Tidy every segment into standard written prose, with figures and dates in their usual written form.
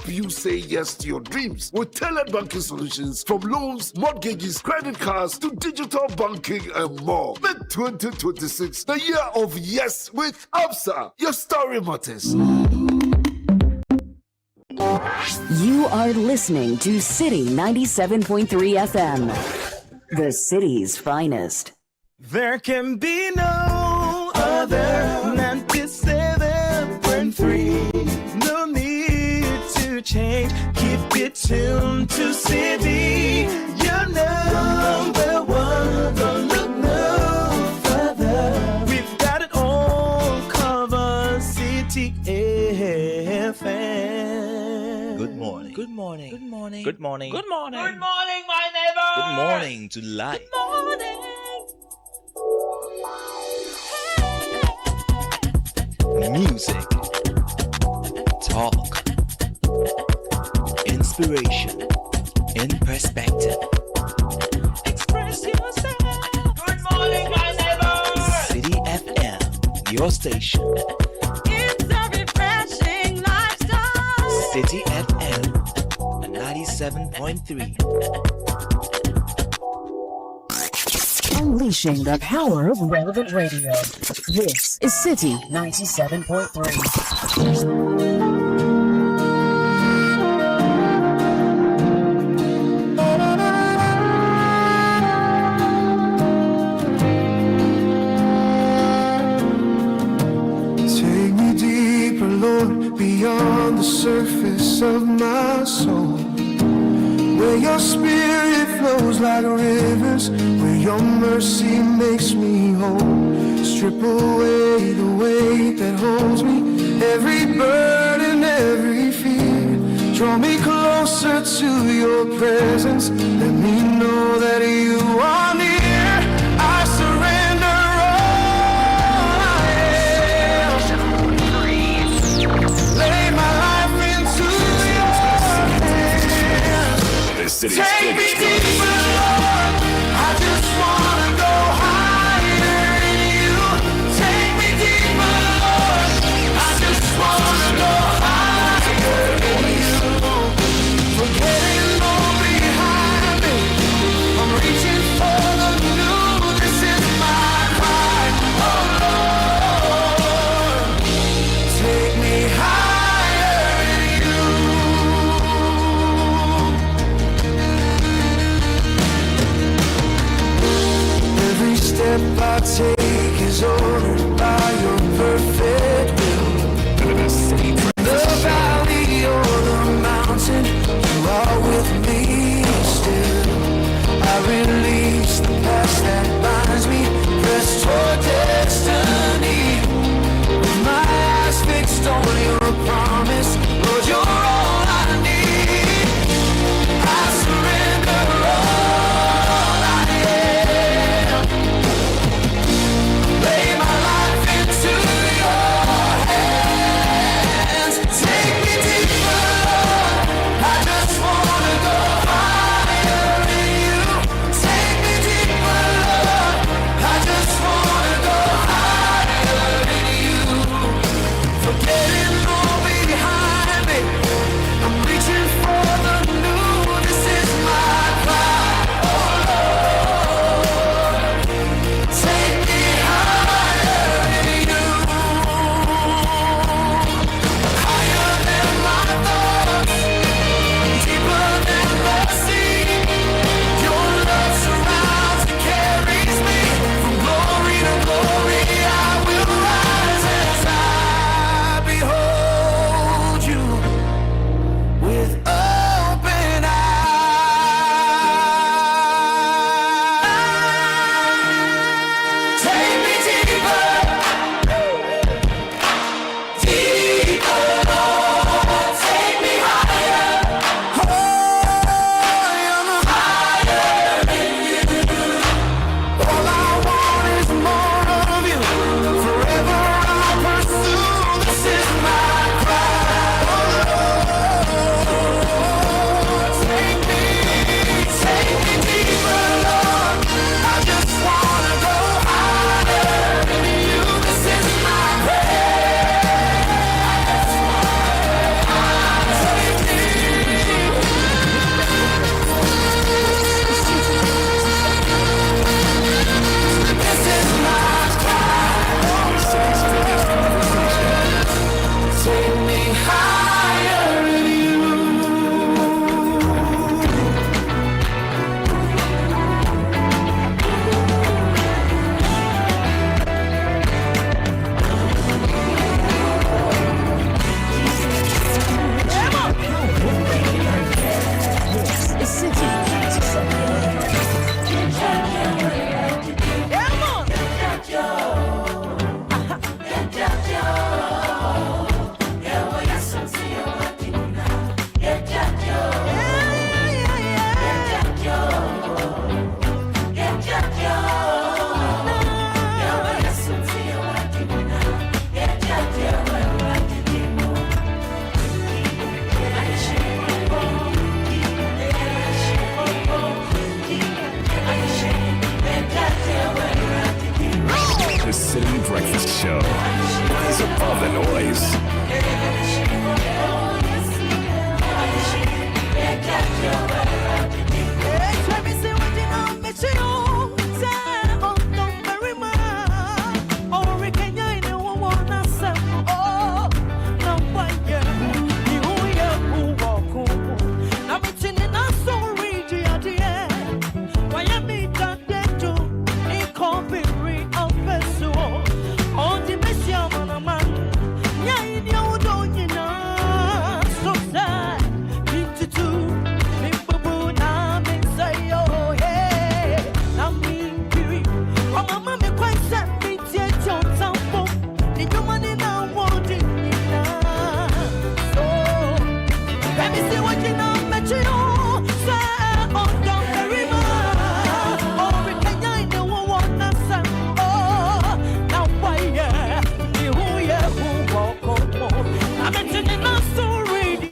help you say yes to your dreams with tailored banking solutions from loans, mortgages, credit cards to digital banking and more. Make 2026 the year of yes with Absa. Your story matters. You are listening to Citi 97.3 FM, the city's finest. There can be no other 97.3. No need to change. Keep it tuned to Citi. You're number one. Don't look no further. We've got it all covered. Citi FM. Good morning. Good morning. Good morning. Good morning. Good morning. Good morning, my neighbor. Good morning to life. Good morning. Music, talk, inspiration, in perspective. Express yourself. Good morning, my neighbor. Citi FM, your station. It's a refreshing lifestyle. Citi FM 97.3. Unleashing the power of relevant radio. This is Citi 97.3. Take me deeper, Lord, beyond the surface of my soul, where your spirit flows like rivers, where your mercy makes me whole. Strip away the weight that holds me, every burden, every fear. Draw me closer to your presence, let me know that you are near. I surrender all I am. Lay my life into your hands. Take me deeper, Lord. I just wanna go higher in you. Take me deeper, Lord. I just wanna go higher in you. Forgetting all behind me, I'm reaching for the new. This is my cry, oh Lord. Take me higher in you.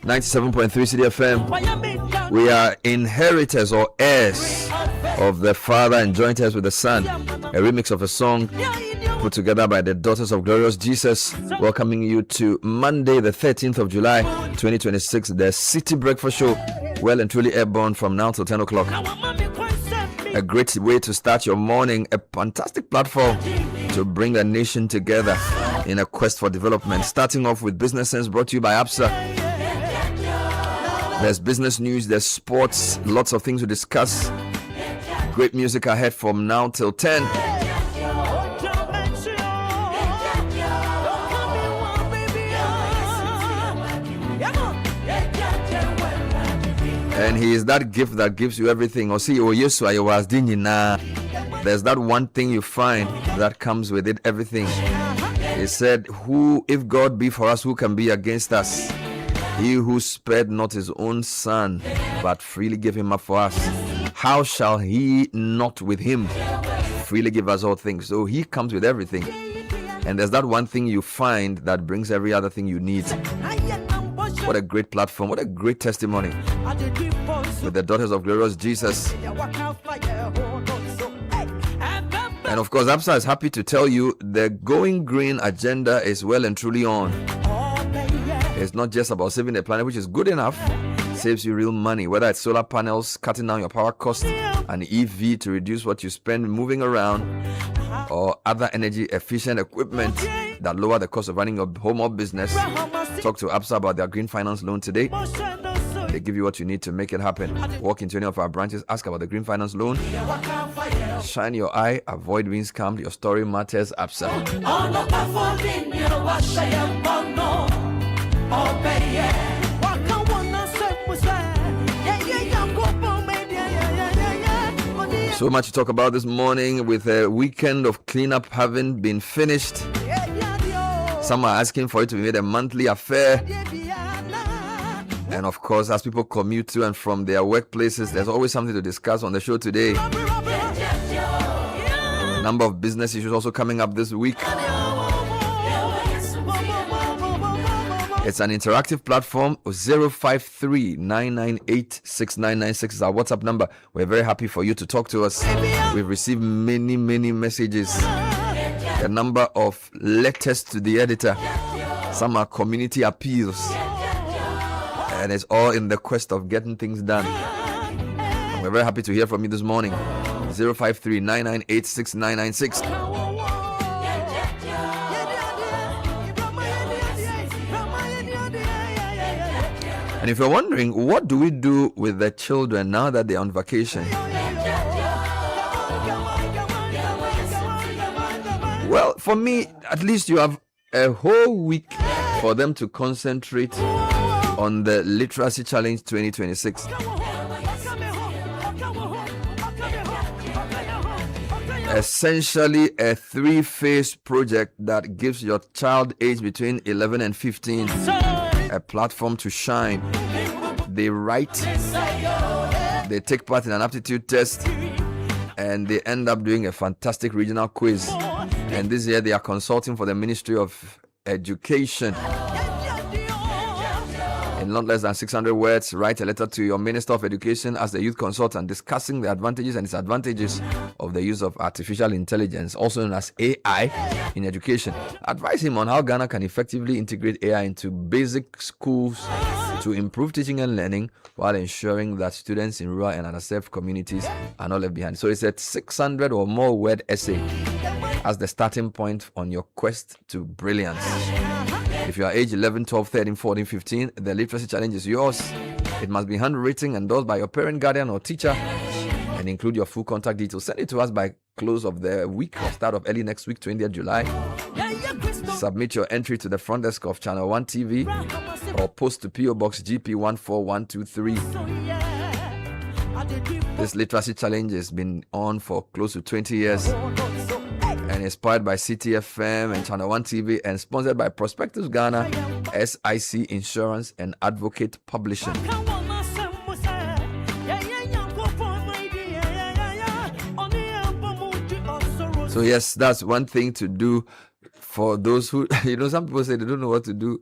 I'm 97.3 Citi FM. We are inheritors or heirs of the Father and joint heirs with the Son. A remix of a song put together by the Daughters of Glorious Jesus, welcoming you to Monday, the 13th of July, 2026, the City Breakfast Show, well and truly airborne from now till 10 o'clock. A great way to start your morning, a fantastic platform to bring a nation together in a quest for development. Starting off with Business Sense, brought to you by ABSA. There's business news, there's sports, lots of things to discuss. Great music ahead from now till 10. And he is that gift that gives you everything. There's that one thing you find that comes with it, everything. He said, "Who, if God be for us, who can be against us? He who spared not his own son, but freely gave him up for us. How shall he not with him freely give us all things?" So he comes with everything. And there's that one thing you find that brings every other thing you need. What a great platform. What a great testimony. With the Daughters of Glorious Jesus. And of course, ABSA is happy to tell you the Going Green agenda is well and truly on. It's not just about saving the planet, which is good enough. It saves you real money, whether it's solar panels, cutting down your power cost, an EV to reduce what you spend moving around, or other energy efficient equipment that lower the cost of running your home or business. Talk to ABSA about their green finance loan today. They give you what you need to make it happen. Walk into any of our branches, ask about the green finance loan. Shine your eye, avoid being scammed. Your story matters, ABSA. So much to talk about this morning, with a weekend of cleanup having been finished. Some are asking for it to be made a monthly affair. And of course, as people commute to and from their workplaces, there's always something to discuss on the show today. A number of business issues also coming up this week. It's an interactive platform. 053-998-6996 is our WhatsApp number. We're very happy for you to talk to us. We've received many messages. A number of letters to the editor. Some are community appeals. And it's all in the quest of getting things done. And we're very happy to hear from you this morning. 053-998-6996. And if you're wondering, what do we do with the children now that they're on vacation? Well, for me, at least you have a whole week for them to concentrate on the Literacy Challenge 2026. Essentially a 3-phase project that gives your child aged between 11 and 15 a platform to shine. They write, they take part in an aptitude test, and they end up doing a fantastic regional quiz. And this year they are consulting for the Ministry of Education. In not less than 600 words, write a letter to your Minister of Education as the youth consultant, discussing the advantages and disadvantages of the use of artificial intelligence, also known as AI, in education. Advise him on how Ghana can effectively integrate AI into basic schools to improve teaching and learning, while ensuring that students in rural and underserved communities are not left behind. So it's a 600 or more word essay as the starting point on your quest to brilliance. If you are age 11, 12, 13, 14, 15, the Literacy Challenge is yours. It must be handwritten, endorsed by your parent, guardian, or teacher, and include your full contact details. Send it to us by close of the week or start of early next week, 20th July. Submit your entry to the front desk of Channel 1 TV or post to PO Box GP 14123. This Literacy Challenge has been on for close to 20 years. and inspired by Citi FM and Channel 1 TV and sponsored by Prospectus Ghana, SIC Insurance and Advocate Publishing. So yes, that's one thing to do for those who, some people say they don't know what to do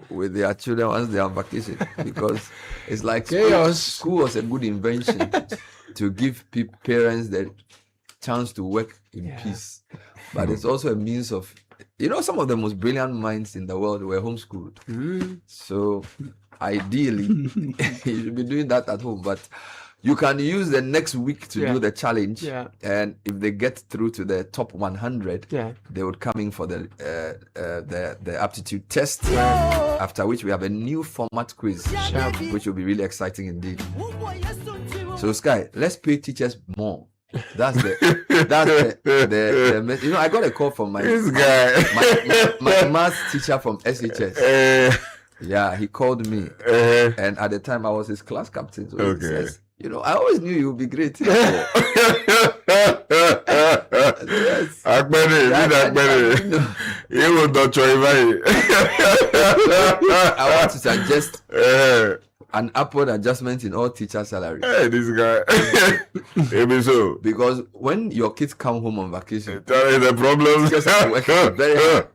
with their children once they are on vacation, because it's like school was a good invention to give parents the chance to work in peace. But it's also a means of, some of the most brilliant minds in the world were homeschooled. So ideally, you should be doing that at home. But you can use the next week to do the challenge. And if they get through to the top 100, they would come in for the aptitude test. After which we have a new format quiz, which will be really exciting indeed. So Sky, let's pay teachers more. That's the I got a call from my maths teacher from SHS. Yeah, he called me, and at the time I was his class captain. So he says, I always knew you would be great. Yes. You will not try. I want to suggest an upward adjustment in all teacher salaries. Hey, this guy. Maybe so. Because when your kids come home on vacation, the problem just working very hard.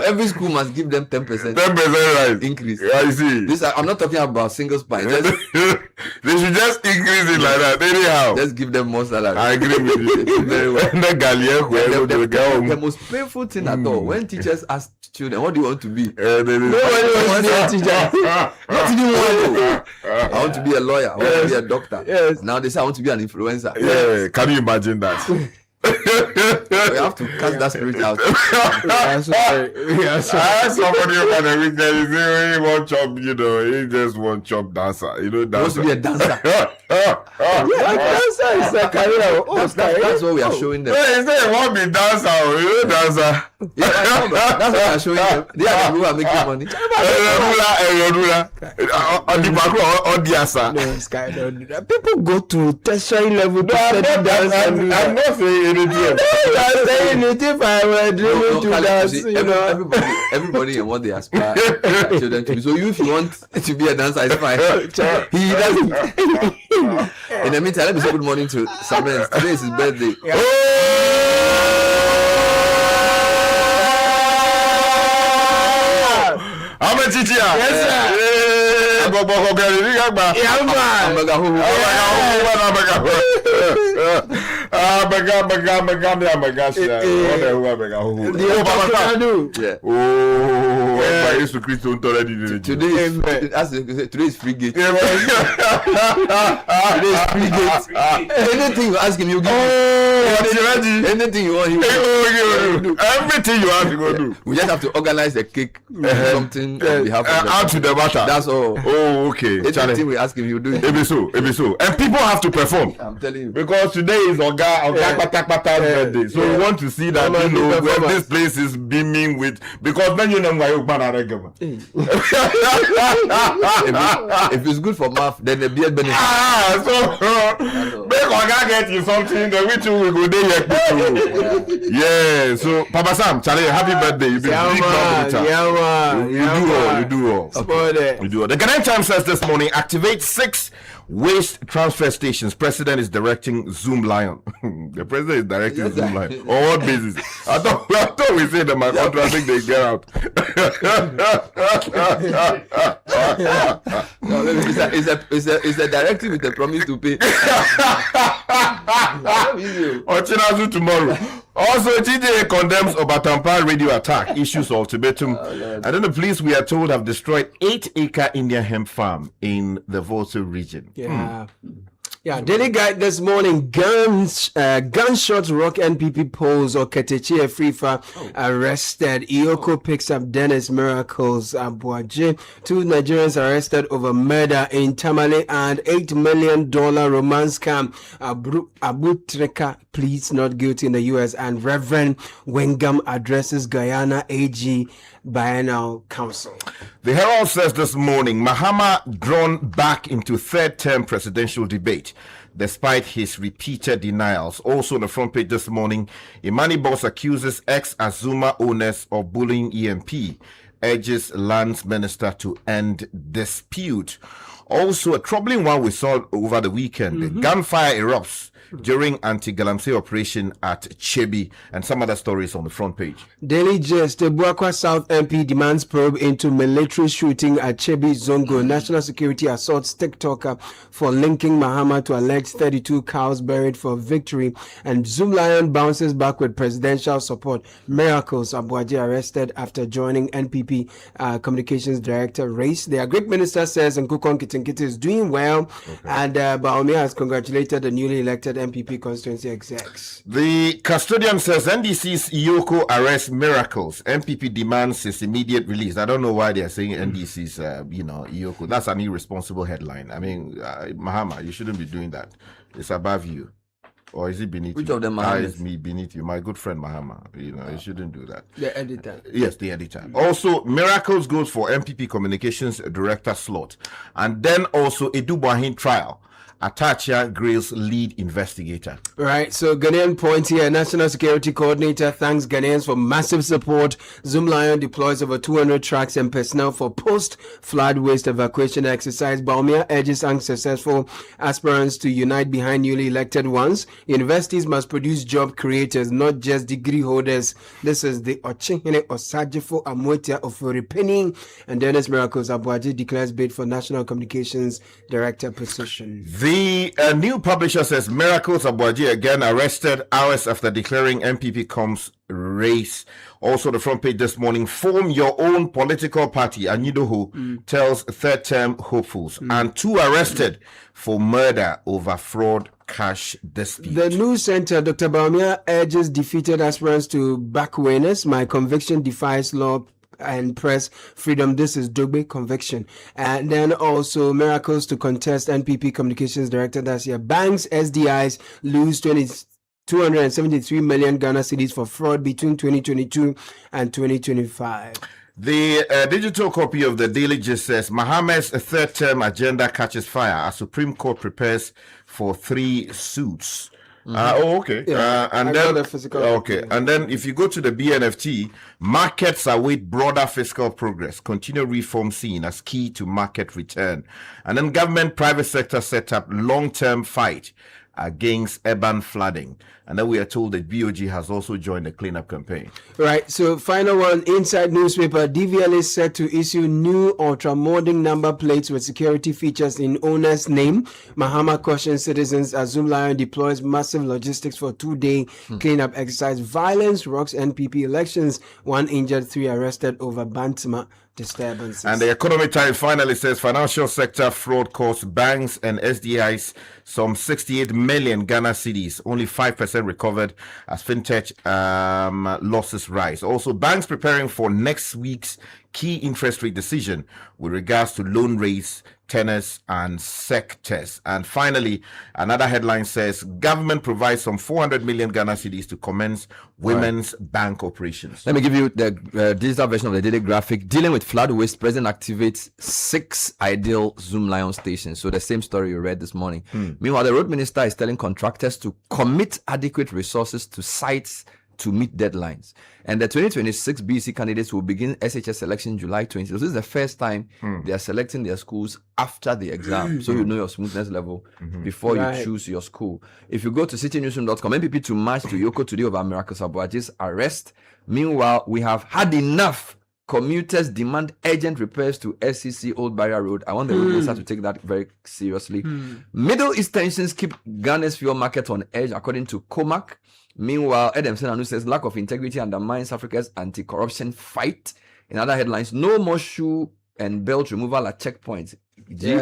Every school must give them 10% right increase. I see. I'm not talking about single spine. They should just increase it like that. Anyhow, just give them more salary. I agree with you. Very well. The most painful thing at all, when teachers ask children, what do you want to be? Nobody wants to be a teacher. What do you want? I want to be a lawyer. I want to be a doctor. Yes. Now they say I want to be an influencer. Yeah. Can you imagine that? We have to cast that spirit out. I asked somebody over the weekend, he said, he won't chop, he just won't chop dancer. He wants to be a dancer. Dancer is a career. That's what we are showing them. He said he won't be dancer, dancer. Yeah, that's what we are showing them. They are the people who are making money. People go to tertiary level to study dance. I'm not saying anything. I'm saying it if I were dreaming to dance. Everybody and what they aspire their children to be. So if you want to be a dancer, it's fine. He doesn't. In the meantime, let me say good morning to Samuel. Today is his birthday. I'm a teacher. Yes, sir. Today is free gate. Anything you ask him, you give him. Anything you want, he will do. Everything you have to go do. We just have to organize a cake, something on behalf of out to the matter. That's all. Oh, okay. Anything we ask him, you do it. Maybe so. And people have to perform. I'm telling you. Because today is Oga birthday. So we want to see that where this place is beaming with, because then why you if it's good for math, then the beard benefit. So make Oga get you something, then which we go there. Yeah. So Papa Sam, Charlie, happy birthday. You've been big You do all. The Ghanaian Times says this morning, activate 6 waste transfer stations. President is directing Zoom Lion. The president is directing Zoom Lion. On what basis? I thought we said that my country, I think they get out. It's a directive with a promise to pay. Ochinazu tomorrow. Also, TJ condemns Obatampa radio attack, issues ultimatum. And then the police, we are told, have destroyed 8-acre Indian hemp farm in the Volta region. Yeah, Daily Guide this morning, gunshot rock NPP polls or Ketechi Afrifa arrested. Ioko picks up Dennis Miracles Abuaje. 2 Nigerians arrested over murder in Tamale and $8 million romance scam. Abu Treka pleads not guilty in the US, and Reverend Wengam addresses Guyana AG Biennial Council. The Herald says this morning, Mahama drawn back into third-term presidential debate. despite his repeated denials. Also on the front page this morning, Imani Boss accuses ex-Azuma owners of bullying EMP, urges lands minister to end dispute. Also, a troubling one we saw over the weekend. Gunfire erupts during anti-Galamsey operation at Chebi, and some other stories on the front page. Daily Gist, the Buakwa South MP demands probe into military shooting at Chebi Zongo. National Security assaults TikToker for linking Mahama to alleged 32 cows buried for victory. And Zoom Lion bounces back with presidential support. Miracles, Abuaji arrested after joining NPP Communications Director race. The Agric Minister says Nkukon Kitinkiti is doing well, and Baumia has congratulated the newly elected MPP constituency execs. The custodian says NDC's Iyoko arrests Miracles. MPP demands his immediate release. I don't know why they are saying NDC's, Iyoko. That's an irresponsible headline. I mean, Mahama, you shouldn't be doing that. It's above you. Or is it beneath Which you? of them Is me beneath you? My good friend Mahama. You shouldn't do that. The editor. Yes, the editor. Also, Miracles goes for MPP Communications Director slot. And then also Edu Boahin trial. Attah Grail's lead investigator. Right, so Ghanaian point here. National Security Coordinator thanks Ghanaians for massive support. Zoom Lion deploys over 200 trucks and personnel for post-flood waste evacuation exercise. Baumia urges unsuccessful aspirants to unite behind newly elected ones. Universities must produce job creators, not just degree holders. This is the Ochihine Osajifo Amwetia of Oripeni. And Dennis Miracles Abuaji declares bid for National Communications Director position. The new publisher says Miracles Abuaji again arrested hours after declaring MPP Com's race. Also, the front page this morning, form your own political party. Anidoho tells third-term hopefuls. And 2 arrested for murder over fraud cash dispute. The News Center, Dr. Baumia urges defeated aspirants to back winners. My conviction defies law and press freedom. This is Dogbe conviction. And then also Miracles to contest NPP Communications Director this year. Banks, SDIs lose 273 million Ghana cedis for fraud between 2022 and 2025. The digital copy of the Daily Gist says Mahama's third-term agenda catches fire as Supreme Court prepares for 3 suits. Okay. Yeah, and I then got the physical okay, copy. and then if you go to the BNFT, markets await broader fiscal progress. Continued reform seen as key to market return, and then government private sector set up long-term fight against urban flooding. And then we are told that BOG has also joined the cleanup campaign. Right, so final one, Inside Newspaper. DVL is set to issue new ultra-modern number plates with security features in owner's name. Mahama cautions citizens as Zoom Lion deploys massive logistics for 2-day cleanup exercise. Violence rocks NPP elections. 1 injured, 3 arrested over Bantama disturbances. And the Economic Times finally says financial sector fraud costs banks and SDIs some 68 million Ghana cedis, only 5% recovered as fintech losses rise. Also, banks preparing for next week's key interest rate decision with regards to loan rates, tenors, and sectors. And finally, another headline says government provides some 400 million Ghana cedis to commence women's bank operations. Let me give you the digital version of the daily graphic. Dealing with flood waste, President activates 6 ideal Zoom Lion stations. So the same story you read this morning. Meanwhile, the road minister is telling contractors to commit adequate resources to sites to meet deadlines. And the 2026 BC candidates will begin SHS selection July 20. So this is the first time they are selecting their schools after the exam. So you know your smoothness level before you choose your school. If you go to citynewsroom.com, MPP to march to Yoko today over Miracles Abuaji's arrest. Meanwhile, we have had enough. Commuters demand urgent repairs to SCC Old Barrier Road. I want the road minister to take that very seriously. Middle East tensions keep Ghana's fuel market on edge, according to COMAC. Meanwhile, Edem Senanu says lack of integrity undermines Africa's anti-corruption fight. In other headlines, no more shoe and belt removal at checkpoints. GACL.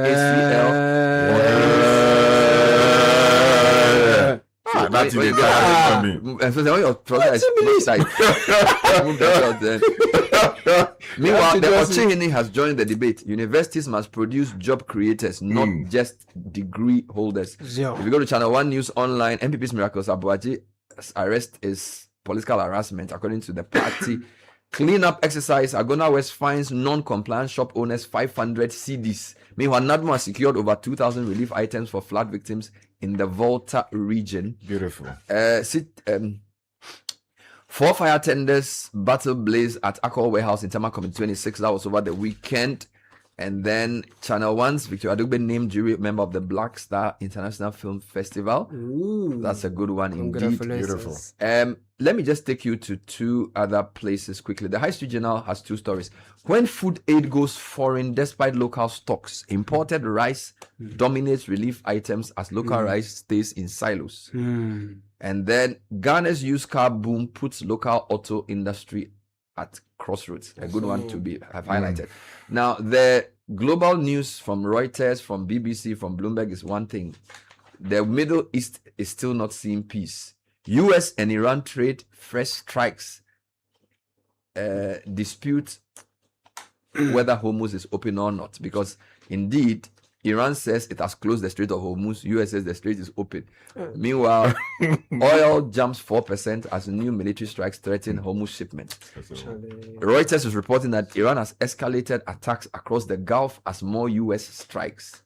That's when in you the and so when your trouser is tight, move the belt then. Meanwhile, the Ochihini has joined the debate. Universities must produce job creators, not just degree holders. If you go to Channel 1 News Online, MPP's Miracles Abuaji's arrest is political harassment, according to the party. Cleanup exercise. Agona West finds non-compliant shop owners 500 CDs. Meanwhile, NADMO has secured over 2,000 relief items for flood victims in the Volta region. Beautiful. 4 fire tenders battle blaze at Accor Warehouse in Tama Committee 26. That was over the weekend. And then Channel 1's Victoria Adugbe named jury member of the Black Star International Film Festival. Ooh, that's a good one indeed. Beautiful. Let me just take you to 2 other places quickly. The High Street Journal has 2 stories. When food aid goes foreign despite local stocks, imported rice dominates relief items as local rice stays in silos. And then Ghana's used car boom puts local auto industry at crossroads. A good one to have highlighted. Now, the global news from Reuters, from BBC, from Bloomberg is one thing. The Middle East is still not seeing peace. US and Iran trade fresh strikes, dispute whether Hormuz is open or not, because indeed Iran says it has closed the Strait of Hormuz. US says the strait is open. Meanwhile, oil jumps 4% as new military strikes threaten Hormuz shipments. Reuters is reporting that Iran has escalated attacks across the Gulf as more US strikes.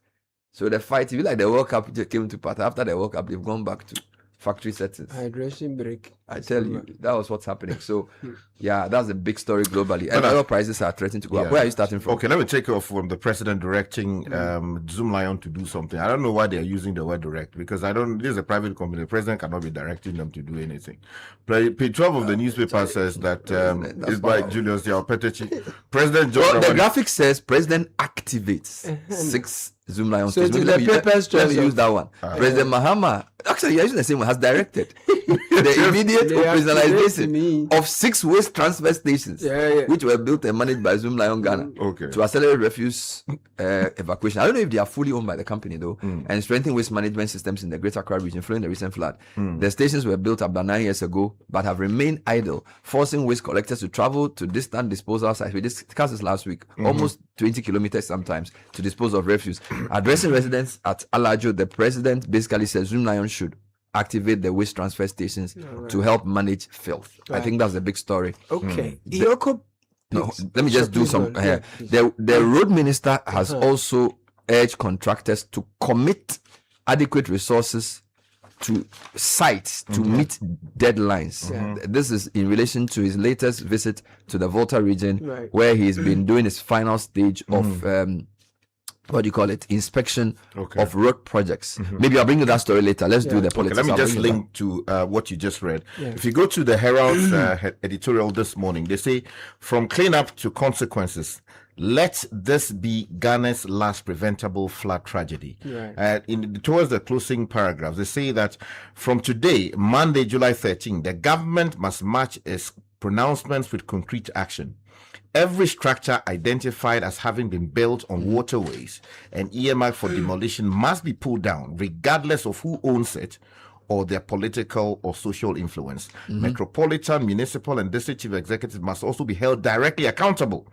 So the fight, if you like the World Cup came to part, after the World Cup, they've gone back to factory settings. Hydration break. I tell you, that was what's happening. So, yeah, that's a big story globally. And oil prices are threatening to go up. Where are you starting from? Okay, let me take off from the president directing Zoom Lion to do something. I don't know why they are using the word direct, because this is a private company. The president cannot be directing them to do anything. Page 12 of the newspaper says that it's by Julius Yaopetechi. President John the graphic says president activates 6 Zoom Lion. So let me use that one. President Mahama, actually, you're using the same one, has directed the immediate operationalization of 6 waste transfer stations, which were built and managed by Zoom Lion Ghana to accelerate refuse evacuation. I don't know if they are fully owned by the company though, and strengthen waste management systems in the Greater Accra region following the recent flood. The stations were built about 9 years ago, but have remained idle, forcing waste collectors to travel to distant disposal sites. We discussed this last week, almost 20 kilometers sometimes to dispose of refuse. Addressing residents at Alajo, the president basically says Zoom Lion should activate the waste transfer stations to help manage filth. I think that's a big story. Okay. No, let me just do some here. The road minister has also urged contractors to commit adequate resources to sites to meet deadlines. This is in relation to his latest visit to the Volta region, where he's been doing his final stage of what do you call it? Inspection of road projects. Maybe I'll bring you that story later. Let's do the politics. Let me just link to what you just read. If you go to the Herald's editorial this morning, they say, from cleanup to consequences, let this be Ghana's last preventable flood tragedy. Towards the closing paragraphs, they say that from today, Monday, July 13, the government must match its pronouncements with concrete action. Every structure identified as having been built on waterways and earmarked for demolition must be pulled down, regardless of who owns it or their political or social influence. Metropolitan, municipal, and district chief executives must also be held directly accountable.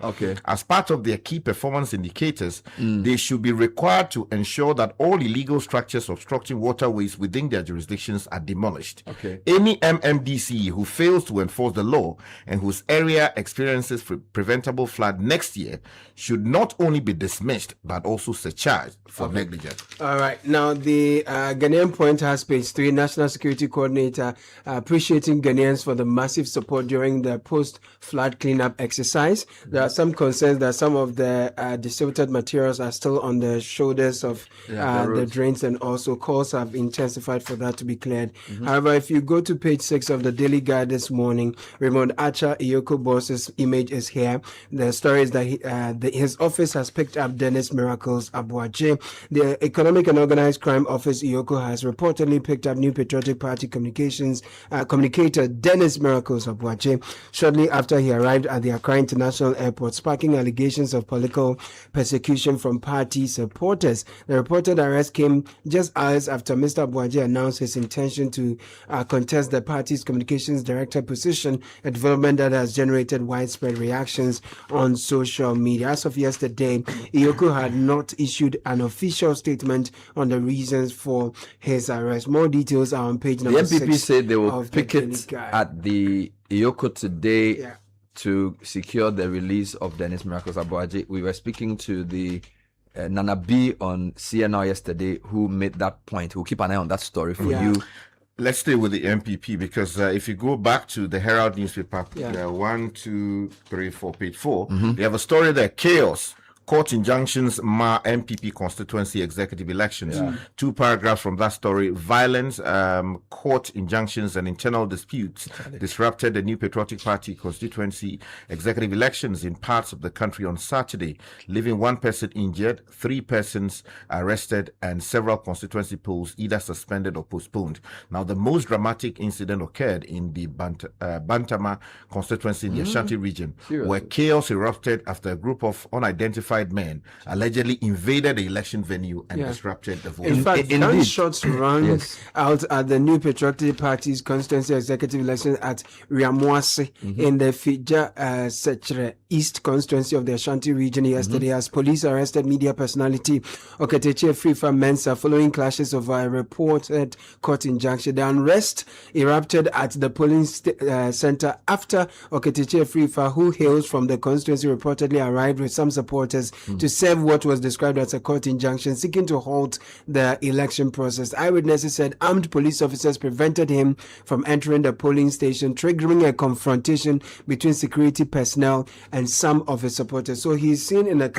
As part of their key performance indicators, they should be required to ensure that all illegal structures obstructing waterways within their jurisdictions are demolished. Any MMDC who fails to enforce the law and whose area experiences preventable flood next year should not only be dismissed but also surcharged for negligence. All right. Now, the Ghanaian Point has page 3. National Security Coordinator appreciating Ghanaians for the massive support during the post-flood cleanup exercise. There are some concerns that some of the distributed materials are still on the shoulders of the drains, and also calls have intensified for that to be cleared. However, if you go to page 6 of the Daily Guide this morning, Raymond Acha Iyoko Boss's image is here. The story is that his office has picked up Dennis Miracles Abuaje. The Economic and Organized Crime Office, Iyoko, has reportedly picked up New Patriotic Party communicator Dennis Miracles Abuaje shortly after he arrived at the Accra International Airport, sparking allegations of political persecution from party supporters. The reported arrest came just hours after Mr. Abuaje announced his intention to contest the party's communications director position, a development that has generated widespread reactions on social media. As of yesterday, Iyoko had not issued an official statement on the reasons for his arrest. More details are on page number 6. The MPP said they will picket at the Iyoko today to secure the release of Dennis Miracles Abuaje. We were speaking to the Nana B on CNR yesterday, who made that point. We'll keep an eye on that story for you. Let's stay with the MPP because if you go back to the Herald newspaper, 1, 2, 3, 4, page 4, they have a story there, chaos. Court injunctions mar MPP constituency executive elections. 2 paragraphs from that story. Violence, court injunctions, and internal disputes disrupted the New Patriotic Party constituency executive elections in parts of the country on Saturday, leaving 1 person injured, 3 persons arrested, and several constituency polls either suspended or postponed. Now, the most dramatic incident occurred in the Bantama constituency in the Ashanti region, where chaos erupted after a group of unidentified men allegedly invaded the election venue and disrupted the vote. In fact, gunshots rang out at the New Patriotic Party's constituency executive election at Riamuasi in the Fija Sechere East constituency of the Ashanti region yesterday, as police arrested media personality Oketechi Mensah following clashes over a reported court injunction. The unrest erupted at the polling center after Oketechi, who hails from the constituency, reportedly arrived with some supporters to serve what was described as a court injunction seeking to halt the election process. Eyewitnesses said armed police officers prevented him from entering the polling station, triggering a confrontation between security personnel and some of his supporters. So he's seen in a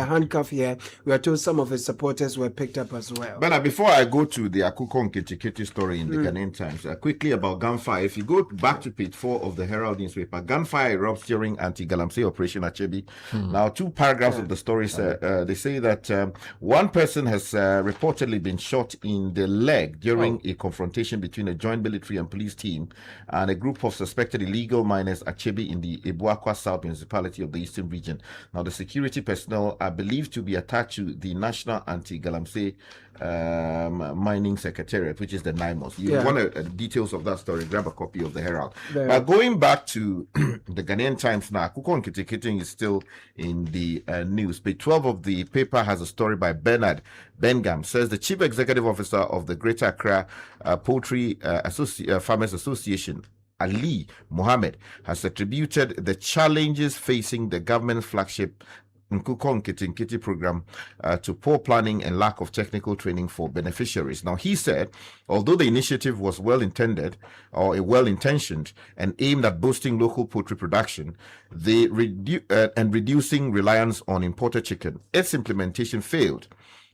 handcuff here. We are told some of his supporters were picked up as well. But before I go to the Akukon Kitikiti story in the Ghanaian Times, quickly about gunfire. If you go back to page 4 of the Herald newspaper, gunfire erupts during anti-Galamsey Operation Achebi. Now, 2 paragraphs of the story they say that 1 person has reportedly been shot in the leg during a confrontation between a joint military and police team and a group of suspected illegal miners at Achebi in the Ebuakwa South municipality of the Eastern region. Now, the security personnel are believed to be attached to the National Anti-Galamsey Mining Secretariat, which is the NIMOS. You want details of that story, grab a copy of the Herald. But going back to the Ghanaian Times now, Kukon Kitikiting is still in the news. Page 12 of the paper has a story by Bernard Bengam. Says the Chief Executive Officer of the Greater Accra Poultry Farmers Association, Ali Mohammed, has attributed the challenges facing the government flagship Nkukon Kitinkiti program to poor planning and lack of technical training for beneficiaries. Now, he said, although the initiative was well-intentioned and aimed at boosting local poultry production, and reducing reliance on imported chicken, its implementation failed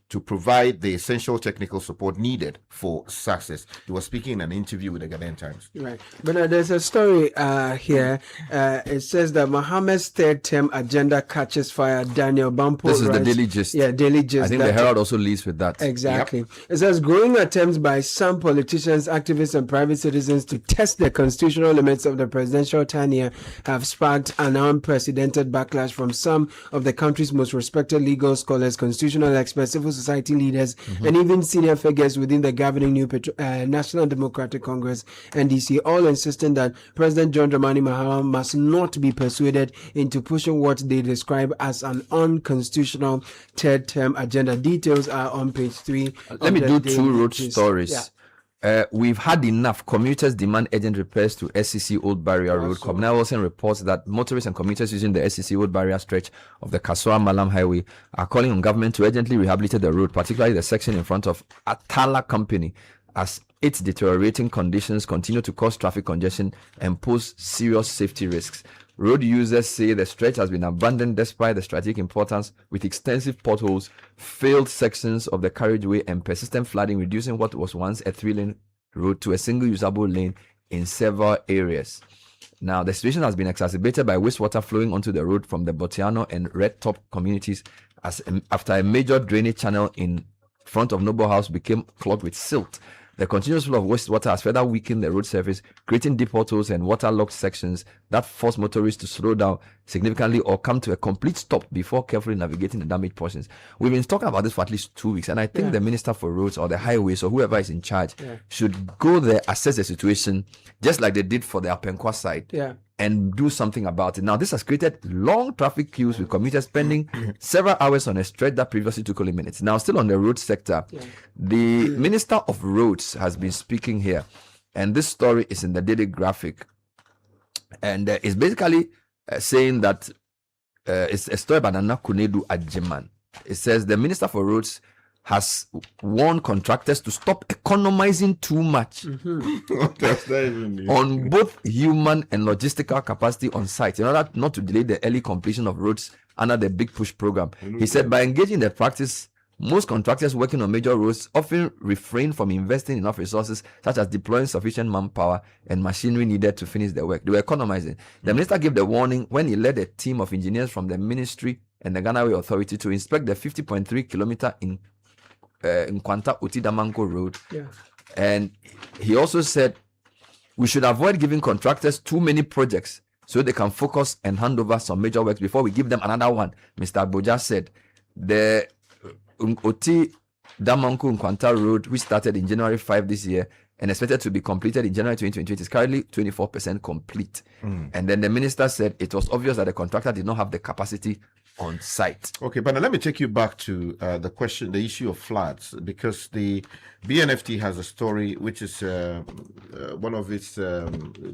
to provide the essential technical support needed for success. He was speaking in an interview with the Ghanaian Times. Right. But there's a story here. It says that Mohammed's third-term agenda catches fire. Daniel Bampo This is writes, the Daily Gist. Yeah, Daily Gist. I think the Herald also leads with that. Exactly. It says growing attempts by some politicians, activists, and private citizens to test the constitutional limits of the presidential tenure have sparked an unprecedented backlash from some of the country's most respected legal scholars, constitutional experts, civil society leaders, and even senior figures within the governing National Democratic Congress, NDC, all insisting that President John Dramani Mahama must not be persuaded into pushing what they describe as an unconstitutional third-term agenda. Details are on page 3. Let me do 2 road stories. We've had enough. Commuters demand urgent repairs to SCC Old Barrier Road. Communal Wilson reports that motorists and commuters using the SCC Old Barrier stretch of the Kaswa Malam Highway are calling on government to urgently rehabilitate the road, particularly the section in front of Atala Company, as its deteriorating conditions continue to cause traffic congestion and pose serious safety risks. Road users say the stretch has been abandoned despite the strategic importance, with extensive potholes, failed sections of the carriageway, and persistent flooding, reducing what was once a 3-lane road to a single usable lane in several areas. Now, the situation has been exacerbated by wastewater flowing onto the road from the Botiano and Red Top communities after a major drainage channel in front of Noble House became clogged with silt. The continuous flow of wastewater has further weakened the road surface, creating deep potholes and waterlogged sections that force motorists to slow down significantly or come to a complete stop before carefully navigating the damaged portions. We've been talking about this for at least 2 weeks, and I think the Minister for Roads or the Highways or whoever is in charge should go there, assess the situation, just like they did for the Apenkwa side. And do something about it. Now, this has created long traffic queues with commuters spending several hours on a stretch that previously took only minutes. Now, still on the road sector, the Minister of Roads has been speaking here, and this story is in the Daily Graphic, and it's basically saying that it's a story about Nana Kunedu Ajiman, It says the Minister for Roads has warned contractors to stop economizing too much What does that even mean? on both human and logistical capacity on site in order not to delay the early completion of roads under the Big Push program. He said by engaging the practice, most contractors working on major roads often refrain from investing enough resources, such as deploying sufficient manpower and machinery needed to finish the work. They were economizing. The minister gave the warning when he led a team of engineers from the ministry and the Ghana Way Authority to inspect the 50.3 kilometer in Kwanta Otidamanko Road. Yeah. And he also said we should avoid giving contractors too many projects so they can focus and hand over some major works before we give them another one. Mr. Agboja said the Oti Damanko Nkwanta Road, which started in January 5 this year and expected to be completed in January 2028, is currently 24% complete. And then the minister said it was obvious that the contractor did not have the capacity on site. Okay, but now let me take you back to the issue of floods, because the BNFT has a story which is one of its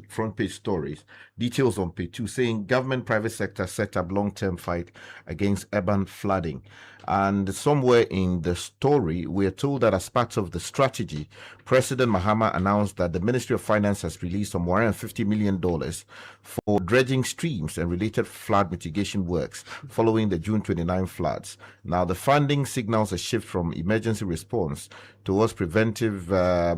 front page stories, details on page 2, saying government private sector set up long-term fight against urban flooding. And somewhere in the story, we are told that as part of the strategy, President Mahama announced that the Ministry of Finance has released some $150 million for dredging streams and related flood mitigation works following the June 29 floods. Now, the funding signals a shift from emergency response towards preventive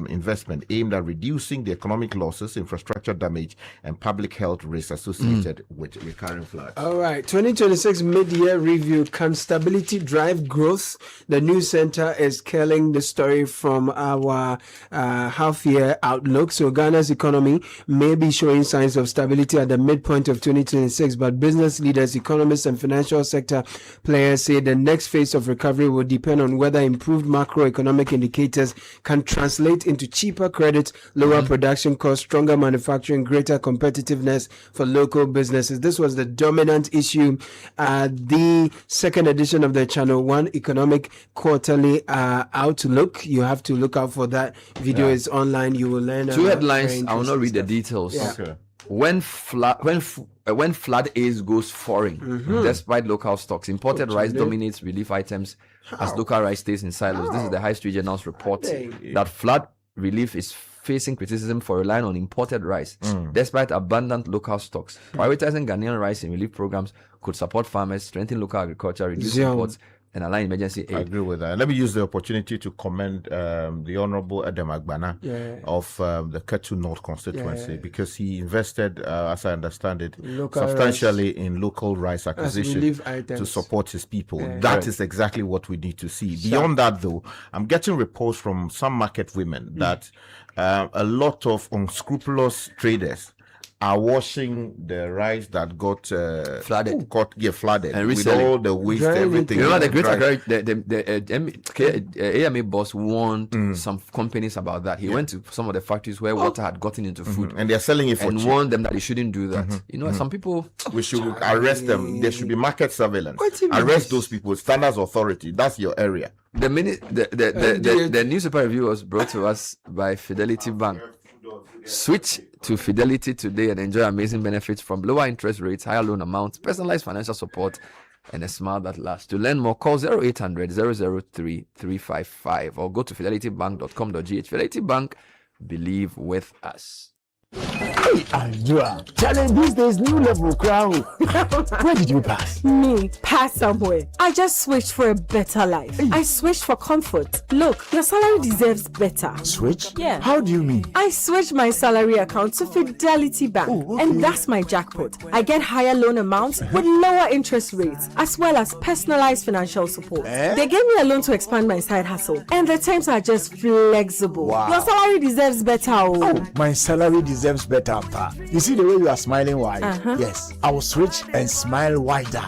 investment aimed at reducing the economic losses, infrastructure damage, and public health risks associated with recurring floods. All right, 2026 mid-year review. Can stability drive growth? The news center is killing the story from our half-year outlook. So Ghana's economy may be showing signs of stability at the midpoint of 2026, but business leaders, economists, and financial sector players say the next phase of recovery will depend on whether improved macroeconomic indicators can translate into cheaper credit, lower production costs, stronger manufacturing, greater competitiveness for local businesses. This was the dominant issue at the second edition of the Channel 1 Economic Quarterly Outlook. You have to look out for that. Video is online. You will learn. Two headlines. I will not read the details. Yeah. Okay. When flood aid goes foreign, despite local stocks, imported rice dominates relief items as local rice stays in silos. This is the High Street Journal's report that flood relief is facing criticism for relying on imported rice, despite abundant local stocks. Prioritizing Ghanaian rice in relief programs could support farmers, strengthen local agriculture, reduce imports, and align emergency aid. I agree with that. Let me use the opportunity to commend the Honorable Adam Agbana of the Ketu North constituency, because he invested, as I understand it, substantially in local rice acquisition to support his people. That is exactly what we need to see. Beyond that, though, I'm getting reports from some market women that a lot of unscrupulous traders are washing the rice that got Flooded. flooded And with reselling. all the waste, everything. You know, the Dry- great AMA boss warned some companies about that. He went to some of the factories where water had gotten into food and they're selling it for and cheap. warned them that they shouldn't do that. You know, some people. We should arrest them. There should be market surveillance. Arrest those people. Standards Authority. That's your area. The newspaper review was brought to us by Fidelity Bank. Switch to Fidelity today and enjoy amazing benefits from lower interest rates, higher loan amounts, personalized financial support, and a smile that lasts. To learn more, call 0800 003 355 or go to fidelitybank.com.gh. Fidelity Bank, believe with us. Hey, Andrea, challenge these days, new level crown. Where did you pass? Me, pass somewhere. I just switched for a better life. I switched for comfort. Look, your salary deserves better. Switch? Yeah. How do you mean? I switched my salary account to Fidelity Bank, and that's my jackpot. I get higher loan amounts with lower interest rates, as well as personalized financial support. They gave me a loan to expand my side hustle, and the terms are just flexible. Wow. Your salary deserves better. Oh, my salary deserves better, pa. You see the way you are smiling wide? Yes, I will switch and smile wider.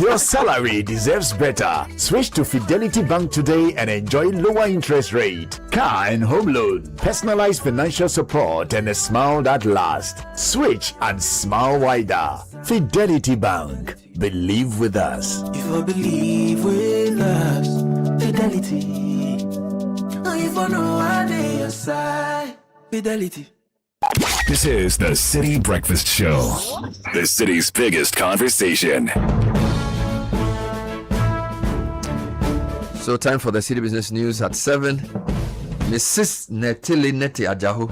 Your salary deserves better. Switch to Fidelity Bank today and enjoy lower interest rate, car and home loan, personalized financial support, and a smile that lasts. Switch and smile wider. Fidelity Bank. Believe with us. If I believe with us, Fidelity. If I know I need your side, Fidelity. This is the City Breakfast Show, the city's biggest conversation. So time for the City Business News at 7. Mrs. Netili Neti Ajahu.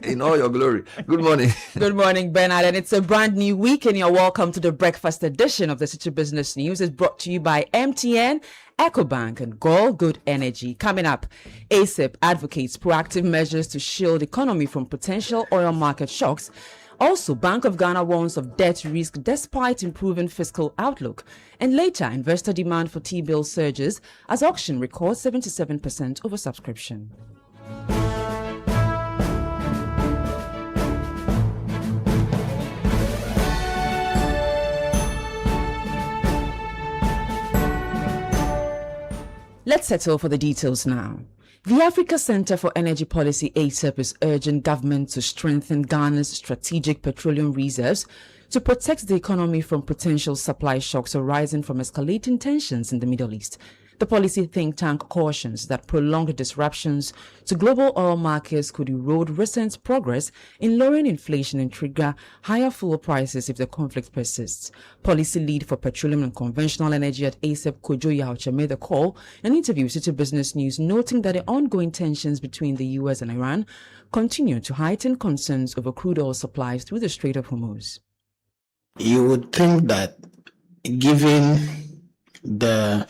In all your glory. Good morning. Good morning, Bernard. And it's a brand new week, and you're welcome to the breakfast edition of the City Business News. It's brought to you by MTN, EcoBank, and Gold Good Energy. Coming up, ASEP advocates proactive measures to shield the economy from potential oil market shocks. Also, Bank of Ghana warns of debt risk despite improving fiscal outlook. And later, investor demand for T-bill surges as auction records 77% oversubscription. Let's settle for the details now. The Africa Center for Energy Policy, ASEP, is urging government to strengthen Ghana's strategic petroleum reserves to protect the economy from potential supply shocks arising from escalating tensions in the Middle East. The policy think tank cautions that prolonged disruptions to global oil markets could erode recent progress in lowering inflation and trigger higher fuel prices if the conflict persists. Policy lead for petroleum and conventional energy at ASEP, Kojo Yaucha, made the call in an interview with City Business News, noting that the ongoing tensions between the US and Iran continue to heighten concerns over crude oil supplies through the Strait of Hormuz. You would think that given the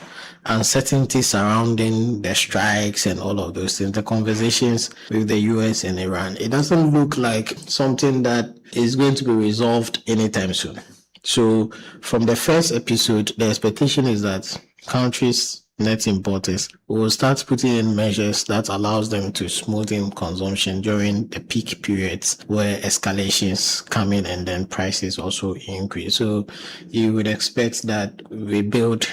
uncertainty surrounding the strikes and all of those things, the conversations with the US and Iran, it doesn't look like something that is going to be resolved anytime soon. So from the first episode, the expectation is that countries, net importers, will start putting in measures that allows them to smoothen consumption during the peak periods where escalations come in and then prices also increase. So you would expect that we build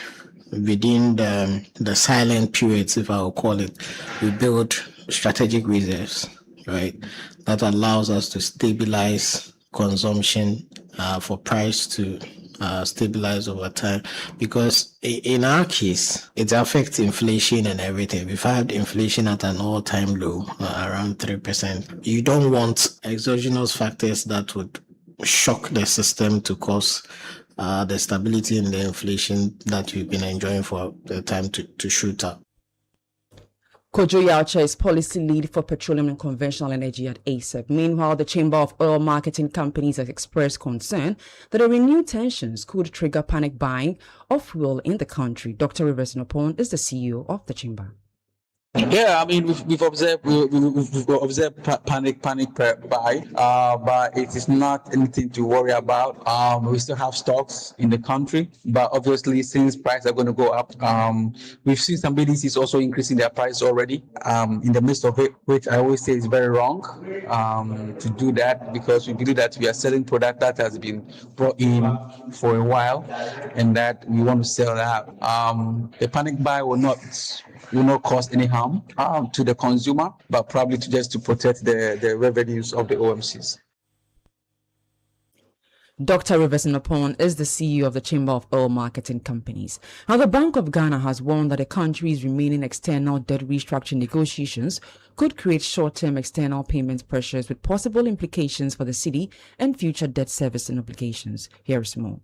within the silent periods, if I will call it, we build strategic reserves, right? That allows us to stabilize consumption for price to stabilize over time, because in our case it affects inflation and everything. We've had inflation at an all-time low, around 3%. You don't want exogenous factors that would shock the system to cause the stability and the inflation that we've been enjoying for the time to shoot up. Kojo Yaucha is policy lead for petroleum and conventional energy at ASEP. Meanwhile, the Chamber of Oil Marketing Companies has expressed concern that the renewed tensions could trigger panic buying of fuel in the country. Dr. Rivers Nopon is the CEO of the Chamber. Yeah, I mean, we've observed panic buy, but it is not anything to worry about. We still have stocks in the country, but obviously since prices are going to go up, we've seen some BDCs also increasing their price already. In the midst of it, which I always say is very wrong to do that, because we believe that we are selling product that has been brought in for a while, and that we want to sell that. The panic buy will not cause any harm to the consumer, but probably to protect the revenues of the OMCs. Dr. Rivers Nopon is the CEO of the Chamber of Oil Marketing Companies. Now, the Bank of Ghana has warned that the country's remaining external debt restructuring negotiations could create short-term external payment pressures with possible implications for the city and future debt servicing obligations. Here's more.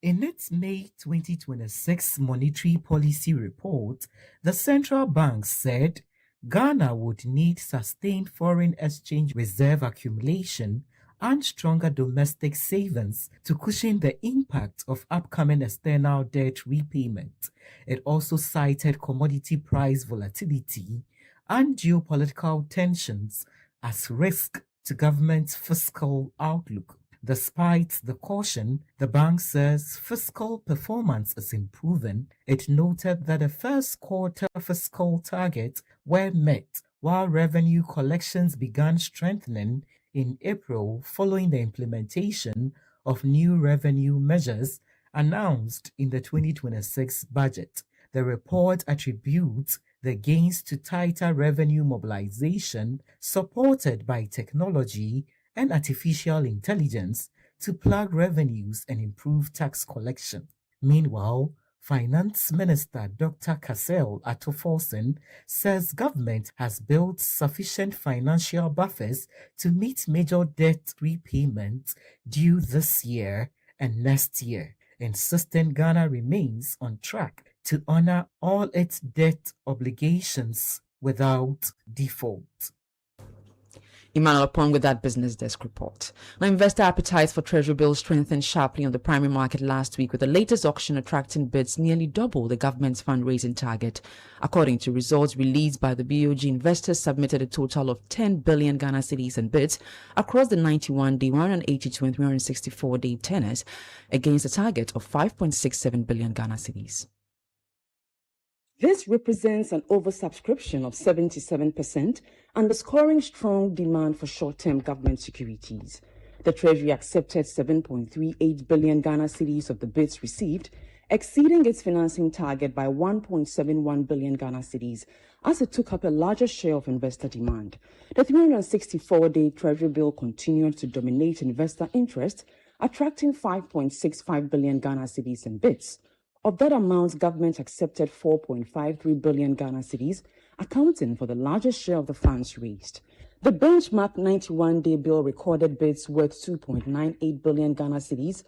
In its May 2026 monetary policy report, the central bank said Ghana would need sustained foreign exchange reserve accumulation and stronger domestic savings to cushion the impact of upcoming external debt repayment. It also cited commodity price volatility and geopolitical tensions as risk to government's fiscal outlook. Despite the caution, the bank says fiscal performance is improving. It noted that the first quarter fiscal targets were met, while revenue collections began strengthening in April following the implementation of new revenue measures announced in the 2026 budget. The report attributes the gains to tighter revenue mobilization supported by technology and artificial intelligence to plug revenues and improve tax collection. Meanwhile, Finance Minister Dr. Cassel Atofforsen says government has built sufficient financial buffers to meet major debt repayments due this year and next year. insisting Ghana remains on track to honor all its debt obligations without default. Emmanuel upon with that business desk report. Now, investor appetites for treasury bills strengthened sharply on the primary market last week, with the latest auction attracting bids nearly double the government's fundraising target. According to results released by the BOG, investors submitted a total of 10 billion Ghana cedis in bids across the 91-day, 182 and 364-day tenors against a target of 5.67 billion Ghana cedis. This represents an oversubscription of 77%, underscoring strong demand for short-term government securities. The Treasury accepted 7.38 billion Ghana cedis of the bids received, exceeding its financing target by 1.71 billion Ghana cedis, as it took up a larger share of investor demand. The 364-day Treasury bill continued to dominate investor interest, attracting 5.65 billion Ghana cedis in bids. Of that amount, government accepted 4.53 billion Ghana cedis, accounting for the largest share of the funds raised. The benchmark 91-day bill recorded bids worth 2.98 billion Ghana cedis,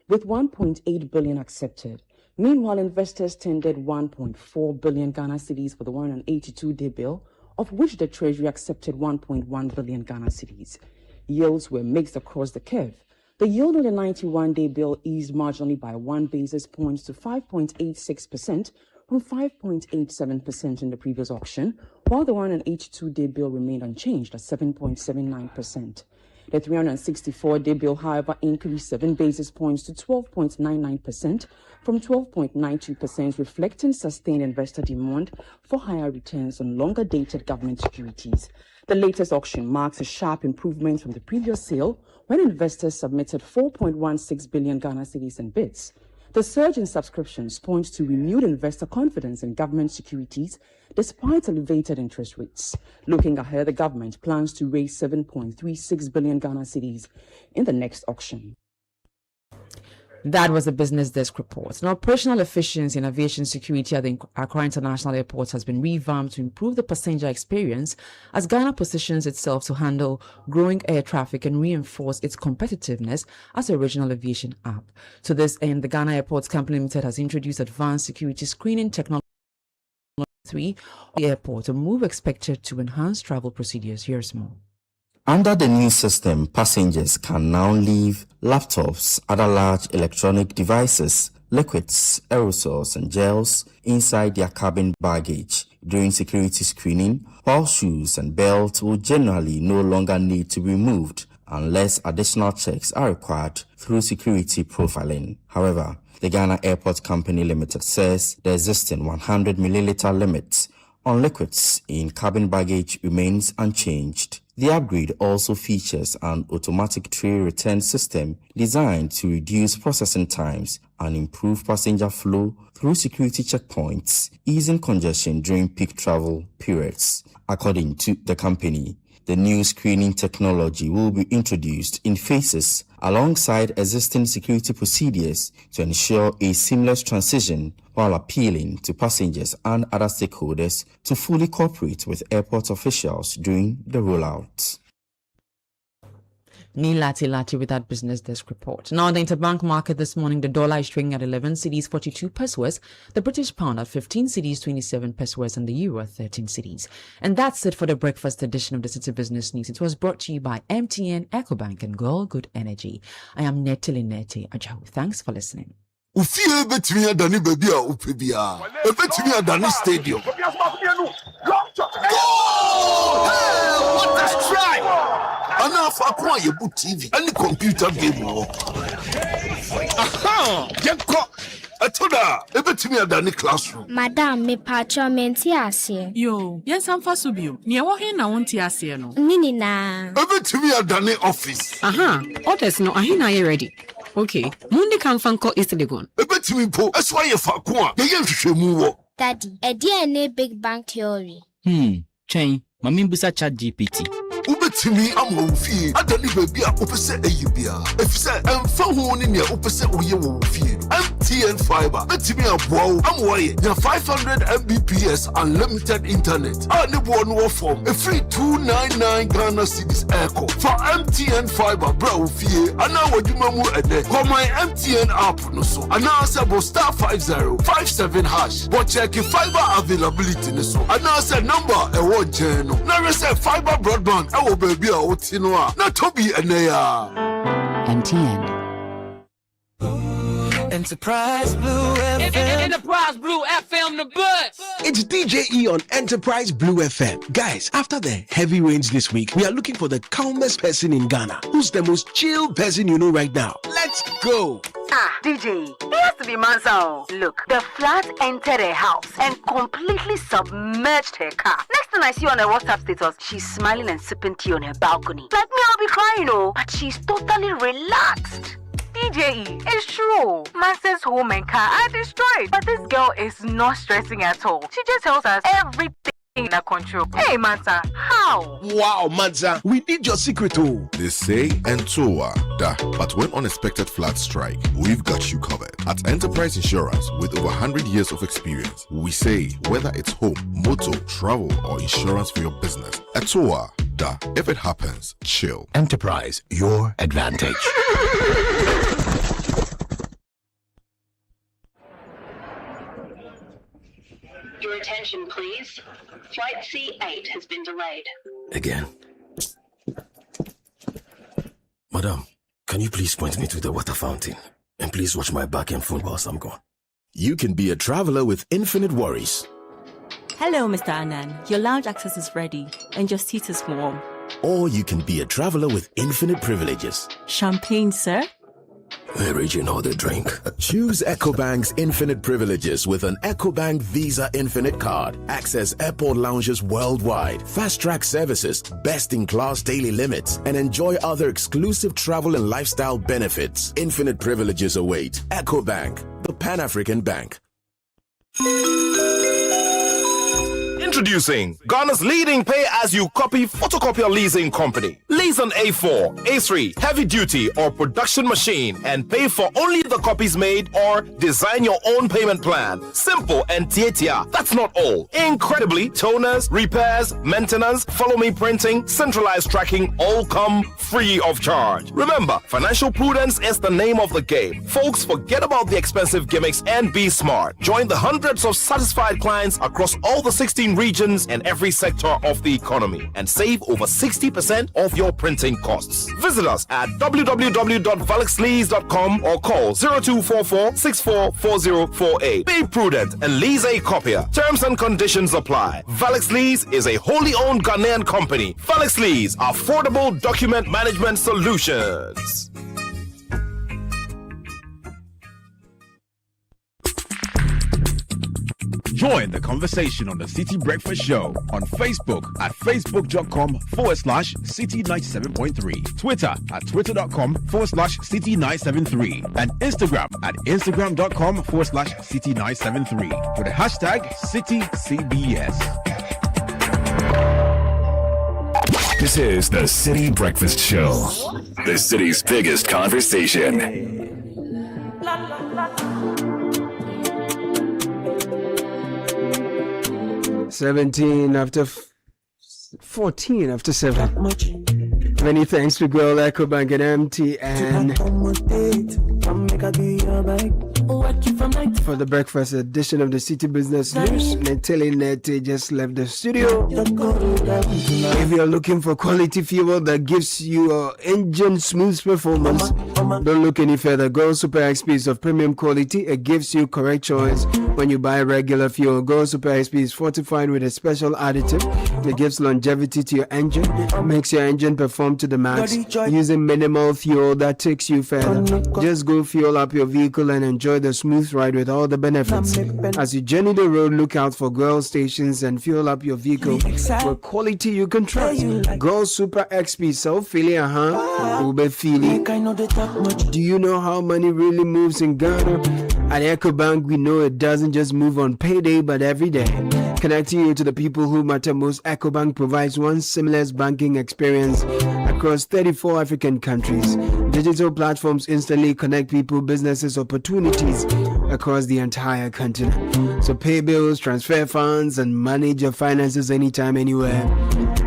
with 1.8 billion accepted. Meanwhile, investors tendered 1.4 billion Ghana cedis for the 182-day bill, of which the Treasury accepted 1.1 billion Ghana cedis. Yields were mixed across the curve. The yield on the 91-day bill eased marginally by 1 basis point to 5.86% from 5.87% in the previous auction, while the 182-day bill remained unchanged at 7.79%. The 364-day bill, however, increased 7 basis points to 12.99% from 12.92%, reflecting sustained investor demand for higher returns on longer-dated government securities. The latest auction marks a sharp improvement from the previous sale, when investors submitted 4.16 billion Ghana cedis in bids. The surge in subscriptions points to renewed investor confidence in government securities despite elevated interest rates. Looking ahead, the government plans to raise 7.36 billion Ghana cedis in the next auction. That was the business desk report. Now, operational efficiency and aviation security at the Accra International Airport has been revamped to improve the passenger experience as Ghana positions itself to handle growing air traffic and reinforce its competitiveness as a regional aviation hub. To this end, the Ghana Airports Company Limited has introduced advanced security screening technology 3 the airport, a move expected to enhance travel procedures. Here's more. Under the new system, passengers can now leave laptops, other large electronic devices, liquids, aerosols, and gels inside their cabin baggage during security screening, while shoes and belts will generally no longer need to be removed unless additional checks are required through security profiling. However, the Ghana Airport Company Limited says the existing 100 milliliter limit on liquids in cabin baggage remains unchanged. The upgrade also features an automatic tray return system designed to reduce processing times and improve passenger flow through security checkpoints, easing congestion during peak travel periods. According to the company, the new screening technology will be introduced in phases alongside existing security procedures to ensure a seamless transition, while appealing to passengers and other stakeholders to fully cooperate with airport officials during the rollout. Lati with that business desk report. Now, the interbank market this morning, the dollar is trading at 11 cedis 42 pesos, the British pound at 15 cedis 27 pesos, and the euro at 13 cedis. And that's it for the breakfast edition of the City Business News. It was brought to you by MTN, EcoBank, and Girl Good Energy. I am Netili Nete Ajahu. Thanks for listening. Ufie betimi adani baby a upebia. Betimi adani stadium. Hey, what a strike! Enough acquire your boot TV and the computer game. Aha! Jenko! Atoda! Betimi adani classroom. Madam, me pacho menti ase. Yo, yen samfa subio. Ni ewo he na wonti ase no. Nini na. Betimi adani office. Aha, orders no ahina ye ready. Okay, Mundi can fanko East Legon. Betimi po, that's why you fa kwa. Ye nhwehwemu wo. Daddy, e dia ne big bang theory. Chain, mami busa chat GPT. Betimi Amofie, Adani baby, opposite Ayubia. If you say, I'm found in your opposite Uyawofie. MTN Fiber, Betimi Abo, I'm way. Your 500 Mbps unlimited internet. And the one war form a free 299 Ghana cedis echo for MTN Fiber, bro. Fee, and now what you mamu ede. For my MTN app, no so. And now say star 5057 hash. But check your fiber availability, no so. And now say number a one channel. Now say fiber broadband. I will be a otinoa. Not to be a nea. MTN. Enterprise Blue FM. Enterprise Blue FM, the bus. It's DJ E on Enterprise Blue FM. Guys, after the heavy rains this week, we are looking for the calmest person in Ghana. Who's the most chill person you know right now? Let's go. DJ, it has to be Mansa. Look, the flood entered her house and completely submerged her car. Next thing I see on her WhatsApp status, she's smiling and sipping tea on her balcony. Like me, I'll be crying, but she's totally relaxed. DJE, it's true. Mansa's home and car are destroyed, but this girl is not stressing at all. She just tells us everything in her control. Hey, Mansa, how? Wow, Mansa, we need your secret too. They say Entoa, but when unexpected floods strike, we've got you covered. At Enterprise Insurance, with over 100 years of experience, we say whether it's home, motor, travel, or insurance for your business, Entoa, if it happens, chill. Enterprise, your advantage. Your attention, please. Flight C8 has been delayed. Again. Madam, can you please point me to the water fountain? And please watch my back and phone whilst I'm gone. You can be a traveler with infinite worries. Hello, Mr. Anand. Your lounge access is ready and your seat is warm. Or you can be a traveler with infinite privileges. Champagne, sir? Original the drink. Choose EcoBank's infinite privileges with an EcoBank Visa Infinite card. Access airport lounges worldwide, fast-track services, best-in-class daily limits, and enjoy other exclusive travel and lifestyle benefits. Infinite privileges await. EcoBank, the Pan-African Bank. Introducing Ghana's leading pay-as-you-copy photocopier leasing company. Lease an A4, A3, heavy-duty or production machine and pay for only the copies made or design your own payment plan. Simple and tietia. That's not all. Incredibly, toners, repairs, maintenance, follow-me printing, centralized tracking all come free of charge. Remember, financial prudence is the name of the game. Folks, forget about the expensive gimmicks and be smart. Join the hundreds of satisfied clients across all the 16 regions and every sector of the economy and save over 60% of your printing costs. Visit us at www.valexlease.com or call 0244-644048. Be prudent and lease a copier. Terms and conditions apply. Valex Lease is a wholly owned Ghanaian company. Valex Lease, affordable document management solutions. Join the conversation on the City Breakfast Show on Facebook at facebook.com/City97.3, Twitter at twitter.com/City973, and Instagram at instagram.com/City973 with the hashtag CityCBS. This is the City Breakfast Show, the city's biggest conversation. 17 after 14 after 7. Many thanks to Girl EcoBank and MTN for the breakfast edition of the City Business News. Neteli Nete just left the studio. If you're looking for quality fuel that gives your engine smooth performance, don't look any further. Go Super XP is of premium quality. It gives you correct choice when you buy regular fuel. Go Super XP is fortified with a special additive. It gives longevity to your engine, makes your engine perform to the max, using minimal fuel that takes you further. Just go fuel up your vehicle and enjoy the smooth ride with all the benefits. As you journey the road, look out for Girl stations and fuel up your vehicle with quality you can trust. Girl Super XP, so feeling Ube feeling. Do you know how money really moves in Ghana? At EcoBank, we know it doesn't just move on payday, but every day. Connecting you to the people who matter most, EcoBank provides one seamless banking experience across 34 African countries. Digital platforms instantly connect people, businesses, opportunities across the entire continent. So pay bills, transfer funds, and manage your finances anytime, anywhere.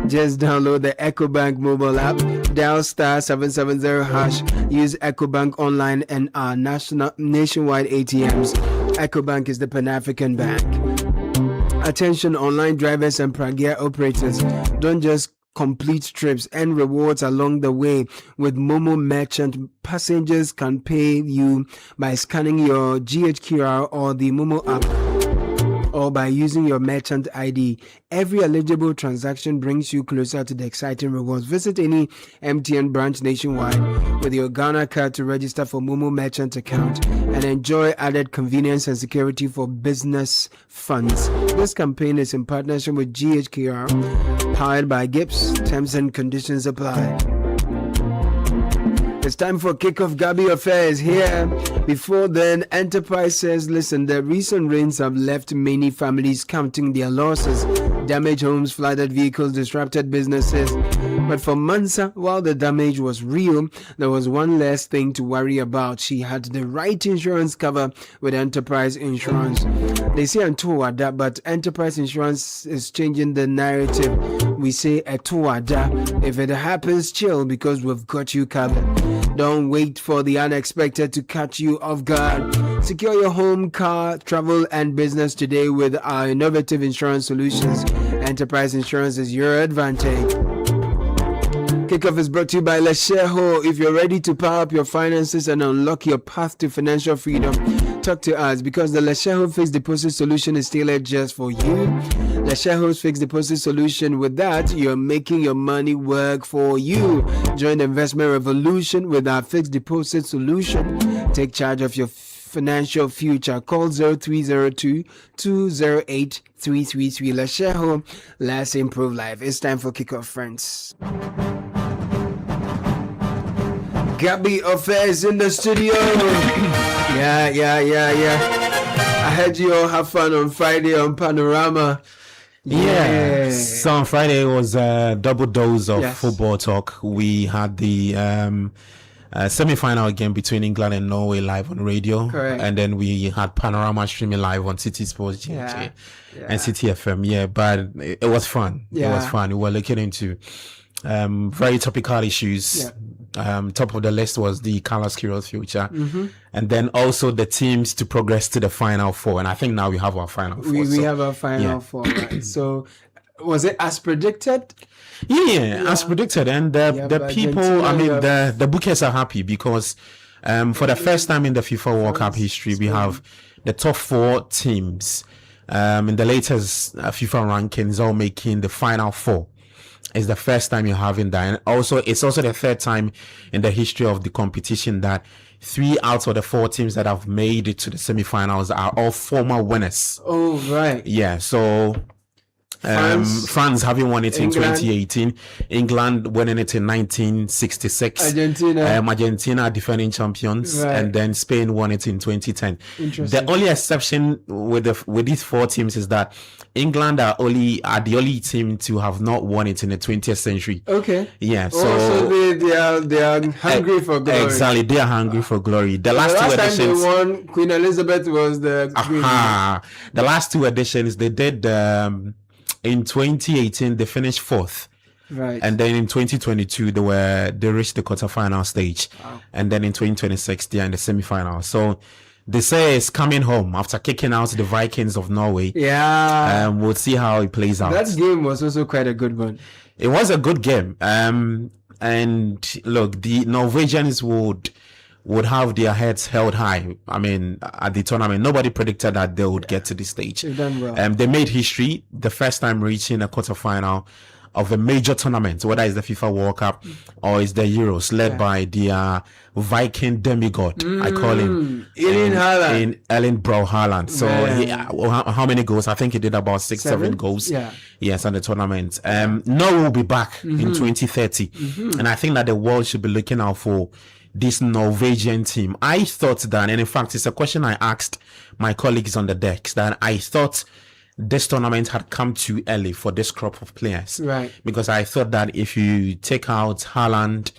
Just download the EcoBank mobile app, dial *770#, use EcoBank online and our nationwide ATMs. EcoBank is the Pan-African bank. Attention online drivers and Pragia operators, don't just complete trips and rewards along the way. With Momo Merchant, passengers can pay you by scanning your GHQR or the Momo app, or by using your merchant ID. Every eligible transaction brings you closer to the exciting rewards. Visit any MTN branch nationwide with your Ghana card to register for Momo Merchant account and enjoy added convenience and security for business funds. This campaign is in partnership with GHQR, powered by Gibbs. Terms and conditions apply. It's time for Kickoff. Gabi Affairs here. Before then, Enterprise says, listen, the recent rains have left many families counting their losses. Damaged homes, flooded vehicles, disrupted businesses. But for Mansa, while the damage was real, there was one less thing to worry about. She had the right insurance cover with Enterprise Insurance. They say Antuwada, but Enterprise Insurance is changing the narrative. We say Atuwada. If it happens, chill, because we've got you covered. Don't wait for the unexpected to catch you off guard. Secure your home, car, travel, and business today with our innovative insurance solutions. Enterprise Insurance is your advantage. Kickoff is brought to you by Lesheho. If you're ready to power up your finances and unlock your path to financial freedom, talk to us, because the Lesheho fixed deposit solution is tailored just for you. Lesheho's fixed deposit solution, with that, you're making your money work for you. Join the investment revolution with our fixed deposit solution. Take charge of your financial future. Call 0302 208 333. Lesheho, let's improve life. It's time for Kickoff, friends. Gabi Affairs in the studio. Yeah. I heard you all have fun on Friday on Panorama. Yeah. So on Friday was a double dose of football talk. We had the semi-final game between England and Norway live on radio. Correct. And then we had Panorama streaming live on Citi Sports and Citi FM. Yeah, but it was fun. Yeah. It was fun. We were looking into very topical issues. Top of the list was the Carlos Queiroz future, and then also the teams to progress to the Final Four. And I think now we have our Final Four. We have our Final Four, right? So, was it as predicted? Yeah, as predicted. And the people, I mean, the bookers are happy because for the first time in the FIFA World Cup history, we have the top 4 teams in the latest FIFA rankings all making the Final Four. It's the first time you're having that. And also, it's also the third time in the history of the competition that 3 out of the 4 teams that have made it to the semifinals are all former winners. Oh, right. Yeah, so France having won it in 2018, England winning it in 1966, Argentina defending champions, and then Spain won it in 2010. The only exception with these 4 teams is that England are the only team to have not won it in the 20th century. Okay. Yeah. So they are hungry for glory. Exactly, they are hungry for glory. The last 2 editions, time they won, Queen Elizabeth was the the last 2 editions they did. In 2018, they finished 4th. Right. And then in 2022, they reached the quarterfinal stage. Wow. And then in 2026, they are in the semifinal. So they say it's coming home after kicking out the Vikings of Norway. Yeah. We'll see how it plays out. That game was also quite a good one. It was a good game. And look, the Norwegians would have their heads held high. I mean, at the tournament, nobody predicted that they would get to this stage. They've done well. They made history, the first time reaching a quarterfinal of a major tournament, whether it's the FIFA World Cup or it's the Euros, led by the Viking demigod, I call him. Erling Braut Haaland. So how many goals? I think he did about 7 goals. Yeah. Yes, on the tournament. Norway will be back in 2030. And I think that the world should be looking out for this Norwegian team. I thought that, and in fact, it's a question I asked my colleagues on the decks, that I thought this tournament had come too early for this crop of players. Right. Because I thought that if you take out Haaland,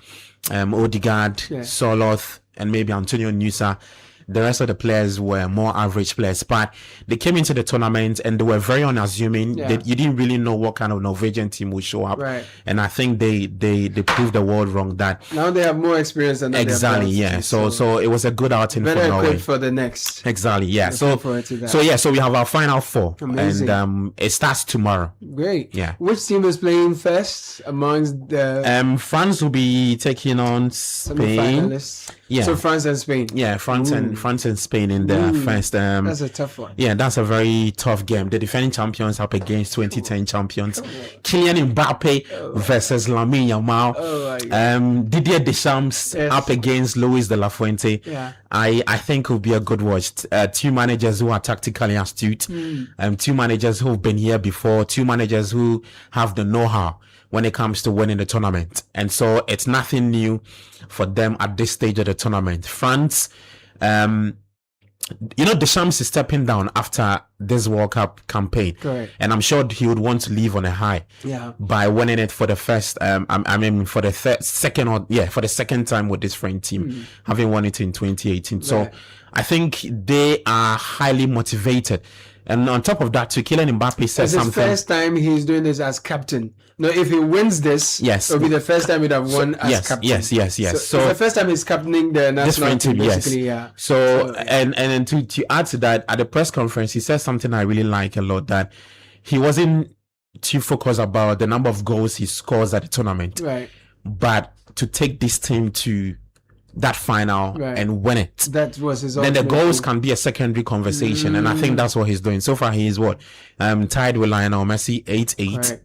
Odegaard, Soloth, and maybe Antonio Nusa, the rest of the players were more average players, but they came into the tournament and they were very unassuming. Yeah. You didn't really know what kind of Norwegian team would show up, Right. and I think they proved the world wrong. That Now they have more experience than exactly, yeah. So it was a good outing for better Norway. equipped for the next. Exactly, yeah. Looking forward to that. So we have our final four, Amazing. and it starts tomorrow. Great. Yeah. Which team is playing first amongst the France will be taking on Spain. semi-finalists? Yeah. So France and Spain. Yeah, France and Spain in the first. That's a tough one. Yeah, that's a very tough game. The defending champions up against 2010 champions. Kylian Mbappe versus Lamine Yamal. Didier Deschamps up against Luis de la Fuente. Yeah. I think it will be a good watch. Two managers who are tactically astute. Two managers who've been here before. Two managers who have the know-how when it comes to winning the tournament. And so it's nothing new for them at this stage of the tournament. France, Deschamps is stepping down after this World Cup campaign. Correct. And I'm sure he would want to leave on a high by winning it for the first, for the second time with this French team, having won it in 2018. So I think they are highly motivated. And on top of that, Kylian Mbappe says It's something. the first time he's doing this as captain. No, if he wins this, it'll be the first time he'd have won as captain. Yes. So it's the first time he's captaining the national team, basically. Yeah. So and then to add to that, at the press conference, he said something I really like a lot, that he wasn't too focused about the number of goals he scores at the tournament, Right. but to take this team to that final and win it. That was his. Then the ultimate goals goal. can be a secondary conversation, and I think that's what he's doing. So far, he is tied with Lionel Messi 8-8 Correct.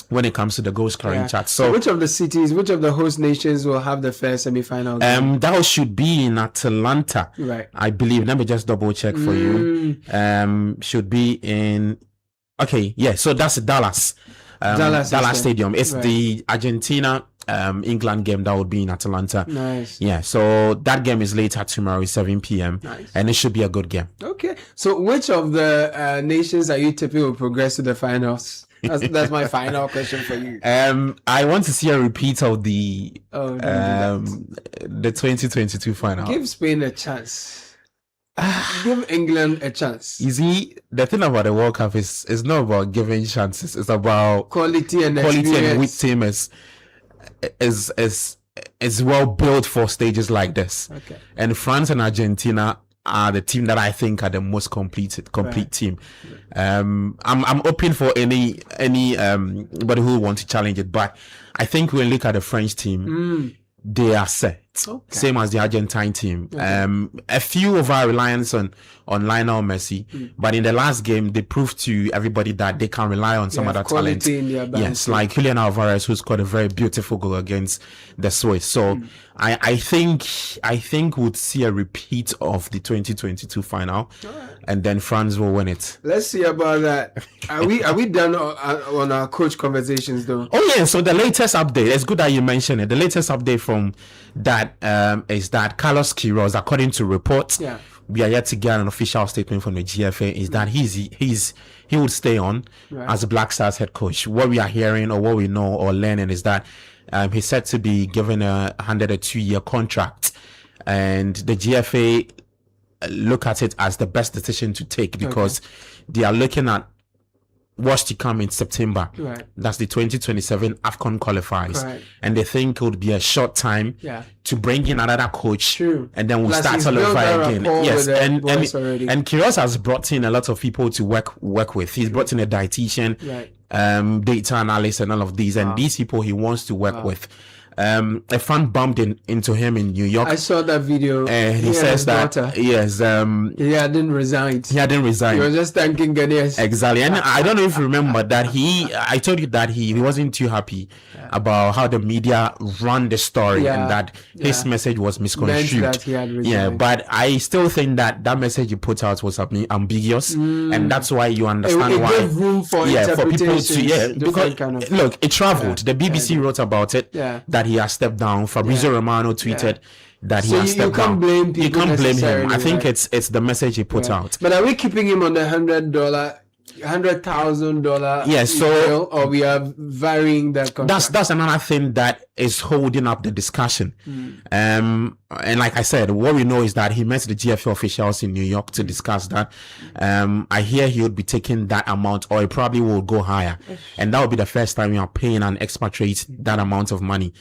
when it comes to the goal scoring chart. So which of the host nations will have the first semi-final game? That should be in Atlanta, Right. I believe. Let me just double check for you. Should be in. Okay, yeah. So that's Dallas. Dallas Stadium. It's the Argentina. England game that would be in Atlanta. Nice. Yeah, so that game is later tomorrow, 7 p.m. Nice. And it should be a good game. Okay. So which of the nations are you tipping will progress to the finals? That's my final question for you. I want to see a repeat of the don't do that. the 2022 final. Give Spain a chance. Give England a chance. You see, the thing about the World Cup is not about giving chances. It's about quality and which team is well built for stages like this. Okay. And France and Argentina are the team that I think are the most complete team. I'm open for anybody who wants to challenge it, but I think when you look at the French team, they are set. Okay. Same as the Argentine team. Okay. A few of our reliance on Lionel Messi, but in the last game they proved to everybody that they can rely on some other talent. Yes, like Julian Alvarez, who scored a very beautiful goal against the Swiss. So I think we'll see a repeat of the 2022 final, and then France will win it. Let's see about that. Are we done on our coach conversations though? Oh yeah. So the latest update. It's good that you mentioned it. The latest update from that is that Carlos Queiroz, according to reports, we are yet to get an official statement from the GFA, is that he would stay on as Black Stars head coach. What we are hearing or what we know or learning is that he's said to be given a 2-year contract, and the GFA look at it as the best decision to take because they are looking at what's to come in September. Right. That's the 2027 AFCON qualifiers. Right. And they think it would be a short time to bring in another coach. True. And then we'll Plus start all over again. Yes. And Queiroz has brought in a lot of people to work with. He's brought in a dietitian, data analyst and all of these. And these people he wants to work with. A fan bumped into him in New York. I saw that video. He says that he hadn't resigned. He hadn't resigned. He was just thanking Ghanaians. Exactly. And I don't know if you remember that I told you that he wasn't too happy about how the media ran the story and that his message was misconstrued. That he had resigned. Yeah, but I still think that message he put out was ambiguous, and that's why you understand it why. Gave room for for people to because look, it traveled. The BBC wrote about it. That he has stepped down. Fabrizio Romano tweeted that he has stepped down. You can't blame him. I think it's the message he put out. But are we keeping him on the $100 $100,000. Yes, so or we are varying that contract. That's another thing that is holding up the discussion. And like I said, what we know is that he met the GFA officials in New York to discuss that. I hear he would be taking that amount, or it probably will go higher, and that will be the first time we are paying an expatriate that amount of money.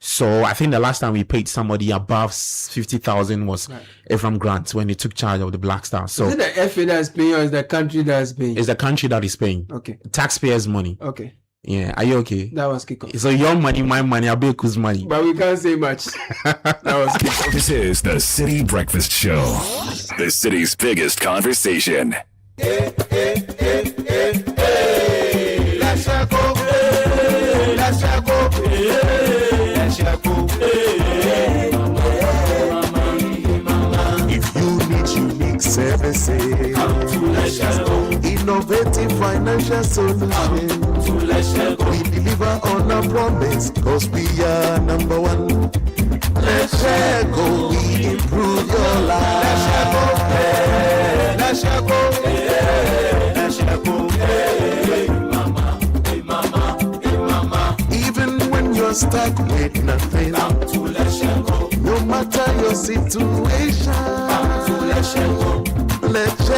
So I think the last time we paid somebody above 50,000 was Ephraim Grant when he took charge of the Black Stars. So is it the FA that's paying or is the country that's paying? It's the country that is paying. Okay. Taxpayers' money. Okay. Yeah. Are you okay? That was kick-off. So your money, my money, Abeku's money. But we can't say much. That was kick-off. This is the City Breakfast Show, the city's biggest conversation. Let's go. Let's go. If you need unique services, innovative financial solutions, we deliver on our promise, cause we are number one. Let's go, we improve your life. Let's go. Even when you're stuck with nothing, no matter your situation, let's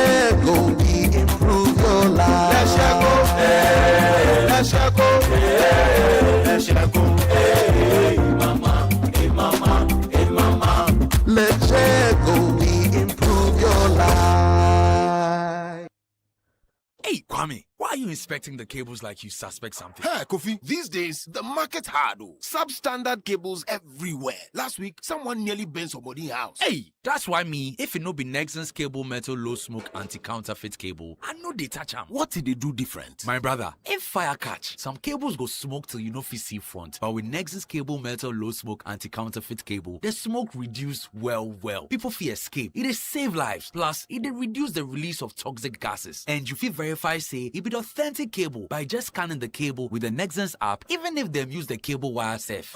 go, we improve your life. Let's go, let's go, let's go, hey mama, hey mama, hey mama. Let's go, we improve your life. Hey, Kwame, why are you inspecting the cables like you suspect something? Hey, Kofi, these days, the market's hard, oh. Substandard cables everywhere. Last week, someone nearly burned somebody's house. Hey, that's why me, if it no be Nexon's cable metal low smoke anti-counterfeit cable, I know they touch them. What did they do different? My brother, if fire catch, some cables go smoke till you know fit see front. But with Nexon's cable metal low smoke anti-counterfeit cable, the smoke reduce well. People fear escape. It is save lives. Plus, it dey reduce the release of toxic gases. And you fit verify say it be the authentic cable by just scanning the cable with the Nexons app, even if them use the cable wire safe.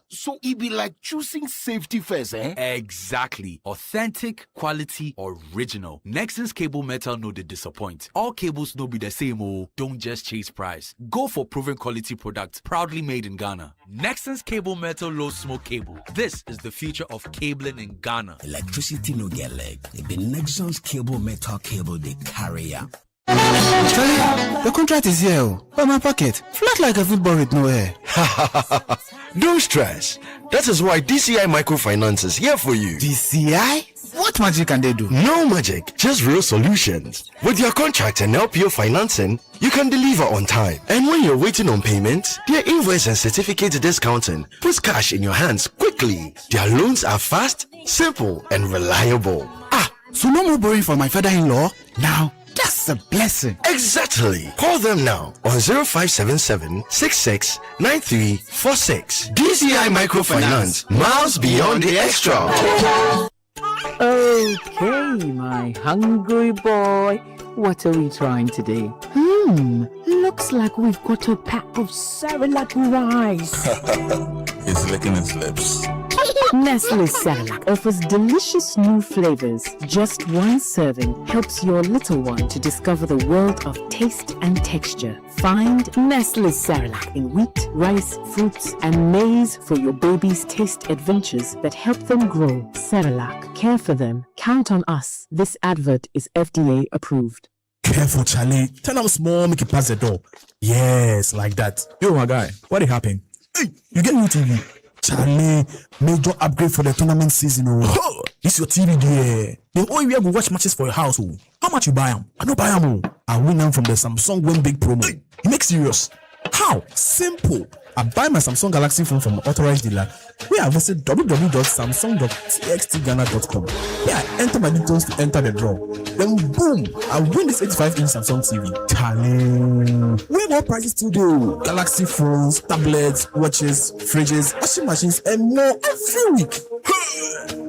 So it be like choosing safety first, eh? Exactly. Authentic, quality, original. Nexon's cable metal no dey disappoint. All cables no be the same, oh. Don't just chase price. Go for proven quality product, proudly made in Ghana. Nexon's cable metal low smoke cable. This is the future of cabling in Ghana. Electricity no get leg. It be Nexon's cable metal cable they carry up. Charlie, the contract is here, but my pocket flat like a football with no air. Don't stress. That is why DCI Microfinance is here for you. DCI? What magic can they do? No magic, just real solutions. With your contract and LPO financing, you can deliver on time. And when you're waiting on payment, their invoice and certificate discounting puts cash in your hands quickly. Their loans are fast, simple, and reliable. So no more borrowing for my father-in-law? Now, that's a blessing. Exactly. Call them now on 0577 669346. DCI Microfinance. Miles beyond the extra. Okay, my hungry boy. What are we trying today? Looks like we've got a pack of Cerelac rice. He's licking his lips. Nestle Cerelac offers delicious new flavors. Just one serving helps your little one to discover the world of taste and texture. Find Nestle Cerelac in wheat, rice, fruits, and maize for your baby's taste adventures that help them grow. Cerelac, care for them. Count on us. This advert is FDA approved. Careful, Charlie. Turn up small, make it pass the door. Yes, like that. Yo, my guy, what happened? Hey, you get new TV. Charlie, major upgrade for the tournament season. Oh, this your TV there. The only way I go watch matches for your house. Oh, how much you buy them? I don't buy them. I win them from the Samsung Win Big promo. You make serious? How? Simple. I buy my Samsung Galaxy phone from an authorized dealer. Where I visit www.samsung.txtghana.com. Here I enter my details to enter the draw. Then boom, I win this 85-inch Samsung TV. Charlie, way more prices today. Galaxy phones, tablets, watches, fridges, washing machines, and more every week.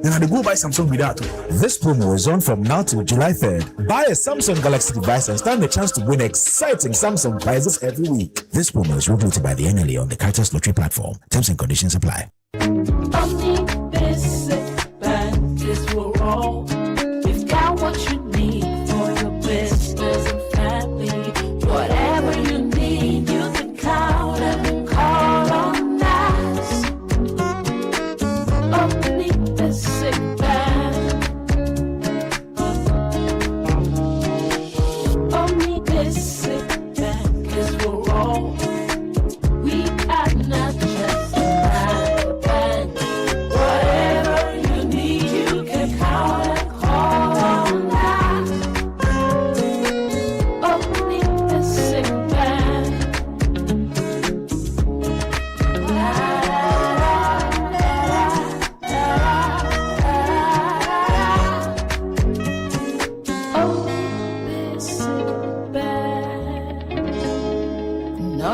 Then I go buy Samsung with that. This promo is on from now till July 3rd. Buy a Samsung Galaxy device and stand the chance to win exciting Samsung prizes every week. This promo is regulated by the NLA on the Carters Lottery platform. Terms and conditions apply. We've got what you need for your business and family.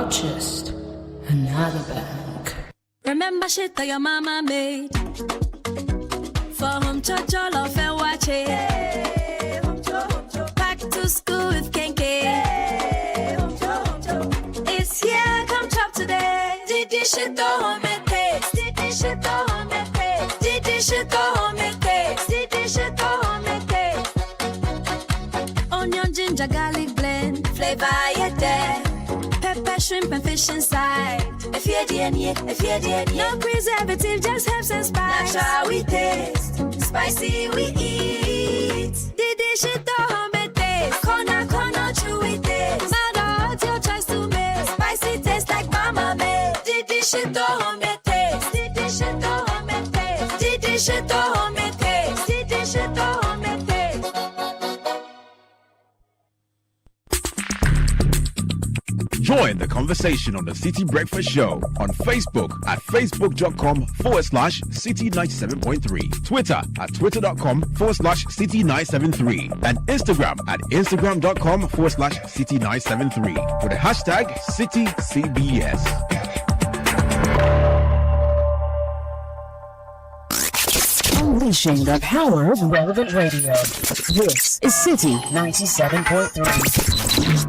just another bank. Remember shit that your mama made. For home church, all of and watch it. Back to school with Kenke. It's here, come chop today. Did this shit go home and taste? Did this shit go home and taste? Did this shit go home and taste? Did this shit go home and taste? Onion, ginger, garlic blend, flavor you there. Pepper, shrimp, and fish inside. If you're DNA, no preservative, just herbs and spice. That's how we taste, spicy we eat. Did this shit go home and taste? Corner, chewy taste. Matter what your choice to make. Spicy taste like mama made. Did this shit go home and taste? Did this shit go home and taste? Did this shit go home and taste? Did this shit go home and taste? Join the conversation on the City Breakfast Show on Facebook at facebook.com/City97.3, Twitter at twitter.com/City973, and Instagram at instagram.com/City973 with the hashtag CityCBS. Unleashing the power of relevant radio. This is City 97.3.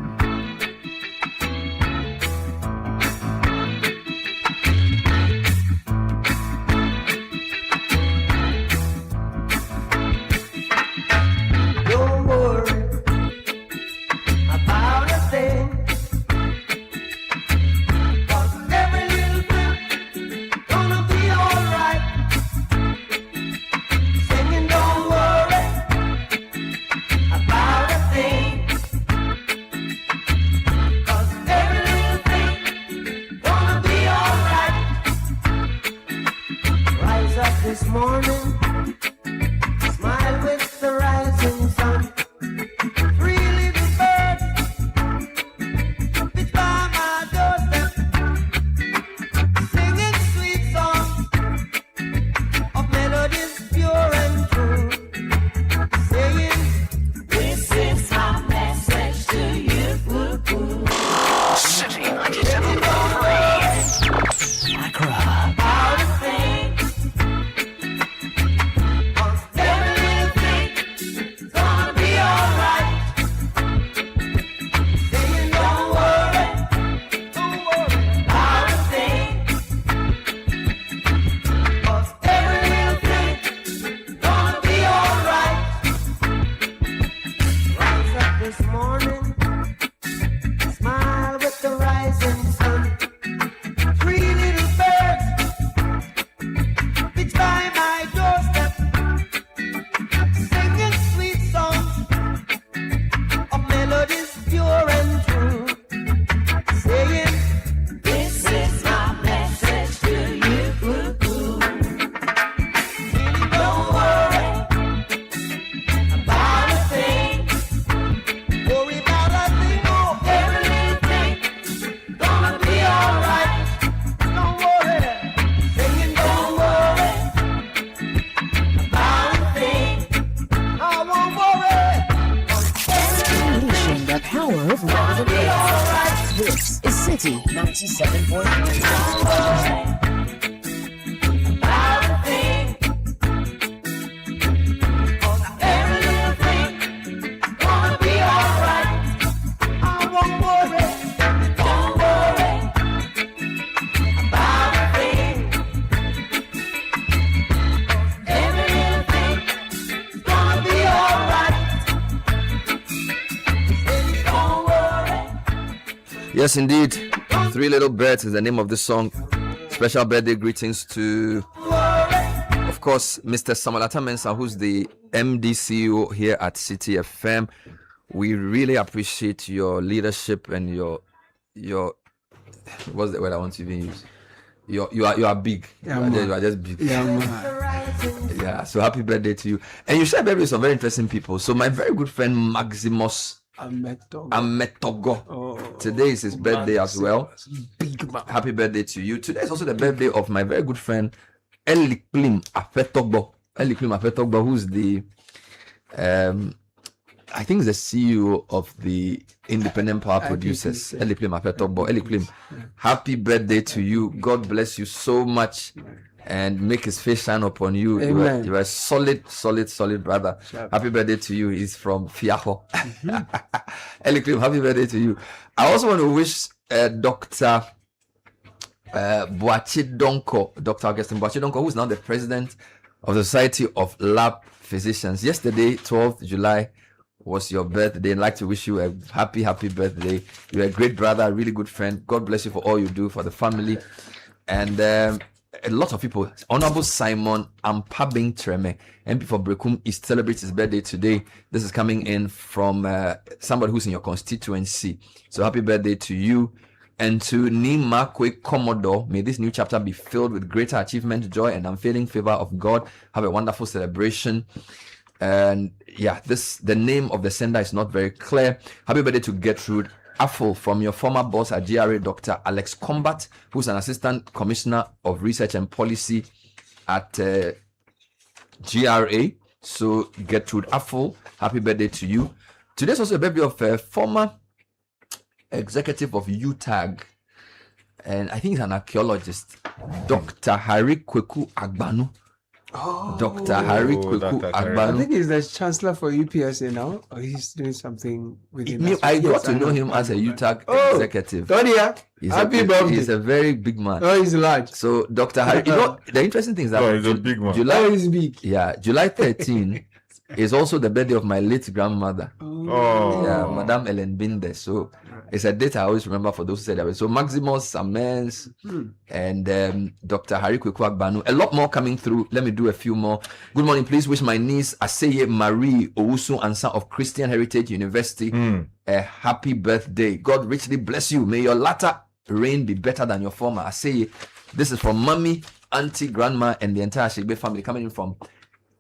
This is City 97.3. Yes, indeed. Three Little Birds is the name of this song. Special birthday greetings to, of course, Mr. Samuel Attah-Mensah, who's the MD CEO here at Citi FM. We really appreciate your leadership and your what's the word I want to even use? You are big. Yeah, you are just big. Yeah, man. Yeah. So happy birthday to you. And you share birthday with some very interesting people. So my very good friend Maximus Ametogo. Today is his birthday as well. Big man. Happy birthday to you. Today is also the birthday of my very good friend Eliklim Afetogbo. Who's the I think the CEO of the Independent Power Producers, Eliklim Apetobo. Eliklim, happy birthday to you. God bless you so much and make his face shine upon you. You are a solid brother. Sure. Happy birthday to you. He's from Fiaho. Eliklim, happy birthday to you. I also want to wish Dr. Boachi Donko, Dr. Augustine Boachi Donko, who is now the president of the Society of Lab Physicians. Yesterday, 12th July, was your birthday. I'd like to wish you a happy birthday. You're a great brother, a really good friend. God bless you for all you do for the family. And a lot of people, Honorable Simon Ampabing Treme, MP for Brekum, is celebrating his birthday today. This is coming in from somebody who's in your constituency. So happy birthday to you. And to Nimakwe Commodore, may this new chapter be filled with greater achievement, joy, and unfailing favor of God. Have a wonderful celebration. And yeah, the name of the sender is not very clear. Happy birthday to Gertrude Affle from your former boss at GRA, Dr. Alex Combat, who's an assistant commissioner of research and policy at GRA. So Gertrude Affle, happy birthday to you. Today's also a birthday of a former executive of UTAG, and I think he's an archaeologist, Dr. Harry Kweku Agbanu. Dr. Harry Kweku Agbanu. I think he's the chancellor for UPSA now, or he's doing something with him. I got to know him as a UTAG executive. Happy birthday. He's a very big man. Oh, he's large. So Dr. Harry, the interesting thing is that he's a big man. He's big. Yeah, July 13 is also the birthday of my late grandmother. Yeah, Madame Ellen Binde. So it's a date I always remember for those who said that. So Maximus Amens and Dr. Harry Kweku Agbanu. A lot more coming through. Let me do a few more. Good morning. Please wish my niece Aseye Marie Owusu Ansa of Christian Heritage University a happy birthday. God richly bless you. May your latter reign be better than your former. Aseye. This is from Mommy, Auntie, Grandma, and the entire Ashigbe family, coming in from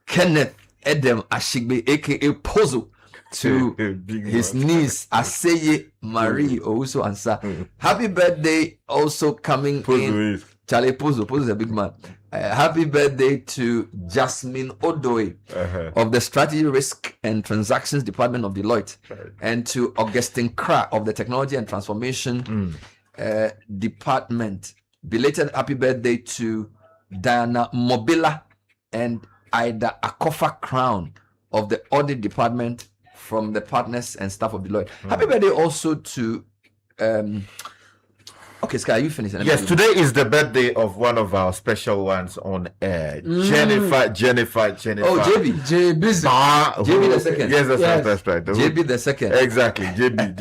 Kenneth Edem Ashigbe, aka Pozo, to his niece Aseye Marie Owusu Ansa. Happy birthday also coming in. Charlie Pozo is a big man. Happy birthday to Jasmine Odoe of the Strategy, Risk and Transactions Department of Deloitte, and to Augustine Kra of the Technology and Transformation Department. Belated happy birthday to Diana Mobila and Ida Akofa Crown of the Audit Department from the partners and staff of Deloitte. Happy birthday also to okay, Sky, you finish. Yes, today is the birthday of one of our special ones on air. Jennifer. Oh, JB the second. Yes, that's right. JB the second. Exactly, JB.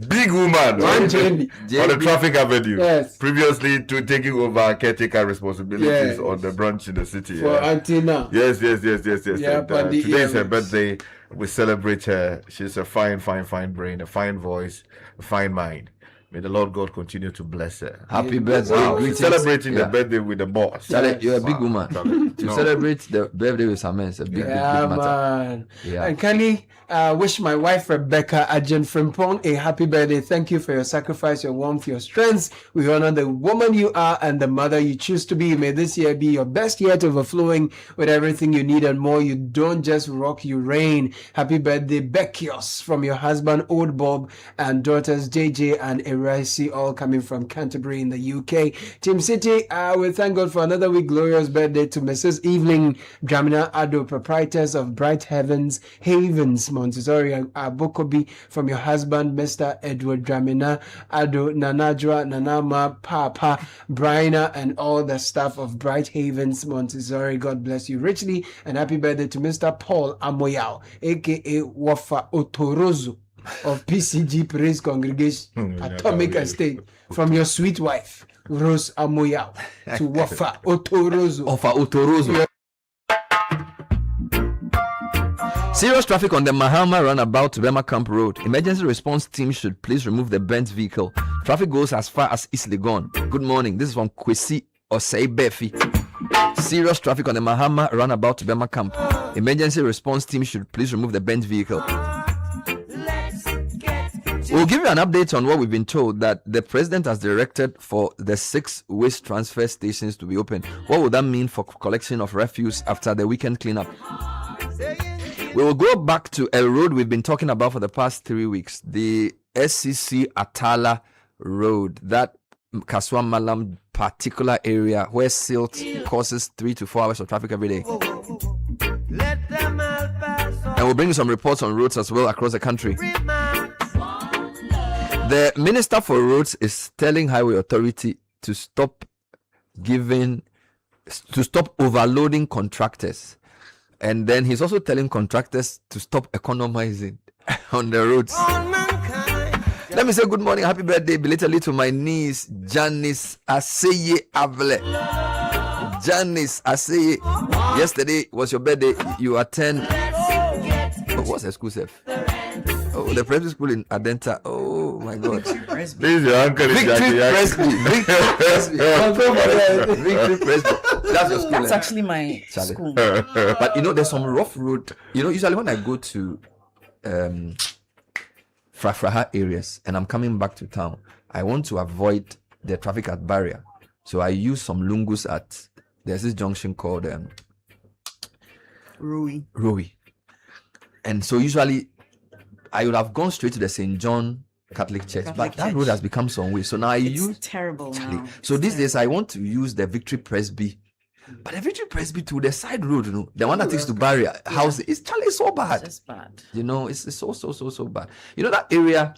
Big woman JB. On the Traffic Avenue. Yes. Previously to taking over caretaker responsibilities on the branch in the city. For Antina. Yes. Today is her birthday. We celebrate her. She's a fine brain, a fine voice, a fine mind. May the Lord God continue to bless her. Happy birthday. Celebrating the birthday with the boss. You're a big woman. Celebrate the birthday with Samuel. It's a big matter. Man. Yeah. And Kenny, wish my wife Rebecca Ajen Frimpong a happy birthday. Thank you for your sacrifice, your warmth, your strength. We honor the woman you are and the mother you choose to be. May this year be your best yet, overflowing with everything you need and more. You don't just rock, you reign. Happy birthday, Beckios, from your husband Old Bob and daughters JJ and Eraisi, all coming from Canterbury in the UK. Team City, we thank God for another week. Glorious birthday to Mrs. Evelyn Dramina Ado, proprietors of Bright Havens Montessori Abokobi, from your husband Mr. Edward Dramina Ado, Nanajwa, Nanama, Papa, Bryna, and all the staff of Bright Havens Montessori. God bless you richly, and happy birthday to Mr. Paul Amoyao, aka Wafa Otorozo of PCG Praise Congregation, Atomic Estate, from your sweet wife Rose Amoyao to Wafa Otorozo. Serious traffic on the Mahama roundabout to Bema Camp Road. Emergency response team should please remove the bent vehicle. Traffic goes as far as East Legon. Good morning. This is from Kwesi Osei Befi. Serious traffic on the Mahama roundabout to Bema Camp. Emergency response team should please remove the bent vehicle. We'll give you an update on what we've been told, that the president has directed for the 6 waste transfer stations to be open. What would that mean for collection of refuse after the weekend cleanup? We will go back to a road we've been talking about for the past 3 weeks, the SCC Atala Road, that Kaswa Malam particular area where silt causes 3 to 4 hours of traffic every day. And we'll bring you some reports on roads as well across the country. The Minister for Roads is telling Highway Authority to stop overloading contractors. And then he's also telling contractors to stop economizing on the roads. Let me say good morning, happy birthday belatedly to my niece, Janice Aseye Avle. Janice Aseye, yesterday was your birthday. You attend, what's the school, Seth? Oh, the primary school in Adenta. Oh my God. This is your uncle. Victory Presby. Victory Presby. That's your school. That's actually my school. But you know, there's some rough road. You know, usually when I go to Frafraha areas and I'm coming back to town, I want to avoid the traffic at barrier. So I use some lungus at, there's this junction called Rui. And so usually I would have gone straight to the St. John Catholic Church, but that road has become some way. So now it's terrible now. So these days I want to use the Victory Presby, but the Victory Presby to the side road, you know, the one that takes to barrier house, it's so bad. It's just bad. You know, it's so bad. You know that area.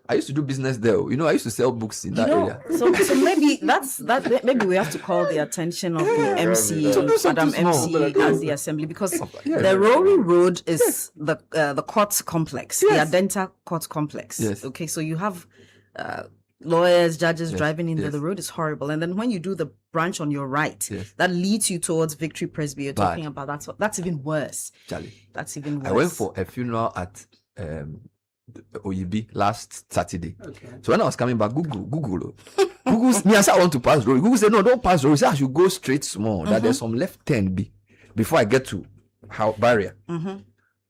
I used to do business there. You know, I used to sell books in that area. So maybe maybe we have to call the attention of the MC, Madam MC, and the Assembly, because the Rowley Road is the court complex, the Adenta court complex. Yes. Okay, so you have lawyers, judges driving into the road. Is horrible. And then when you do the branch on your right, that leads you towards Victory Presby, you're talking about that's even worse. Charlie, that's even worse. I went for a funeral at OUB last Saturday. Okay. So when I was coming back, Google's me, I said I want to pass road. Google said no, don't pass road. He said I should go straight small. That there's some left turn before I get to barrier.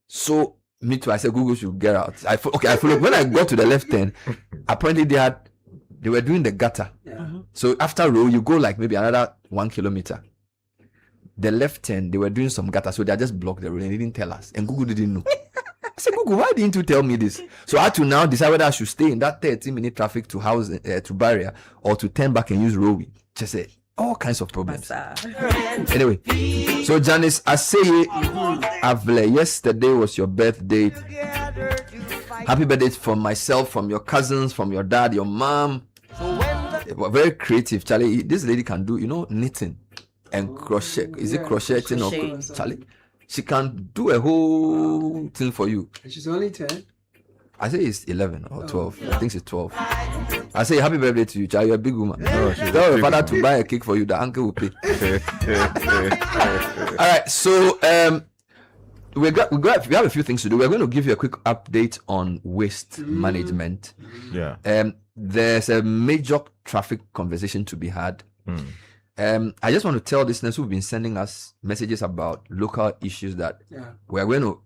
So me too. I said Google should get out. I followed. When I got to the left turn, apparently they were doing the gutter. So after road, you go like maybe another 1 kilometer. The left turn, they were doing some gutter, so they just blocked the road and they didn't tell us. And Google didn't know. I said, Google, why didn't you tell me this? So I had to now decide whether I should stay in that 30-minute traffic to house to barrier or to turn back and use Rowie. Just say all kinds of problems. Anyway, so Janice Aseye Avle, yesterday was your birthday. Happy birthday from myself, from your cousins, from your dad, your mom. Very creative, Charlie. This lady can do, knitting and crochet. Is it crocheting or Charlie? She can do a whole thing for you. She's only 10. I say it's 11 or 12. I think it's 12. I say happy birthday to you, child. You're a big woman. Tell your father to buy a cake for you. The uncle will pay. All right. So we have a few things to do. We're going to give you a quick update on waste management. Yeah. There's a major traffic conversation to be had. I just want to tell listeners who've been sending us messages about local issues that we're going to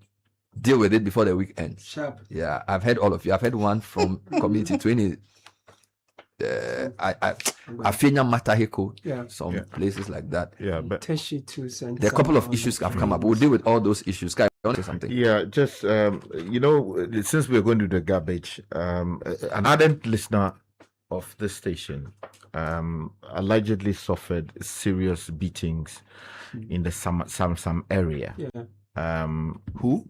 deal with it before the week ends. Sharp. Yeah, I've heard all of you. I've heard one from Community 20. Afenya Mataheko, some places like that. Yeah, but there are a couple of issues have come up. We'll deal with all those issues. Guys, you want to say something? Yeah, just since we're going to do the garbage, an ardent listener of this station allegedly suffered serious beatings in the Samsam area. Who?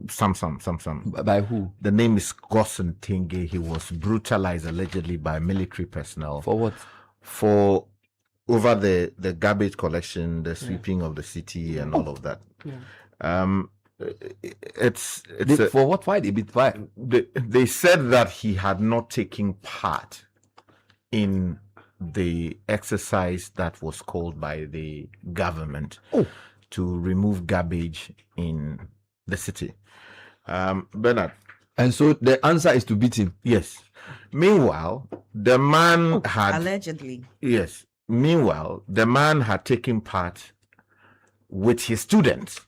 Samsam. By who? The name is Gossen Tinge. He was brutalized allegedly by military personnel. For what? For over the garbage collection, the sweeping of the city, and all of that. It's for what? Why they beat? Why? They said that he had not taken part in the exercise that was called by the government to remove garbage in the city. Bernard. And so the answer is to beat him. Yes. Meanwhile, the man had allegedly. Yes. Meanwhile, the man had taken part with his students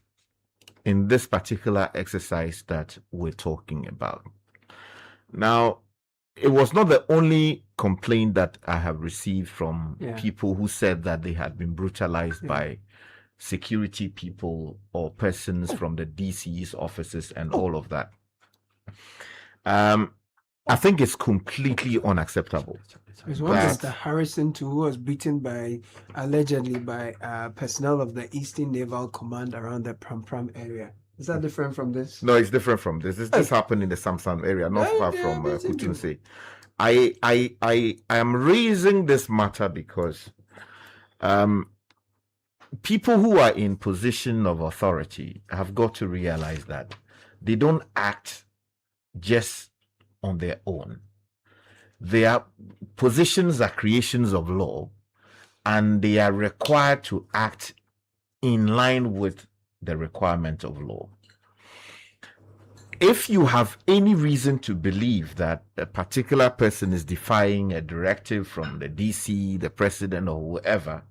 in this particular exercise that we're talking about. Now, it was not the only complaint that I have received from people who said that they had been brutalized by security people or persons from the DC's offices and all of that. I think it's completely unacceptable. There's one Mr. Harrison too, who was beaten allegedly by personnel of the Eastern Naval Command around the Pram area. Is that different from this? No, it's different from this. This happened in the Samsam area, not far from Kutunse. I am raising this matter because people who are in position of authority have got to realize that they don't act just on their own. Their positions are creations of law, and they are required to act in line with the requirement of law. If you have any reason to believe that a particular person is defying a directive from the DC, the president, or whoever,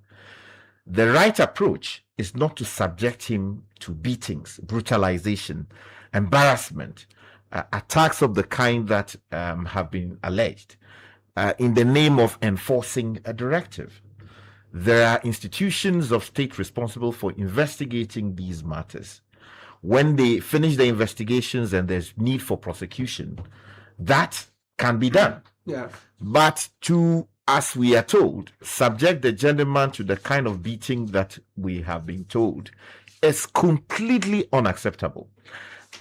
the right approach is not to subject him to beatings, brutalization, embarrassment, attacks of the kind that have been alleged in the name of enforcing a directive. There are institutions of state responsible for investigating these matters. When they finish the investigations and there's need for prosecution, that can be done. Yeah. But to, as we are told, subject the gentleman to the kind of beating that we have been told is completely unacceptable.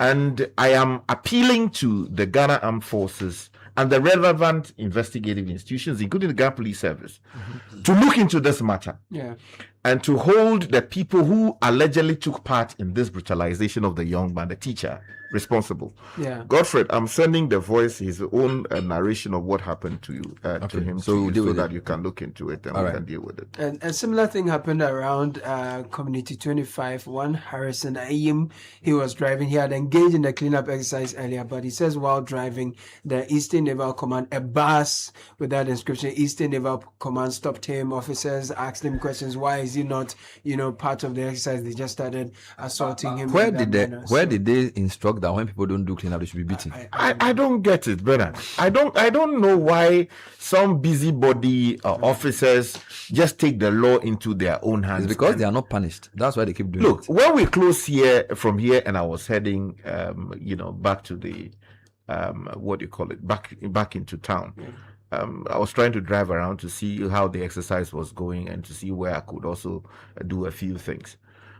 And I am appealing to the Ghana Armed Forces and the relevant investigative institutions, including the Ghana Police Service, to look into this matter. Yeah. And to hold the people who allegedly took part in this brutalization of the young man, the teacher, responsible. Yeah. Godfred, I'm sending the voice, his own narration of what happened to you, to him, so that you can look into it and we can deal with it. And a similar thing happened around Community 25, one Harrison Ayim. He was driving. He had engaged in the cleanup exercise earlier, but he says while driving, the Eastern Naval Command, a bus with that inscription, Eastern Naval Command stopped him. Officers asked him questions. Why is he not, part of the exercise? They just started assaulting him. Where did they instruct that when people don't do cleanup, they should be beaten? I don't get it, brother. I don't know why some busybody officers just take the law into their own hands. It's because they are not punished. That's why they keep doing it. it. When we close from here, and I was heading, back to the, back into town. I was trying to drive around to see how the exercise was going and to see where I could also do a few things.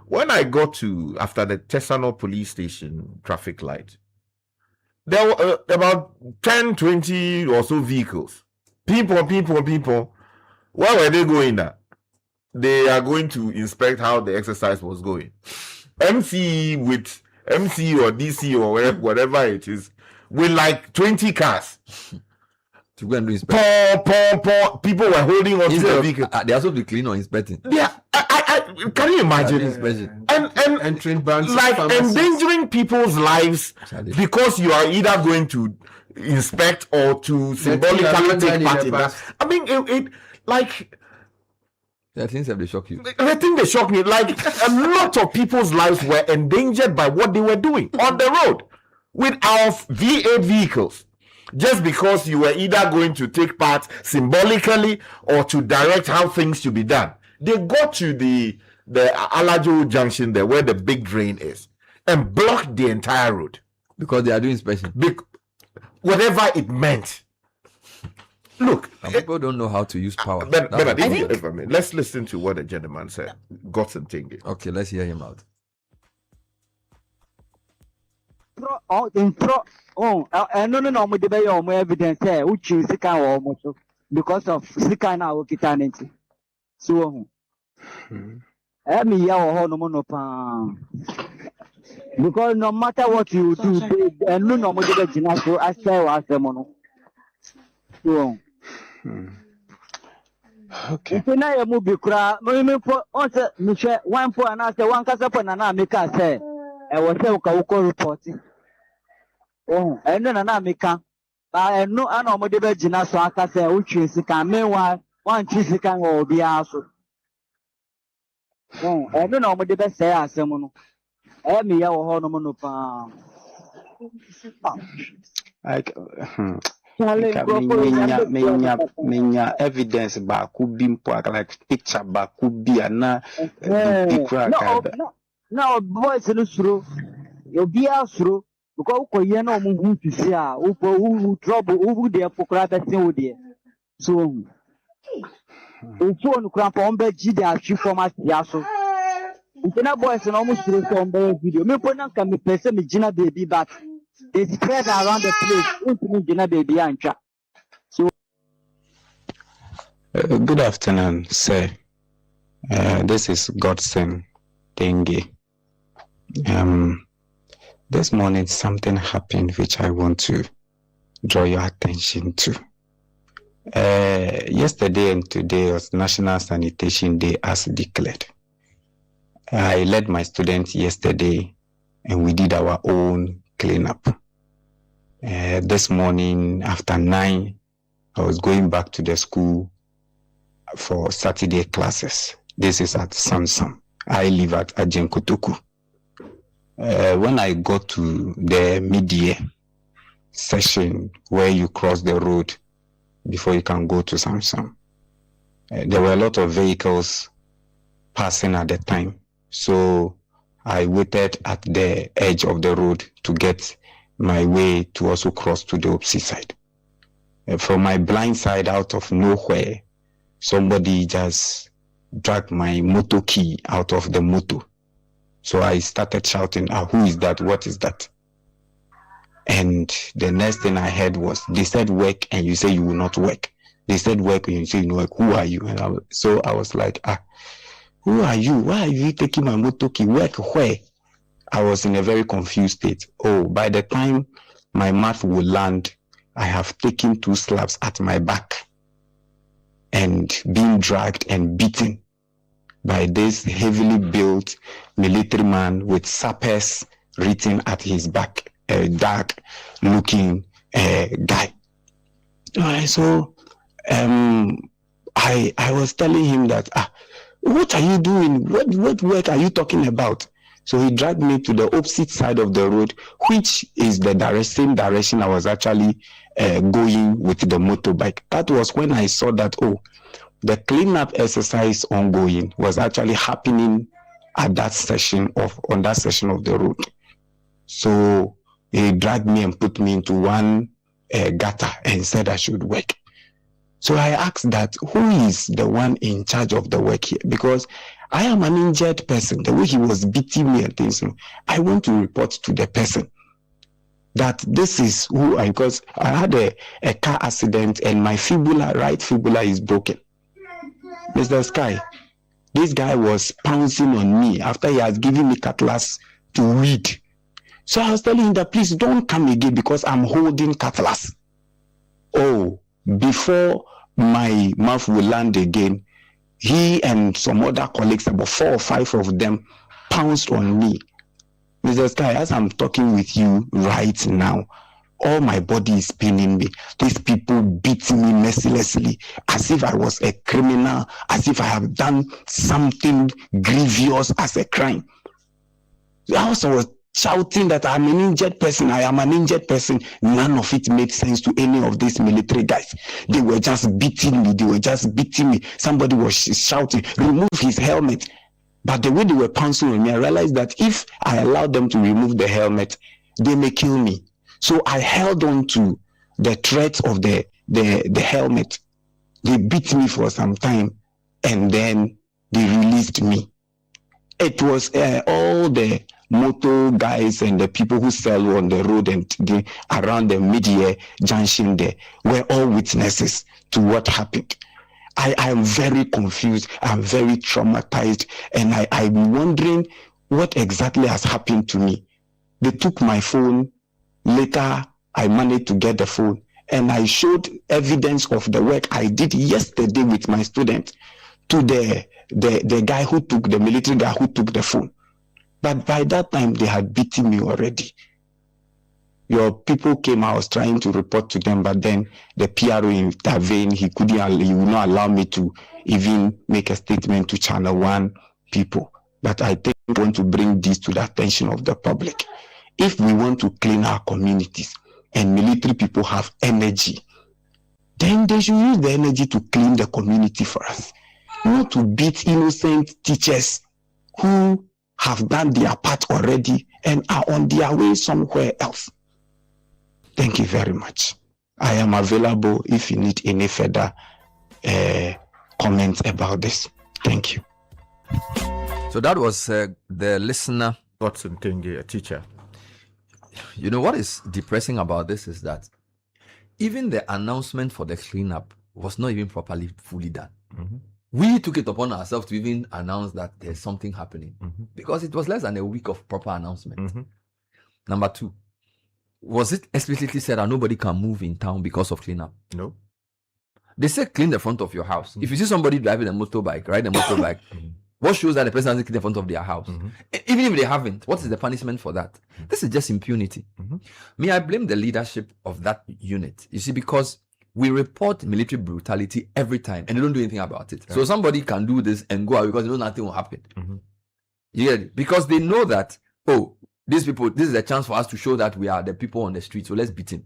When I got to, after the Tesano police station traffic light, there were about 10, 20 or so vehicles. People. Where were they going at? They are going to inspect how the exercise was going. MC or DC or whatever it is, with like 20 cars. To go and do inspection. People were holding on to the vehicle. They also be clean or inspecting. Yeah, can you imagine? And entering banks, like endangering people's lives because you are either going to inspect or to symbolically take part in that. I mean, the things that they shock you. The thing they shock me, like a lot of people's lives were endangered by what they were doing on the road with our V8 vehicles. Just because you were either going to take part symbolically or to direct how things should be done. They got to the Alajo junction there where the big drain is and blocked the entire road. Because they are doing inspection. Whatever it meant. Look. People don't know how to use power. Let's listen to what the gentleman said. Gotson thinking. Okay, let's hear him out. No, evidence which is because of Sika now Kitanity. So, because no matter what you do, and no more so I say was the mono. So, okay. If I move the crowd, one for another, one Casapan and I make us say, I was a reporting. And then I make I know I know what the Virginia so I can say, which is the meanwhile, one cheese can all be also. I don't know what the best say as someone. Me, our hormono. menya evidence ba could be like picture ba could be na no boys no suro you be suro because ko ye na omo hu fisi a who trouble who dey pokra person wo dey so phone kran pa on be gi dey atwi format ya so Intina boys no almost through some video. Me put on me person me Gina baby back. They spread around the place. Into Gina baby and chat. So good afternoon, sir. This is Godson Dengue. This morning something happened which I want to draw your attention to. Yesterday and today was National Sanitation Day as declared. I led my students yesterday and we did our own cleanup. This morning after 9, I was going back to the school for Saturday classes. This is at Samsung. I live at Ajenkotoku. When I got to the mid-year session where you cross the road before you can go to Samsung, there were a lot of vehicles passing at the time. So I waited at the edge of the road to get my way to also cross to the opposite side. From my blind side, out of nowhere, somebody just dragged my motor key out of the motor. So I started shouting, who is that? What is that? And the next thing I heard was, they said work and you say you will not work. They said work and you say you will work. Who are you? And so I was like, who are you? Why are you taking my motor key? Work where? I was in a very confused state. Oh, by the time my mouth would land, I have taken 2 slaps at my back and being dragged and beaten by this heavily built military man with sappers written at his back, a dark looking guy. So I was telling him that, what are you doing? What work are you talking about? So he dragged me to the opposite side of the road, which is the same direction I was actually going with the motorbike. That was when I saw that, the cleanup exercise ongoing was actually happening at that on that section of the road. So he dragged me and put me into one gutter and said I should work. So I asked that, who is the one in charge of the work here? Because I am an injured person. The way he was beating me and things, I want to report to the person that this is who because I had a car accident and my right fibula is broken. Mr. Sky, this guy was pouncing on me after he has given me cutlass to read. So I was telling him that please don't come again because I'm holding cutlass. Before my mouth will land again, he and some other colleagues, about 4 or 5 of them, pounced on me. Mr. Sky, as I'm talking with you right now, all my body is paining me. These people beat me mercilessly, as if I was a criminal, as if I have done something grievous as a crime. I also was shouting that I'm an injured person. I am an injured person. None of it made sense to any of these military guys. They were just beating me. Somebody was shouting, remove his helmet. But the way they were pouncing on me, I realized that if I allowed them to remove the helmet, they may kill me. So I held on to the threat of the helmet. They beat me for some time and then they released me. It was all the motor guys and the people who sell on the road and around the mid-year junction there were all witnesses to what happened. I am very confused. I'm very traumatized. And I'm wondering what exactly has happened to me. They took my phone. Later, I managed to get the phone. And I showed evidence of the work I did yesterday with my student to the guy who took, the military guy who took the phone. But by that time, they had beaten me already. Your people came, I was trying to report to them, but then the PRO intervened. He would not allow me to even make a statement to Channel 1 people. But I think we want to bring this to the attention of the public. If we want to clean our communities and military people have energy then they should use the energy to clean the community for us, not to beat innocent teachers who have done their part already and are on their way somewhere else. Thank you very much. I am available if you need any further comments about this. Thank you. So that was the listener. Watson Tenge, a teacher. You know what is depressing about this is that even the announcement for the cleanup was not even properly fully done. Mm-hmm. We took it upon ourselves to even announce that there's something happening because it was less than a week of proper announcement. Number two, was it explicitly said that nobody can move in town because of cleanup? No. They say clean the front of your house. If you see somebody driving a motorbike, ride a motorbike, what shows that the person hasn't cleaned the front of their house? Even if they haven't, what is the punishment for that? This is just impunity. Me, I blame the leadership of that unit. You see, because we report military brutality every time and they don't do anything about it. So somebody can do this and go out because they know nothing will happen. You get it? Because they know that, oh, these people, this is a chance for us to show that we are the people on the street. So let's beat him.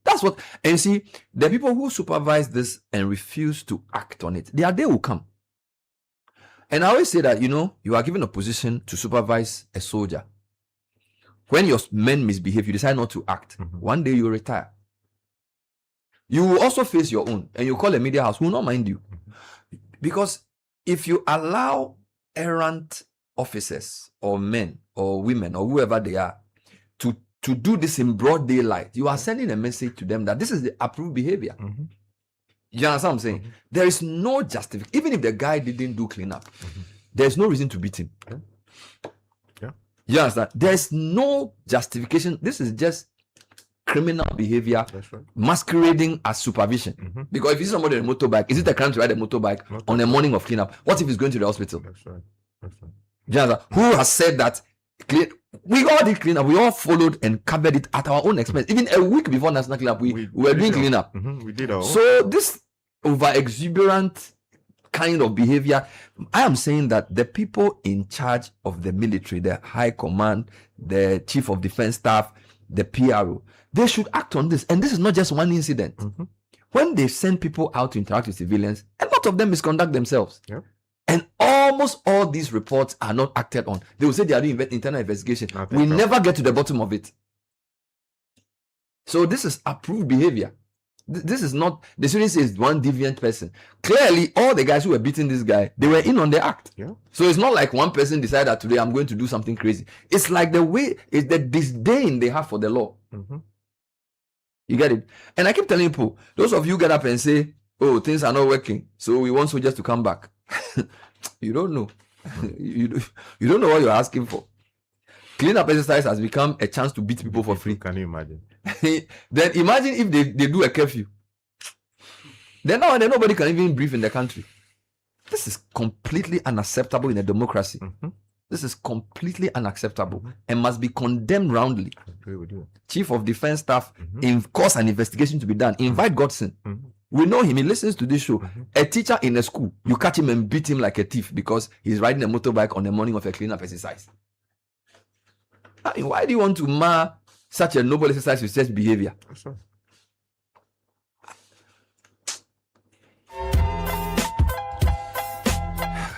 That's what, and see, the people who supervise this and refuse to act on it, their day will come. And I always say that, you know, you are given a position to supervise a soldier. When your men misbehave, you decide not to act. One day you retire. You will also face your own, and you call a media house who will not mind you. Because if you allow errant officers or men or women or whoever they are to do this in broad daylight, you are sending a message to them that this is the approved behavior. You understand what I'm saying? There is no justification. Even if the guy didn't do cleanup, there's no reason to beat him. You understand? There's no justification. This is just criminal behavior masquerading as supervision. Because if you see somebody on a motorbike, is it a crime to ride a motorbike on the morning of cleanup? What if he's going to the hospital? You understand? Who has said that we all did cleanup, we all followed and covered it at our own expense. Even a week before national cleanup, we were doing cleanup. We did our own. So this over exuberant kind of behavior, I am saying that the people in charge of the military, the high command, the chief of defense staff, the PRO, they should act on this. And this is not just one incident. When they send people out to interact with civilians, a lot of them misconduct themselves. And almost all these reports are not acted on. They will say they are doing internal investigation. We never get to the bottom of it. So this is approved behavior. This is not, the student says one deviant person. Clearly, all the guys who were beating this guy, they were in on the act. So it's not like one person decided that today I'm going to do something crazy. It's like the way, it's the disdain they have for the law. You get it? And I keep telling people, those of you get up and say, oh, things are not working, so we want soldiers to come back. You don't know. You don't know what you're asking for. Cleanup exercise has become a chance to beat people for free. Can you imagine? Then imagine if they do a curfew. Then now and then nobody can even breathe in the country. This is completely unacceptable in a democracy. This is completely unacceptable and must be condemned roundly. I agree with you. Chief of Defense Staff, cause an investigation to be done. Invite Godson. We know him. He listens to this show. A teacher in a school, you catch him and beat him like a thief because he's riding a motorbike on the morning of a cleanup exercise. I mean, why do you want to mar such a noble exercise with such behavior?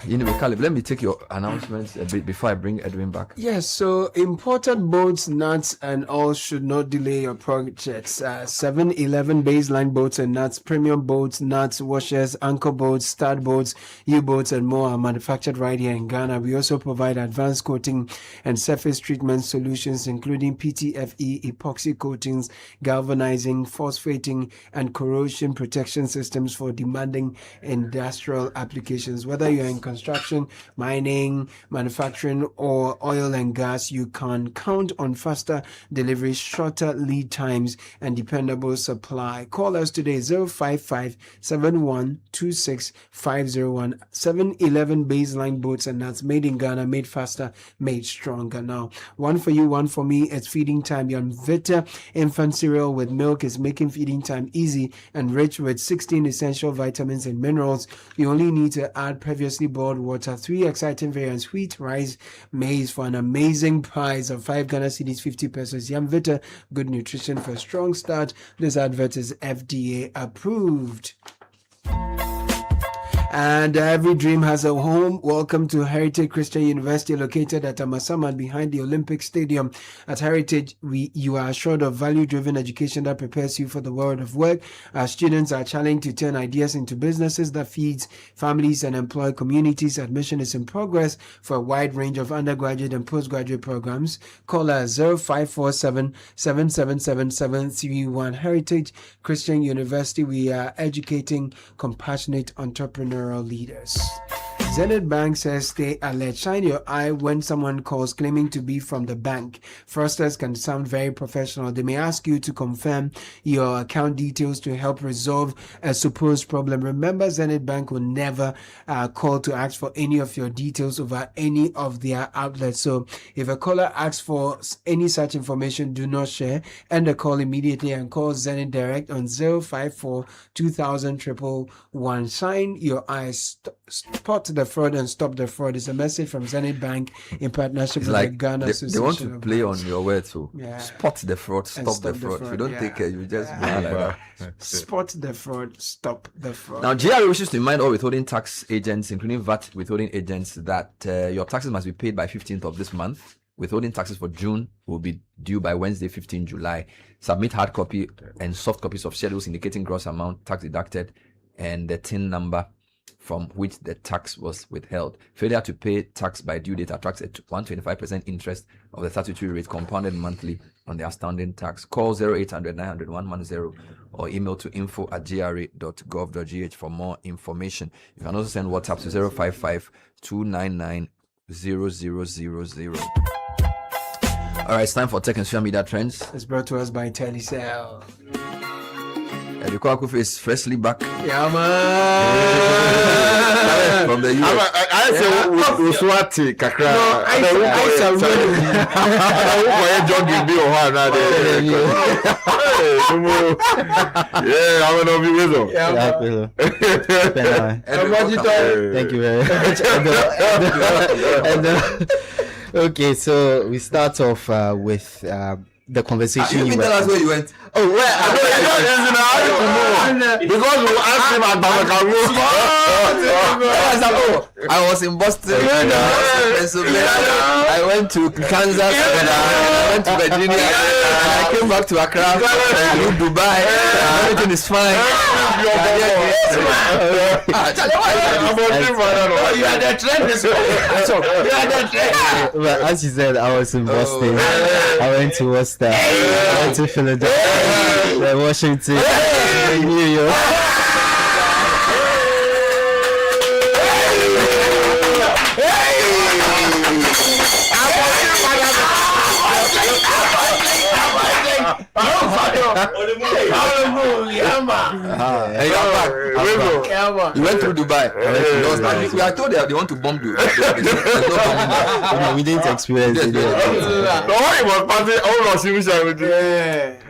Anyway, Caleb, let me take your announcements a bit before I bring Edwin back. Yes, so imported boats, nuts, and all should not delay your projects. 7-Eleven baseline boats and nuts, premium boats, nuts, washers, anchor boats, stud boats, U-boats, and more are manufactured right here in Ghana. We also provide advanced coating and surface treatment solutions, including PTFE, epoxy coatings, galvanizing, phosphating, and corrosion protection systems for demanding industrial applications. Whether you're in construction, mining, manufacturing, or oil and gas, you can count on faster delivery, shorter lead times, and dependable supply. Call us today, 055-7126-501. 7-Eleven baseline boats and nuts, made in Ghana, made faster, made stronger. Now, one for you, one for me. It's feeding time. Your Vita infant cereal with milk is making feeding time easy and rich with 16 essential vitamins and minerals. You only need to add previously boiled boiled water, 3 exciting variants, wheat, rice, maize for an amazing price of 5 Ghana cedis, 50 pesos. Yam Vita, good nutrition for a strong start. This advert is FDA approved. And every dream has a home. Welcome to Heritage Christian University, located at Amasaman behind the Olympic Stadium. At Heritage, you are assured of value-driven education that prepares you for the world of work. Our students are challenged to turn ideas into businesses that feeds families and employ communities. Admission is in progress for a wide range of undergraduate and postgraduate programs. Call us 0547 777 731. Heritage Christian University, we are educating compassionate entrepreneurs. Leaders. Zenith Bank says stay alert. Shine your eye when someone calls claiming to be from the bank. Fraudsters can sound very professional. They may ask you to confirm your account details to help resolve a supposed problem. Remember, Zenith Bank will never call to ask for any of your details over any of their outlets. So if a caller asks for any such information, do not share. End the call immediately and call Zenith Direct on 054 2000 111. Shine your eyes. Spot the fraud and stop the fraud is a message from Zenith Bank in partnership with the Ghana Association. They want to play on your words, so yeah. Spot the fraud, stop the fraud. If you don't take care, you just be like that. Spot the fraud, stop the fraud. Now, GRA wishes to remind all withholding tax agents, including VAT withholding agents, that your taxes must be paid by 15th of this month. Withholding taxes for June will be due by Wednesday, 15 July. Submit hard copy and soft copies of schedules indicating gross amount, tax deducted, and the TIN number from which the tax was withheld. Failure to pay tax by due date attracts a 125% interest of the statutory rate compounded monthly on the outstanding tax. Call 0800 900 110 or email to info@gra.gov.gh for more information. You can also send WhatsApp to 055 299 0000. All right, it's time for Tech and Social Media Trends. It's brought to us by Telecel. Ediko Akufe is freshly back. Yeah, man. From the US. I say Uswati Kakra. No, I yeah, I'm gonna be with him. Thank you very much. Okay, so we start off with the conversation. You didn't tell us where you went. Oh, where? Because we asked him about I was in Boston, Pennsylvania. I went to Kansas, and I went to Virginia, and I came back to Accra, and in Dubai. Everything is fine. You are the trend. But as you said, I was in Boston. I went to Worcester. I went to Philadelphia, Washington, New York. You went through Dubai. We are told they want to bomb you. We didn't experience it.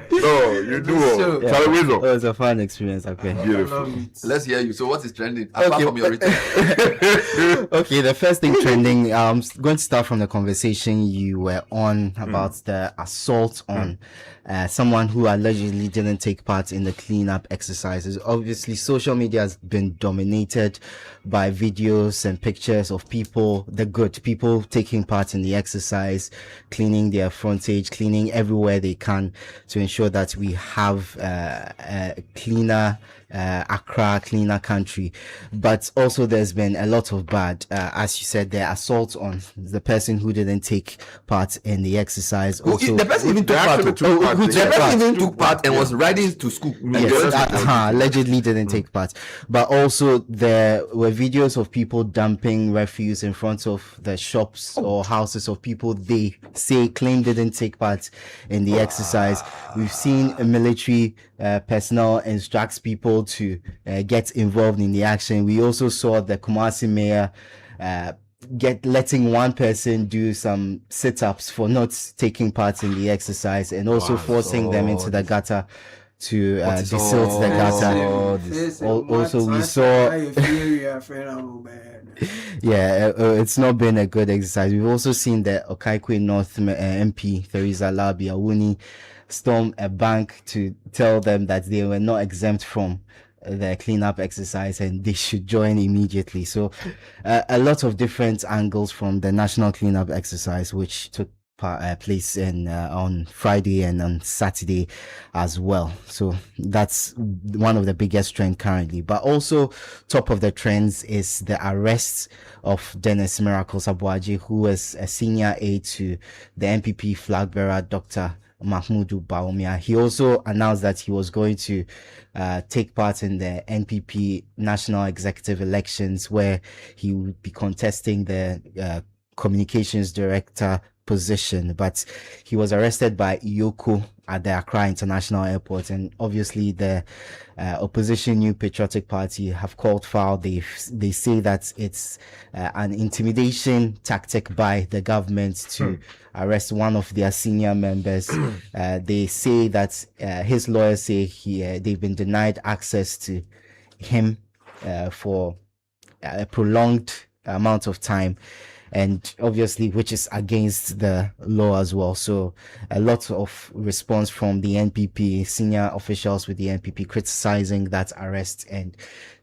No, you do. It was a fun experience. Okay. Beautiful. Let's hear you. So what is trending apart from your return? Okay, the first thing trending, I'm going to start from the conversation you were on about the assault on someone who allegedly didn't take part in the cleanup exercises. Obviously, social media has been dominated by videos and pictures of people, the good people taking part in the exercise, cleaning their frontage, cleaning everywhere they can to ensure that we have a cleaner Accra, cleaner country. But also there's been a lot of bad, as you said, the assault on the person who didn't take part in the exercise. Also, the person even took part. The person even took part and was riding to school. Yes, allegedly didn't take part. But also there were videos of people dumping refuse in front of the shops or houses of people they claim didn't take part in the exercise. We've seen a military personnel instructs people to get involved in the action. We also saw the Kumasi mayor letting one person do some sit-ups for not taking part in the exercise and also forcing them into the gutter to desilt the data. Also, we saw. It's not been a good exercise. We've also seen the Okaikwe North MP Theresa Labi-Awuni storm a bank to tell them that they were not exempt from the cleanup exercise and they should join immediately. So a lot of different angles from the national cleanup exercise, which took place on Friday and on Saturday as well. So that's one of the biggest trends currently. But also top of the trends is the arrest of Dennis Miracle Sabuaji, who was a senior aide to the NPP flag bearer, Dr. Mahmoud Bawumia. He also announced that he was going to take part in the NPP national executive elections, where he would be contesting the communications director position, but he was arrested by Iyoko at the Accra International Airport. And obviously the opposition New Patriotic Party have called foul. They say that it's an intimidation tactic by the government to arrest one of their senior members. They say that his lawyers say they've been denied access to him for a prolonged amount of time, and obviously which is against the law as well. So a lot of response from the NPP, senior officials with the NPP, criticizing that arrest and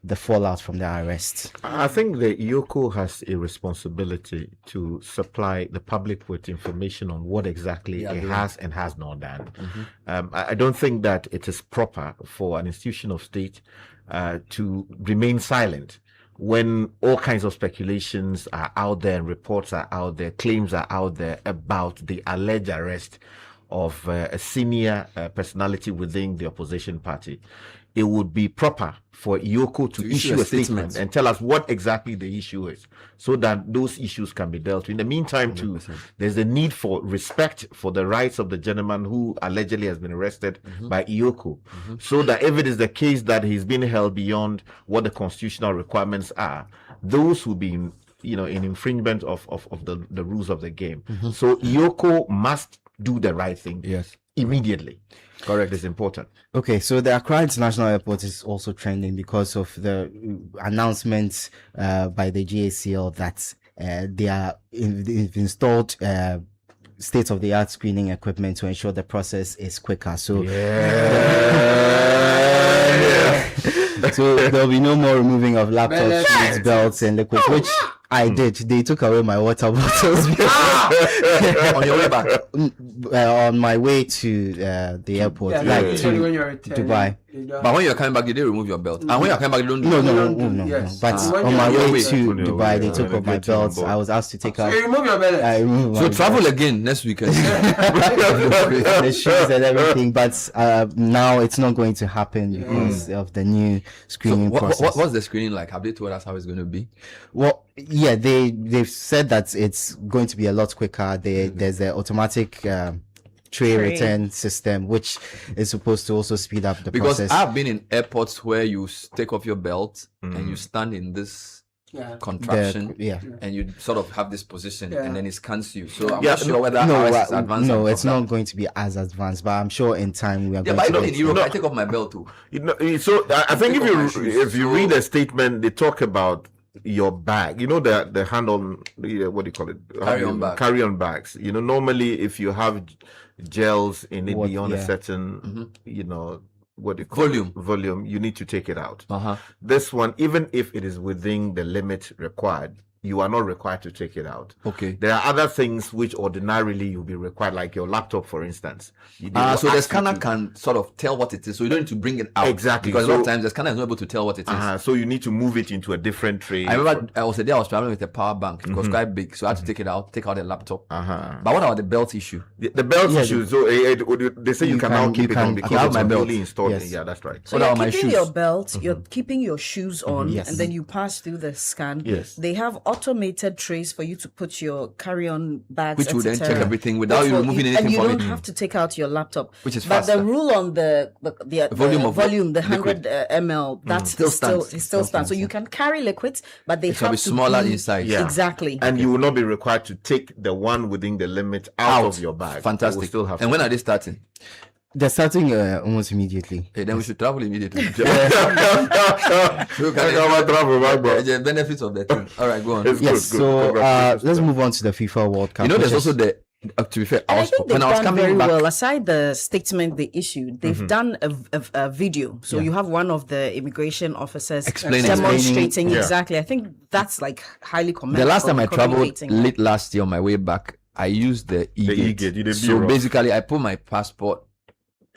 the fallout from the arrest. I think the Iyoko has a responsibility to supply the public with information on what exactly it has and has not done. I don't think that it is proper for an institution of state to remain silent when all kinds of speculations are out there, reports are out there, claims are out there about the alleged arrest of a senior personality within the opposition party. It would be proper for Iyoko to issue a statement and tell us what exactly the issue is, so that those issues can be dealt with. In the meantime, too, there's a need for respect for the rights of the gentleman who allegedly has been arrested by Iyoko, so that if it is the case that he's been held beyond what the constitutional requirements are, those will be in infringement of the rules of the game. So Iyoko must do the right thing immediately. Correct, is important. Okay, so the Accra International Airport is also trending because of the announcements by the GACL that they've installed state-of-the-art screening equipment to ensure the process is quicker. So, so there'll be no more removing of laptops, shoes, belts, and liquids, which I did. They took away my water bottles. On your way back? On my way to the airport, to Dubai. But when you're coming back, did they remove your belt? And when you're coming back, you don't do No. But on my way to Dubai, they took off my belt. I was asked to take out. So you remove your belt? I removed So travel again next weekend. The shoes and everything, but now it's not going to happen because of the new screening process. What's the screening like? Have they told us how it's going to be? Well, yeah, they've said that it's going to be a lot quicker. There's the automatic tray return system, which is supposed to also speed up the process. Because I've been in airports where you take off your belt and you stand in this contraption and you sort of have this position and then it scans you. So I'm not sure whether it's advanced. No, it's not going to be as advanced, but I'm sure in time we are going to. Yeah, but in Europe, I take off my belt too. So I think if you read a statement, they talk about your bag, the hand on what do you call it, carry-on bags. Normally if you have gels in it beyond a certain what do you call volume, you need to take it out. This one, even if it is within the limit required, you are not required to take it out. Okay. There are other things which ordinarily you'll be required, like your laptop, for instance. So the scanner can sort of tell what it is, so you don't need to bring it out. Exactly. Because a lot of times the scanner is not able to tell what it is. So you need to move it into a different tray. I remember I was traveling with a power bank. It was quite big, so I had to take it out, take out the laptop. But what about the belt issue? The belt issue, so they say you can now keep it on because it's fully installed. Yes. Yeah, that's right. So you're keeping your belt, you're keeping your shoes on, and then you pass through the scan. Yes. They have automated trays for you to put your carry-on bags, which will then check everything without you removing anything from it. And you don't it. have to take out your laptop. Which is faster. But the rule on the volume, the 100 ml, that still stands. So you can carry liquids, but they have be smaller inside. Yeah. Exactly. And you will not be required to take the one within the limit out of your bag. Fantastic. Still have and when are they starting? They're starting almost immediately. Hey, then we should travel immediately. The benefits of the thing. All right, go on. Yes, so let's move on to the FIFA World Cup. You know, there's also the. To be fair, I think they've done very back, well. Aside the statement they issued, they've done a video. So you have one of the immigration officers demonstrating exactly. I think that's like highly commendable. The last time I traveled late last year on my way back, I used the e-gate. So basically, I put my passport.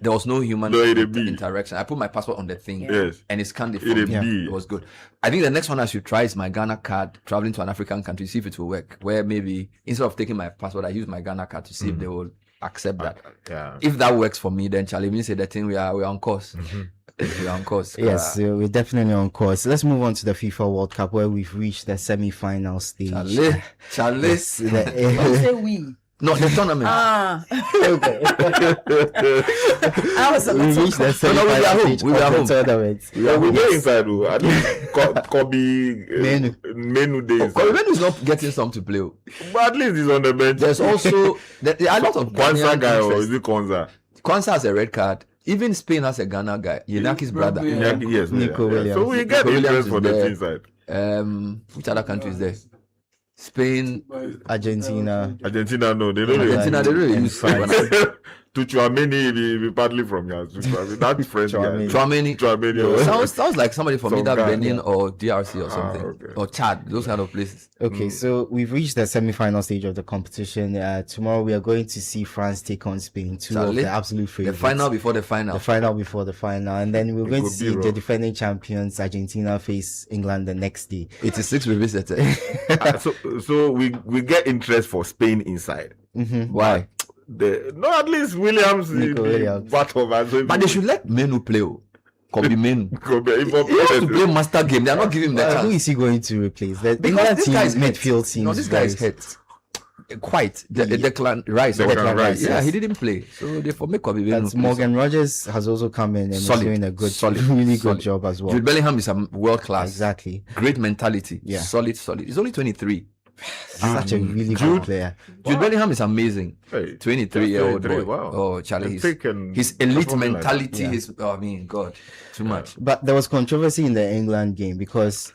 There was no human interaction. I put my passport on the thing and it scanned it for me. It was good. I think the next one I should try is my Ghana card, traveling to an African country, see if it will work. Where maybe instead of taking my passport, I use my Ghana card to see if they will accept that. If that works for me, then Charlie, me say the thing we are on course. We're on course. Yes, we're definitely on course. Let's move on to the FIFA World Cup where we've reached the semi-final stage. Charlie. Don't say we. No, the tournament. I was a we reached the semi-final stage of the tournament. We're going inside. I think Kobe Menu days. Kobe Menu is not getting some to play. But at least he's on the bench. There's also there are a lot of Kwanzaa guy, or is it Kwanzaa? Kwanzaa has a red card. Even Spain has a Ghana guy. Yenaki's brother. Yes, Nico Williams. So we get interest for the team side. Which other country is there? Spain, Argentina, no, they don't. Argentina, they really use France. To Chouameni, we partly from here. That French guy. Chouameni. Sounds like somebody from either Benin or DRC or something, or Chad. Those kind of places. Okay, so we've reached the semi-final stage of the competition. Tomorrow we are going to see France take on Spain. Two of the absolute favorites. The final before the final. The final before the final, and then we're going to see the defending champions Argentina face England the next day. 86 revisited. So we get interest for Spain inside. Why? At least Williams. But they should let Menu play. Kobe Menu. He wants to play master game. They are not giving him that chance. Who is he going to replace? The because this guy's midfield seems. No, this guy is hurt. Quite. Declan Rice. Yeah, he didn't play. So therefore make Kobe Menu. Morgan Rogers has also come in and is doing a really good job as well. Jude Bellingham is a world class. Exactly. Great mentality. Yeah. Solid. He's only 23. Such a really good player. Jude Bellingham is amazing. 23-year-old boy. Wow. Oh, Charlie, his elite mentality is. Oh, I mean, God, too much. But there was controversy in the England game because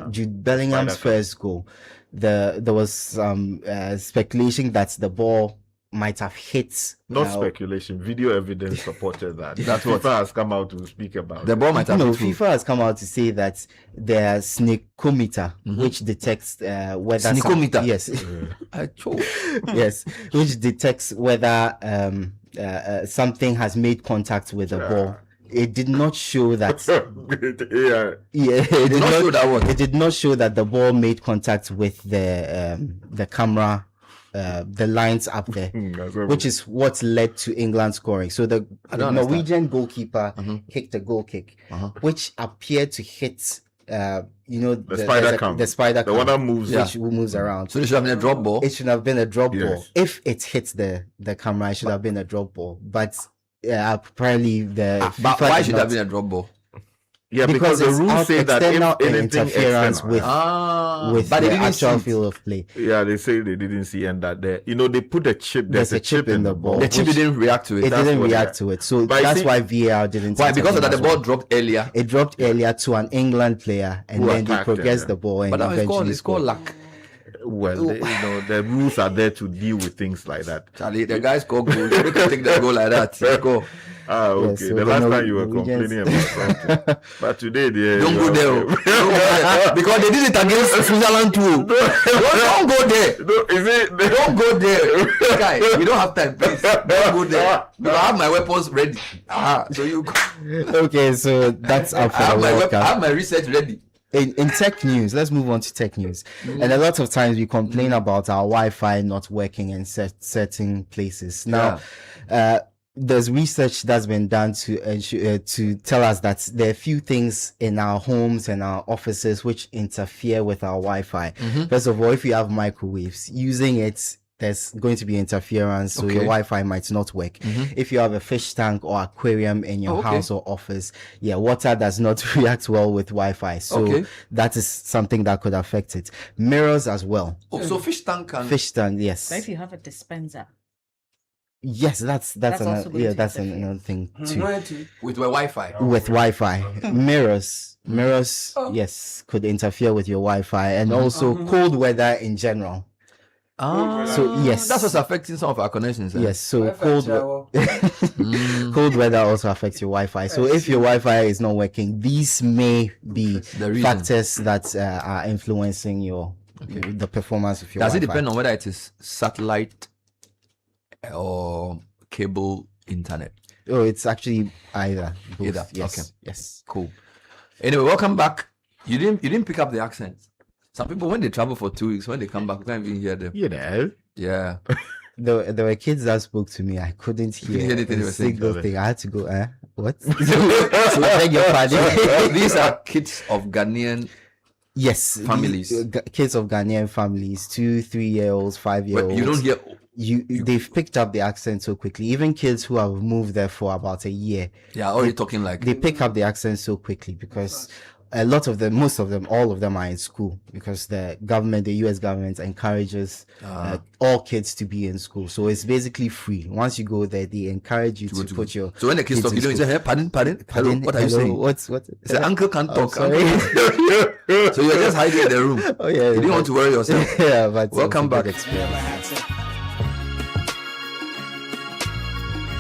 Jude Bellingham's first goal, there was some speculation that the ball might have hit. Not speculation. Video evidence supported that. That's what FIFA has come out to speak about. The ball might have hit. FIFA has come out to say that there's sneakometer, which detects whether sneakometer. Yes. Yes, which detects whether something has made contact with the ball. It did not show that. It did not show that the ball made contact with the camera. The lines up there, which is what led to England scoring. So the Norwegian goalkeeper kicked a goal kick, which appeared to hit, the spider cam. The spider cam, the one that moves, which moves around. So it should have been a drop ball. It should have been a drop ball. If it hits the camera, it should have been a drop ball. But apparently But why should it have been a drop ball? Yeah, because the rules say that if anything interference with the actual field of play. Yeah, they say they didn't see, and that they put a chip. There's a chip in the ball. The chip didn't react to it. It didn't react to it. So that's why VAR didn't. Why? Because of that, the ball dropped earlier. It dropped earlier to an England player, and then they progressed the ball and eventually scored. Luck. Well, the rules are there to deal with things like that. Charlie, the guys score goals. You can take the goal like that. Go. Okay. Yeah, so the last time you were complaining about something, but today don't go there. Because they did it against Switzerland too. Don't go there. Don't go there, guy. We don't have time. Please, don't go there. I have my weapons ready. So you. Okay, so that's up for the World Cup. I have my research ready. In tech news, let's move on to tech news. And a lot of times we complain about our Wi-Fi not working in certain places. Now, there's research that's been done to tell us that there are a few things in our homes and our offices which interfere with our Wi-Fi. First of all, if you have microwaves, using it, there's going to be interference, so your Wi-Fi might not work. If you have a fish tank or aquarium in your house or office, water does not react well with Wi-Fi, so that is something that could affect it. Mirrors as well. So fish tank can... Fish tank, yes. But if you have a dispenser, Yes, that's also going to that's interfere. another thing too. With Wi-Fi. With Wi-Fi, mirrors, yes, could interfere with your Wi-Fi, and also cold weather in general. So yes, that's what's affecting some of our connections. Yes, so cold weather also affects your Wi-Fi. So if your Wi-Fi is not working, these may be factors that are influencing the performance of your Does Wi-Fi. it depend on whether it is satellite or cable internet? Oh, it's actually either. Both. Either. Yes. Okay. Yes. Cool. Anyway, welcome back. You didn't pick up the accent. Some people, when they travel for 2 weeks, when they come back, we can't even hear them. You know. Yeah. There were kids that spoke to me. I couldn't hear anything a saying. single thing. I had to go, what? So beg your pardon. These are kids of Ghanaian families. Kids of Ghanaian families, 2, 3-year-olds, 5-year-olds. You don't hear... They've picked up the accent so quickly. Even kids who have moved there for about a year. Yeah, already talking like... They pick up the accent so quickly because a lot of them, most of them, all of them are in school because the US government encourages all kids to be in school. So it's basically free. Once you go there, they encourage you to put your... So when the kids talk, you don't say, hey, pardon? Hello, what are you saying? What? It's uncle can't talk. Sorry. So you're just hiding in the room. Oh, yeah. You didn't want to worry yourself. Yeah, but... Welcome back.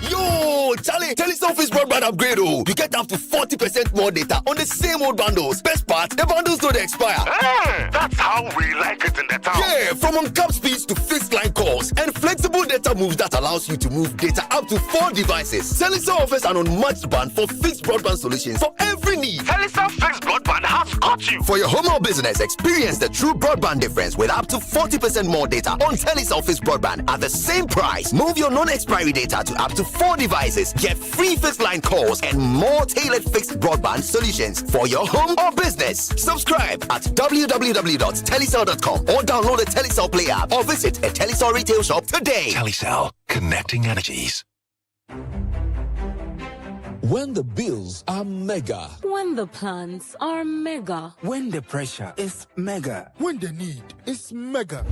Yo, Charlie, Telesurface broadband upgrade. Oh, you get up to 40% more data on the same old bundles. Best part, the bundles don't expire. That's how we like it in the town. Yeah, from on-cap speeds to fixed line calls and flexible data moves that allows you to move data up to 4 devices. Telecel offers an unmatched band for fixed broadband solutions for every need. Telecel fixed broadband has got you. For your home or business, experience the true broadband difference with up to 40% more data on Telecel fixed broadband at the same price. Move your non-expiry data to up to 4 devices. Get free fixed line calls and more tailored fixed broadband solutions for your home or business. Subscribe at www.telecel.com or download the Telecel Play app or visit a Telecel retail shop today. Telecel, connecting energies. When the bills are mega. When the plans are mega. When the pressure is mega. When the need is mega.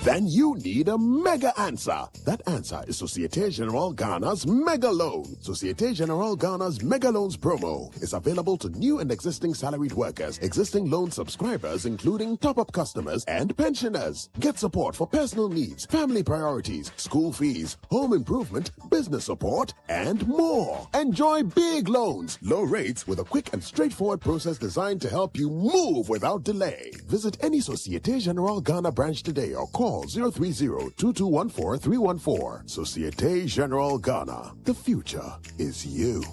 Then you need a mega answer. That answer is Societe Generale Ghana's Mega Loan. Societe Generale Ghana's Mega Loans promo is available to new and existing salaried workers, existing loan subscribers, including top-up customers and pensioners. Get support for personal needs, family priorities, school fees, home improvement, business support, and more. Enjoy big loans, low rates with a quick and straightforward process designed to help you move without delay. Visit any Societe Generale Ghana branch today or call 030-2214-314. Societe Generale Ghana. The future is you.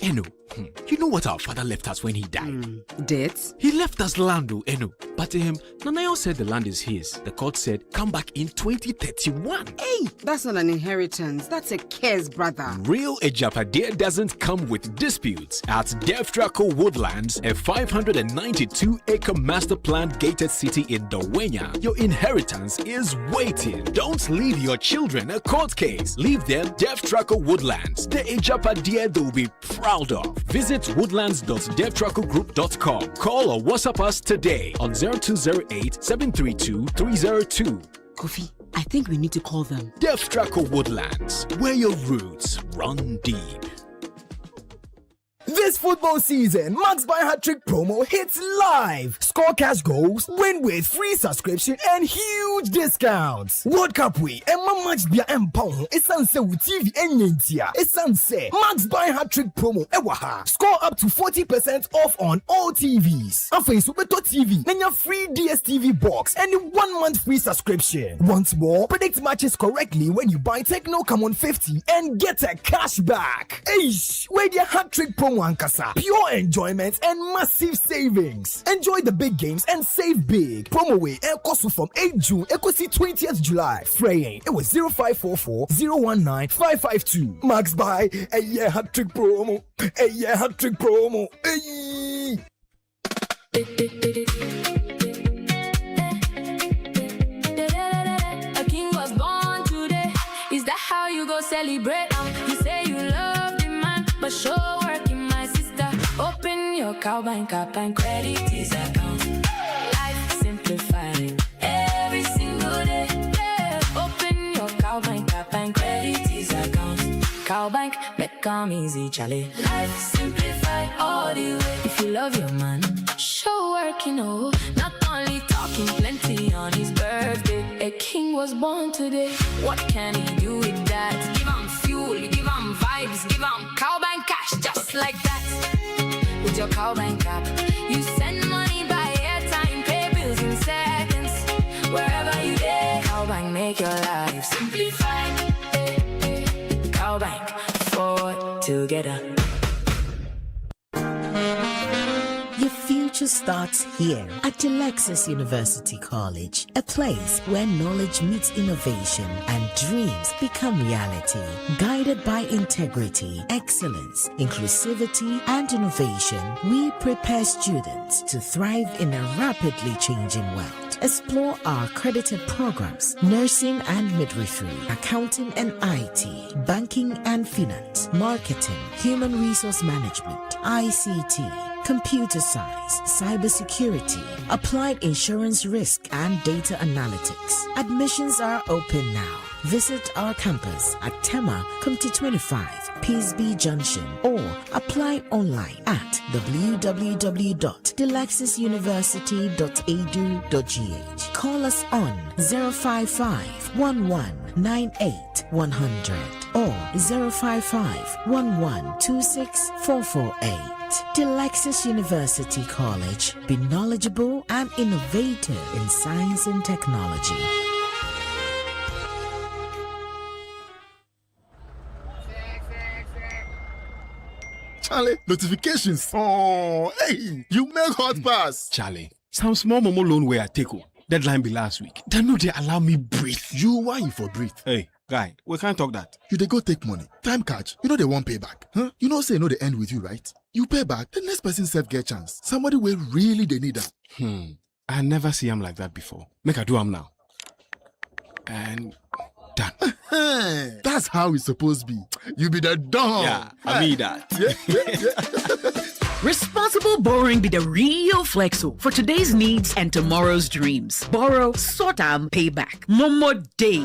Eno, you know what our father left us when he died? Dates? He left us land, Eno. But Nanayo said the land is his. The court said, come back in 2031. Hey, that's not an inheritance. That's a curse, brother. Real Ejapade doesn't come with disputes. At Devtraco Woodlands, a 592-acre master planned gated city in Dawenya, your inheritance is waiting. Don't leave your children a court case. Leave them Devtraco Woodlands, the Ejapade they'll be proud of. Visit woodlands.devtracogroup.com. Call or WhatsApp us today on 0208-732-302. Kofi, I think we need to call them. Devtraco Woodlands, where your roots run deep. This football season, Max Buy Hat-Trick promo hits live. Score cash goals, win with free subscription and huge discounts. World Cup week, and my match be a pound. It's unsaid with TV and Yentia. It's unsaid. Max Buy Hat-Trick promo, ewaha. Score up to 40% off on all TVs. After Superto TV, then your free DSTV box and 1 month free subscription. Once more, predict matches correctly when you buy Techno Come on 50 and get a cash back. Eish, where the Hat-Trick promo Ankasa. Pure enjoyment and massive savings. Enjoy the big games and save big. Promo way and cost from 8 June equity 20th July. Fraying. It was 0544 019 552. Max Buy a year Hat-Trick promo. A year Hat-Trick promo. Hey. A king was born today. Is that how you go celebrate? You say you love the man, but show work in my sister. Open your your Cowbank app and credit is account. Life simplified every single day. Yeah. Open your Cowbank app and credit is account. Cowbank, make come easy, Charlie. Life simplified all the way. If you love your man, show work, not only talking plenty on his birthday. A king was born today. What can he do with that? Give him fuel, give him vibes, give him Cowbank cash just like that. With your Cowbank app, you send money by airtime, pay bills in seconds. Wherever you go, Cowbank make your life simplified. Cowbank, forward together. Your future starts here at Alexis University College, a place where knowledge meets innovation and dreams become reality. Guided by integrity, excellence, inclusivity, and innovation, we prepare students to thrive in a rapidly changing world. Explore our accredited programs: nursing and midwifery, accounting and IT, banking and finance, marketing, human resource management, ICT, computer science, cybersecurity, applied insurance risk, and data analytics. Admissions are open now. Visit our campus at Tema, Comte 25, Peasby Junction, or apply online at www.delexisuniversity.edu.gh. Call us on 055 1198 100 or 055 1126 448. Delexis University College. Be knowledgeable and innovative in science and technology. Charlie, notifications. Oh, hey, you make hot pass. Charlie, some small momo loan where I take. Deadline be last week. They know they allow me breathe. You whine for breathe. Hey, guy, we can't talk that. You they go take money. Time catch. You know they won't pay back. Huh? You know say no they end with you, right? You pay back, the next person self get chance. Somebody will really they need that. I never see him like that before. Make I do him now. And done. That's how it's supposed to be. You be the dog. Yeah, I mean that. Responsible borrowing be the real flexo for today's needs and tomorrow's dreams. Borrow, sort out, pay back. Momo day.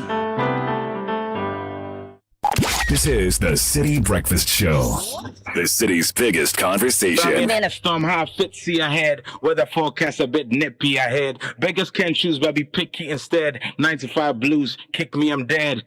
This is the City Breakfast Show, the city's biggest conversation. Storm high 50 ahead, weather forecast a bit nippy ahead. Beggars can't choose, but be picky instead. 95 blues, kick me, I'm dead.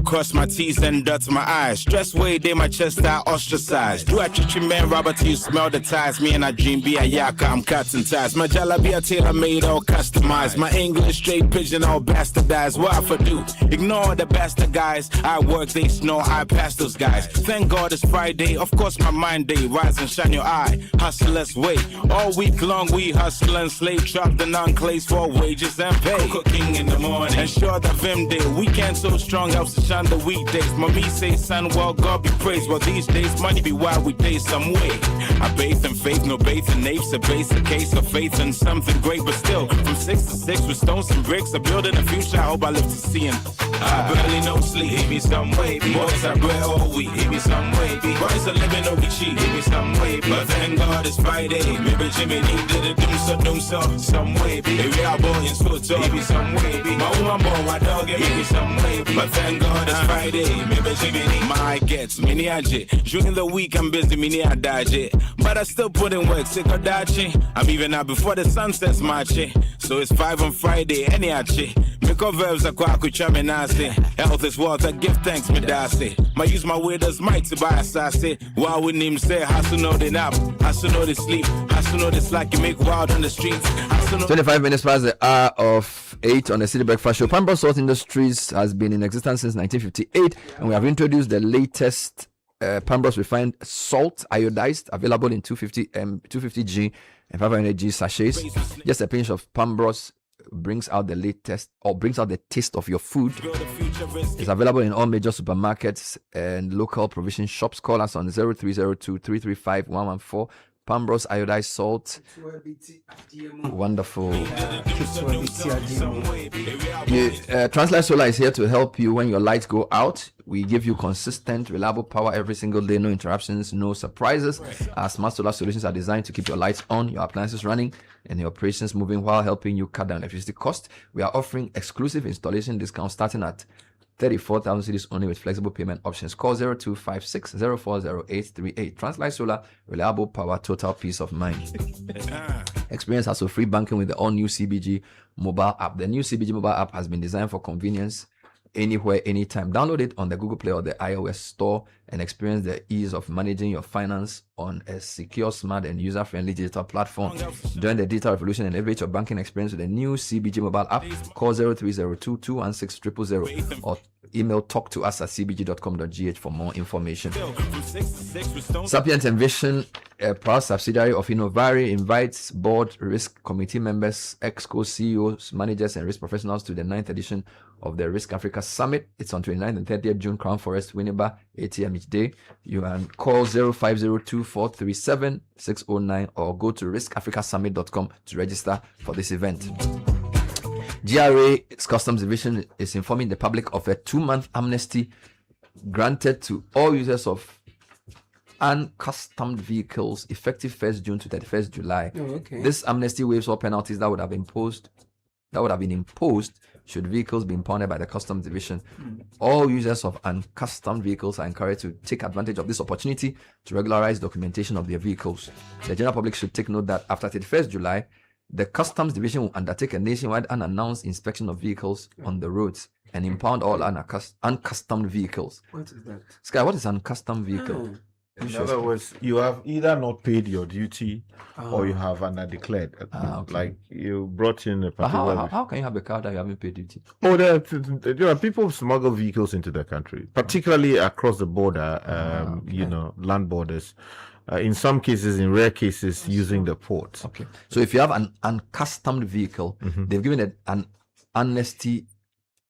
Cross my T's and dots my eyes. Stress way, they my chest I ostracized. Do I treat you man, Robert, you smell the ties. Me and I dream be a yaka, I'm cutting ties. My jalabia tailor made, all customized. My English straight pigeon, all bastardized. What I for do? Ignore the bastard guys. I work, they snore, I pass those guys. Thank God it's Friday, of course my mind day. Rise and shine your eye, hustlers wait. All week long we hustle and slave. Trap the non-clays for wages and pay. Cooking in the morning, ensure the Vim day. Weekend so strong, helps to shine the weekdays. Mommy say, son, well, God be praised. Well, these days, money be wild, we day some way. I bathe in faith, no bathe in apes. A base, a case of faith in something great, but still, from 6 to 6 with stones and bricks, a building a future, I hope I live to see him. I barely no sleep, hit me some way. Boys are bread all week, hit me some way. Boys are living no be cheap, hit me some way. But thank God it's Friday. Maybe Jimmy needed a doom so, some way. If we are boy in school, hit me some way. My woman boy, my dog, hit me some way. But thank God it's Friday, maybe Jimmy my gets mini aje. During the week I'm busy, mini adaje. But I still put in work, sick of dachi. I'm even out before the sun sets marching. So it's 5 on Friday, any ache. Make up verbs are quite nasi. Health is wealth, I give thanks, me dasi. My use my word as might to buy a sassy. Why wouldn't him say, hustle know they nap, hustle know they sleep, hustle know they slack, you make wild on the streets. 25 minutes past the hour of 8 on the City Breakfast Show. Pambo Salt Industries has been in existence since 1958, and we have introduced the latest Pambros refined salt, iodized, available in 250G and 500G sachets. Just a pinch of Pambros brings out the latest, or brings out the taste of your food. It's available in all major supermarkets and local provision shops. Call us on 0302 335 114. Pambros iodized salt. Wonderful. Translight Solar is here to help you when your lights go out. We give you consistent, reliable power every single day, no interruptions, no surprises. Our smart solar solutions are designed to keep your lights on, your appliances running, and your operations moving while helping you cut down electricity cost. We are offering exclusive installation discounts starting at 34,000 cedis only with flexible payment options. Call 0256 040838. Translight Solar, reliable power, total peace of mind. Experience hassle-free banking with the all-new CBG mobile app. The new CBG mobile app has been designed for convenience anywhere, anytime. Download it on the Google Play or the iOS store and experience the ease of managing your finance on a secure, smart, and user-friendly digital platform. Join the digital revolution and elevate your banking experience with the new CBG mobile app. Call 0302-216-000 or email talk@cbg.com.gh for more information. Sapient Envision, a proud subsidiary of Innovari, invites board, risk committee members, EXCO CEOs, managers, and risk professionals to the 9th edition of the Risk Africa Summit. It's on 29th and 30th June, Crown Forest, Winneba, 8 a.m. each day. You can call 0502-437-609 or go to riskafricasummit.com to register for this event. GRA's Customs Division is informing the public of a 2-month amnesty granted to all users of uncustomed vehicles effective 1st June to 31st July. This amnesty waives all penalties that would have been imposed should vehicles be impounded by the Customs Division. All users of uncustomed vehicles are encouraged to take advantage of this opportunity to regularize documentation of their vehicles. The general public should take note that after 31st July, the Customs Division will undertake a nationwide unannounced inspection of vehicles on the roads and impound all uncustomed vehicles. What is that? Sky, what is uncustomed vehicle? In other words, you have either not paid your duty or you have undeclared. Like you brought in a particular. How can you have a car that you haven't paid duty? Oh, there are people who smuggle vehicles into the country, particularly across the border, land borders. In some cases, in rare cases, using the port. Okay. So if you have an uncustomed vehicle, they've given an amnesty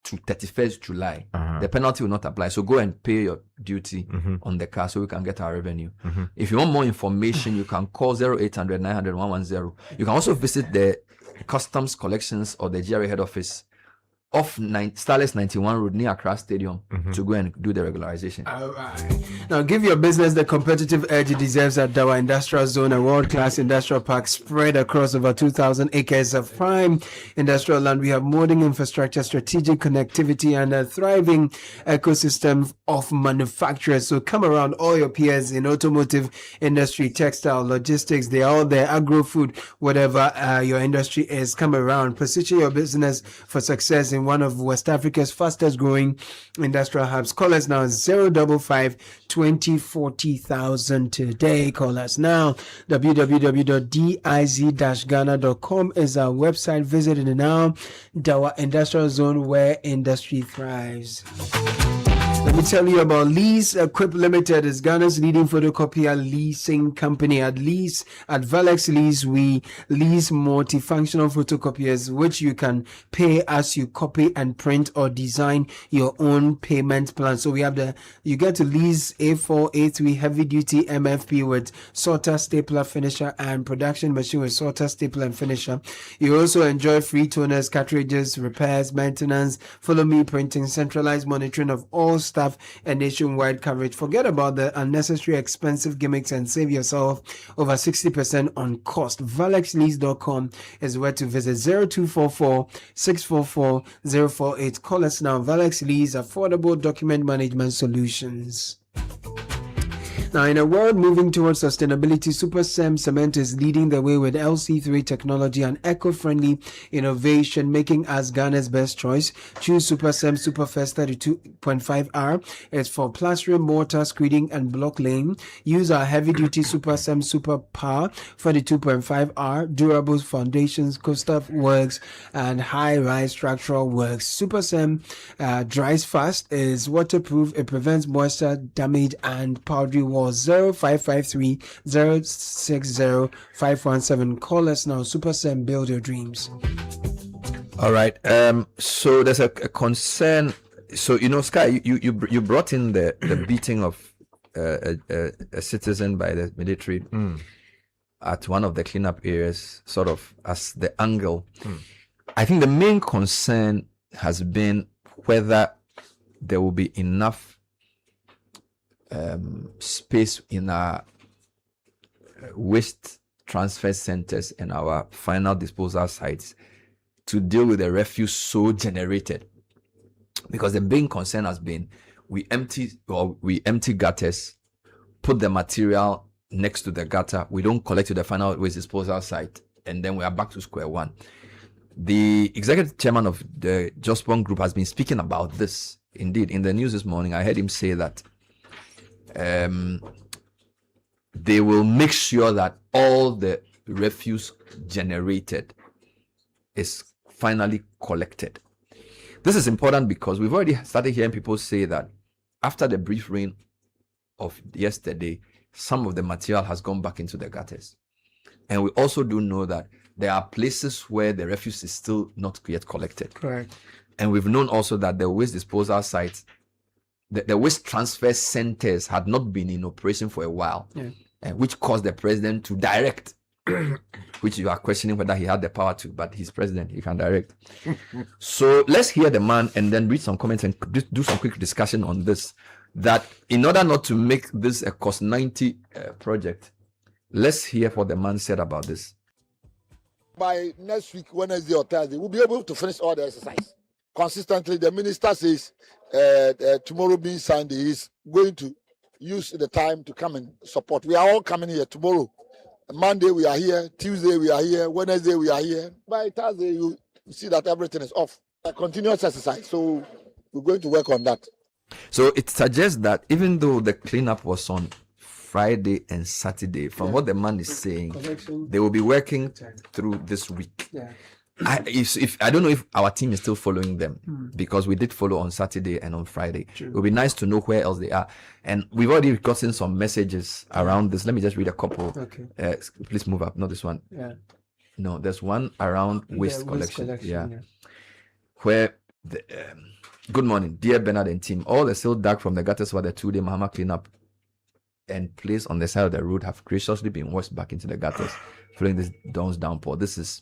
to 31st July. The penalty will not apply. So go and pay your duty on the car so we can get our revenue. If you want more information, you can call 0800 900 110. You can also visit the Customs Collections or the GRA head office off Starless 91 Road near Accra Stadium to go and do the regularization. All right. Now, give your business the competitive edge it deserves at Dawa Industrial Zone, a world-class industrial park spread across over 2,000 acres of prime industrial land. We have modern infrastructure, strategic connectivity, and a thriving ecosystem of manufacturers. So come around, all your peers in automotive industry, textile, logistics, they're all there, agro-food, whatever your industry is, come around. Position your business for success in one of West Africa's fastest growing industrial hubs. Call us now 055 20 40,000 today. Call us now. www.diz-ghana.com is our website. Visit it now. Dawa Industrial Zone, where industry thrives. Let me tell you about Lease Equip Limited. Is Ghana's leading photocopier leasing company. At Valex Lease, we lease multifunctional photocopiers, which you can pay as you copy and print or design your own payment plan. So we have you get to lease A4, A3 heavy duty MFP with sorter, stapler, finisher, and production machine with sorter, stapler, and finisher. You also enjoy free toners, cartridges, repairs, maintenance, follow me printing, centralized monitoring of all staff, and nationwide coverage. Forget about the unnecessary expensive gimmicks and save yourself over 60% on cost. ValexLease.com is where to visit. 0244 644 048. Call us now. Valex Lease, affordable document management solutions. Now, in a world moving towards sustainability, SuperSem Cement is leading the way with LC3 technology and eco-friendly innovation, making us Ghana's best choice. Choose SuperSem Superfest 32.5R. It's for plastering, mortar, screeding, and block laying. Use our heavy-duty SuperSem Super Power 42.5R, durable foundations, coastal works, and high-rise structural works. SuperSem dries fast, is waterproof, it prevents moisture damage and powdery walls. 0553 060 517. Call us now. SuperSem, build your dreams. All right. So there's a concern. So Sky, you brought in the beating of a citizen by the military. at one of the cleanup areas, sort of as the angle. I think the main concern has been whether there will be enough space in our waste transfer centers and our final disposal sites to deal with the refuse so generated. Because the main concern has been we empty gutters, put the material next to the gutter, we don't collect to the final waste disposal site, and then we are back to square one. The executive chairman of the Jospong Group has been speaking about this. Indeed, in the news this morning, I heard him say that they will make sure that all the refuse generated is finally collected. This is important because we've already started hearing people say that after the brief rain of yesterday, some of the material has gone back into the gutters. And we also do know that there are places where the refuse is still not yet collected. Correct. And we've known also that the waste disposal sites, the waste transfer centers had not been in operation for a while, which caused the president to direct, which you are questioning whether he had the power to, but he's president, he can direct. So let's hear the man and then read some comments and do some quick discussion on this, that in order not to make this a cost 90 project, let's hear what the man said about this. By next week, Wednesday or Thursday, we'll be able to finish all the exercise. Consistently, the minister says tomorrow being Sunday, he's going to use the time to come and support. We are all coming here tomorrow. Monday we are here, Tuesday we are here, Wednesday we are here. By Thursday you see that everything is off. A continuous exercise. So we're going to work on that. So it suggests that even though the cleanup was on Friday and Saturday, from what the man is saying, they will be working through this week. I don't know if our team is still following them, because we did follow on Saturday and on Friday. It would be nice to know where else they are. And we've already gotten some messages around this. Let me just read a couple. Please move up. Not this one. No, there's one around waste collection. Where good morning, dear Bernard and team. All the silt dug from the gutters for the 2-day Mahama cleanup and placed on the side of the road have graciously been washed back into the gutters following this dawn's downpour. This is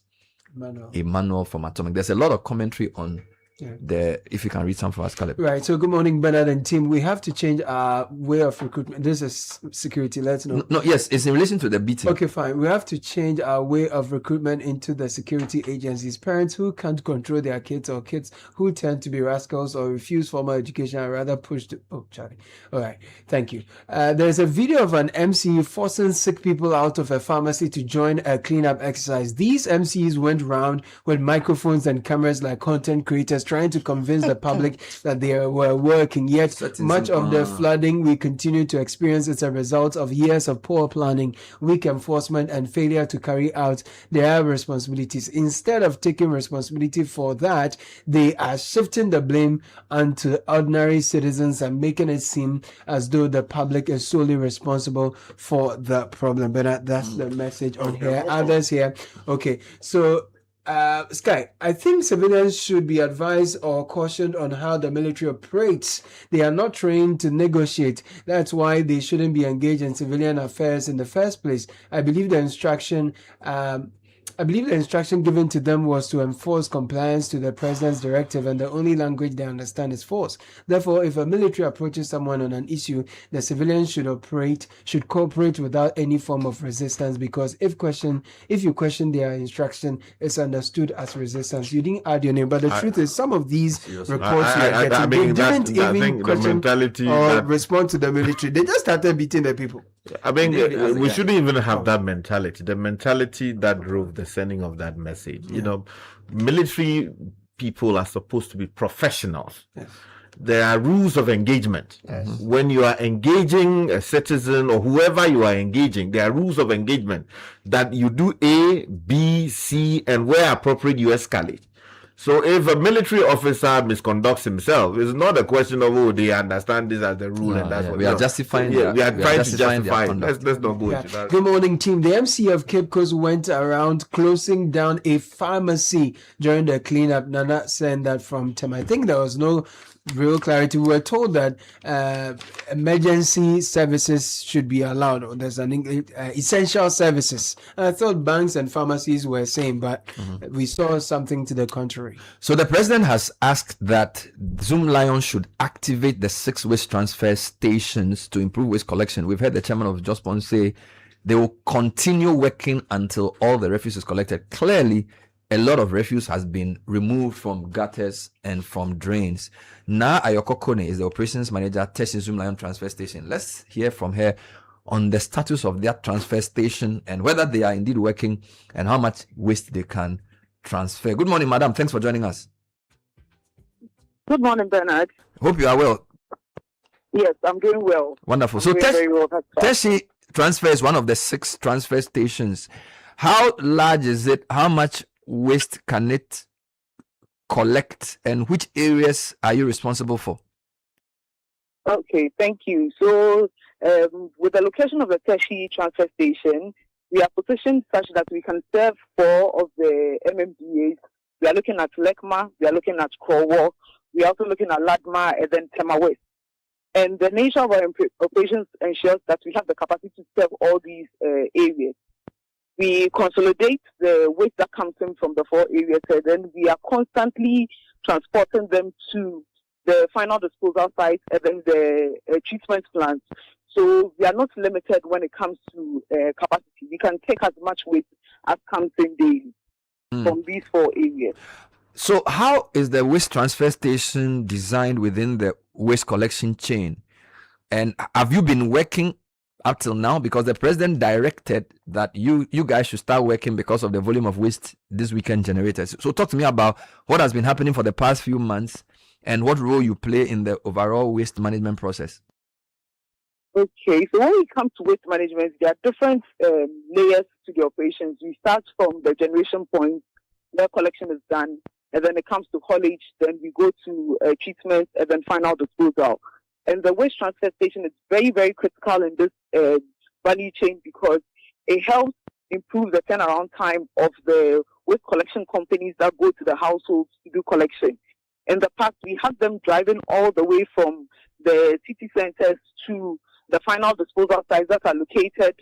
a manual from Atomic. There's a lot of commentary on if you can read some for us, Caleb. Right. So good morning, Bernard and team. We have to change our way of recruitment. This is security. Let's know. No, yes, it's in relation to the beating. Okay, fine. We have to change our way of recruitment into the security agencies. Parents who can't control their kids, or kids who tend to be rascals or refuse formal education are rather pushed to... Oh, Charlie. All right. Thank you. There's a video of an MC forcing sick people out of a pharmacy to join a cleanup exercise. These MCs went round with microphones and cameras like content creators, trying to convince the public that they were working. Yet much of the flooding we continue to experience is a result of years of poor planning, weak enforcement, and failure to carry out their responsibilities. Instead of taking responsibility for that, they are shifting the blame onto ordinary citizens and making it seem as though the public is solely responsible for the problem. But that's the message on here. Others here. Okay, so Sky, I think civilians should be advised or cautioned on how the military operates. They are not trained to negotiate. That's why they shouldn't be engaged in civilian affairs in the first place. I believe the instruction given to them was to enforce compliance to the president's directive, and the only language they understand is force. Therefore, if a military approaches someone on an issue, the civilians should cooperate without any form of resistance, because if you question their instruction, it's understood as resistance. You didn't add your name, but the truth is some of these reports you are getting, they didn't even question or respond to the military. They just started beating the people. I mean, we shouldn't even have that mentality. The mentality that drove the sending of that message. You know, military people are supposed to be professionals. There are rules of engagement. When you are engaging a citizen or whoever you are engaging, there are rules of engagement that you do A, B, C, and where appropriate, you escalate. So if a military officer misconducts himself, it's not a question of, they understand this as the rule and that's what we are justifying. We are trying to justify it. Let's not go into that. Good morning, team. The MC of Cape Coast went around closing down a pharmacy during the cleanup. Nana saying that from Tem. I think there was no real clarity. We were told that emergency services should be allowed, or there's an essential services. I thought banks and pharmacies were same, but we saw something to the contrary. So the president has asked that Zoom Lion should activate the 6 waste transfer stations to improve waste collection. We've heard the chairman of Jospon say they will continue working until all the refuse is collected. Clearly, a lot of refuse has been removed from gutters and from drains. Na Ayoko Kone is the operations manager at Tessin Zoom Lion transfer station. Let's hear from her on the status of their transfer station and whether they are indeed working and how much waste they can transfer. Good morning, madam. Thanks for joining us. Good morning, Bernard. Hope you are well. Yes, I'm doing well. Wonderful. I'm So doing very well, that's fine. Tessin transfer is one of the 6 transfer stations. How large is it? How much waste can it collect, and which areas are you responsible for? Okay, thank you. So, with the location of the Teshi transfer station, we are positioned such that we can serve 4 of the MMDAs. We are looking at Lekma, we are looking at Krowo, we are also looking at Ladma, and then Tema West. And the nature of our operations ensures that we have the capacity to serve all these areas. We consolidate the waste that comes in from the 4 areas, and then we are constantly transporting them to the final disposal site and then the treatment plants. So we are not limited when it comes to capacity. We can take as much waste as comes in daily from these 4 areas. So how is the waste transfer station designed within the waste collection chain? And have you been working up till now? Because the president directed that you guys should start working because of the volume of waste this weekend generated. So talk to me about what has been happening for the past few months and what role you play in the overall waste management process. Okay, so when it comes to waste management, there are different layers to the operations. We start from the generation point where collection is done, and then it comes to haulage, then we go to treatment, and then final disposal. And the waste transfer station is very, very critical in this value chain because it helps improve the turnaround time of the waste collection companies that go to the households to do collection. In the past, we had them driving all the way from the city centers to the final disposal sites that are located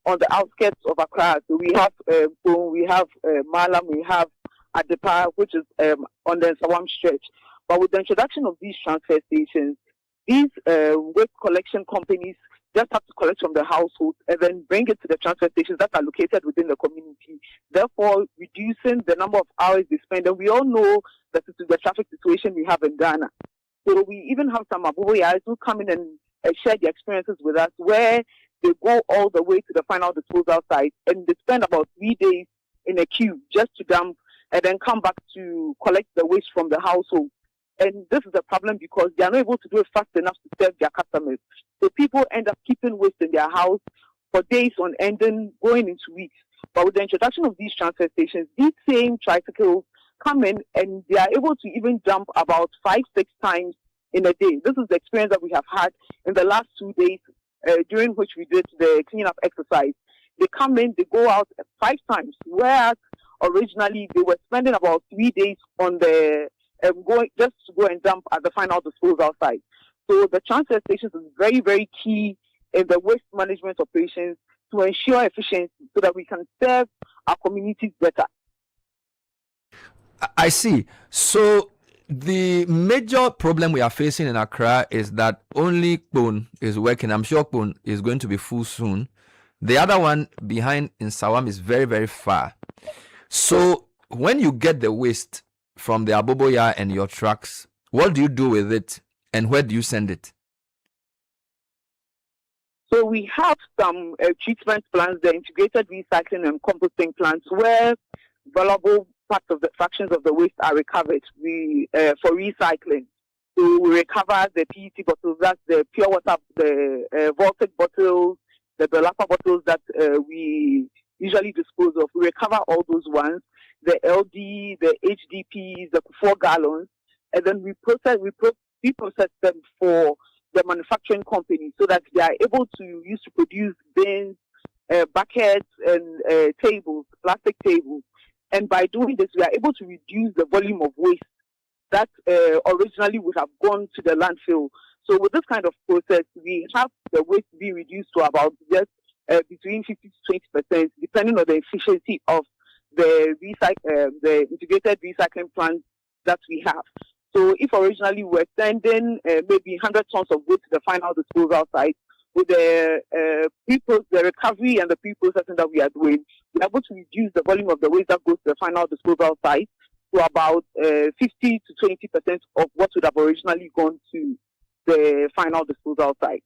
on the outskirts of Accra. So we have Malam, we have Adepa, which is on the Sawam stretch. But with the introduction of these transfer stations, these waste collection companies just have to collect from the household and then bring it to the transfer stations that are located within the community, therefore reducing the number of hours they spend. And we all know that this is the traffic situation we have in Ghana. So we even have some Abuboyas who come in and share their experiences with us, where they go all the way to the final disposal site and they spend about 3 days in a queue just to dump and then come back to collect the waste from the household. And this is a problem because they are not able to do it fast enough to serve their customers. So people end up keeping waste in their house for days on end and going into weeks. But with the introduction of these transfer stations, these same tricycles come in and they are able to even dump about 5-6 times in a day. This is the experience that we have had in the last 2 days during which we did the cleanup exercise. They come in, they go out 5 times, whereas originally they were spending about 3 days on the going just to go and dump at the final disposal site. So the transfer stations is very, very key in the waste management operations to ensure efficiency so that we can serve our communities better. I see. So the major problem we are facing in Accra is that only Kpone is working. I'm sure Kpone is going to be full soon. The other one behind in Sawam is very, very far. So when you get the waste from the Aboboya and your trucks, what do you do with it and where do you send it? So we have some treatment plants, the integrated recycling and composting plants, where valuable parts of the fractions of the waste are recovered for recycling. So we recover the PET bottles, that's the pure water, the Voltic bottles, the Belapa bottles that we usually dispose of. We recover all those ones, the LD, the HDPs, the 4 gallons, and then we process them for the manufacturing company so that they are able to use to produce bins, buckets, and tables, plastic tables. And by doing this, we are able to reduce the volume of waste that originally would have gone to the landfill. So with this kind of process, we have the waste be reduced to about just between 50 to 20%, depending on the efficiency of the integrated recycling plants that we have. So if originally we're sending maybe 100 tons of waste to the final disposal site, with the recovery and the pre-processing that we are doing, we're able to reduce the volume of the waste that goes to the final disposal site to about 50 to 20% of what would have originally gone to the final disposal site.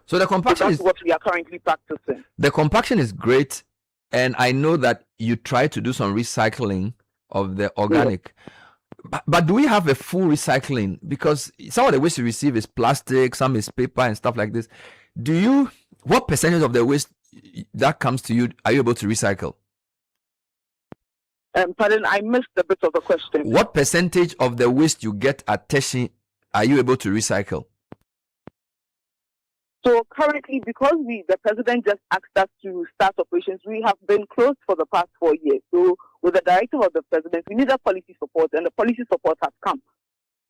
So the compaction that's what we are currently practicing. The compaction is great, and I know that you try to do some recycling of the organic. Yeah. But do we have a full recycling? Because some of the waste you receive is plastic, some is paper and stuff like this. What percentage of the waste that comes to you are you able to recycle? Pardon, I missed a bit of the question. What percentage of the waste you get at Teshi are you able to recycle? So currently, because the president just asked us to start operations, we have been closed for the past 4 years. So with the directive of the president, we needed policy support, and the policy support has come.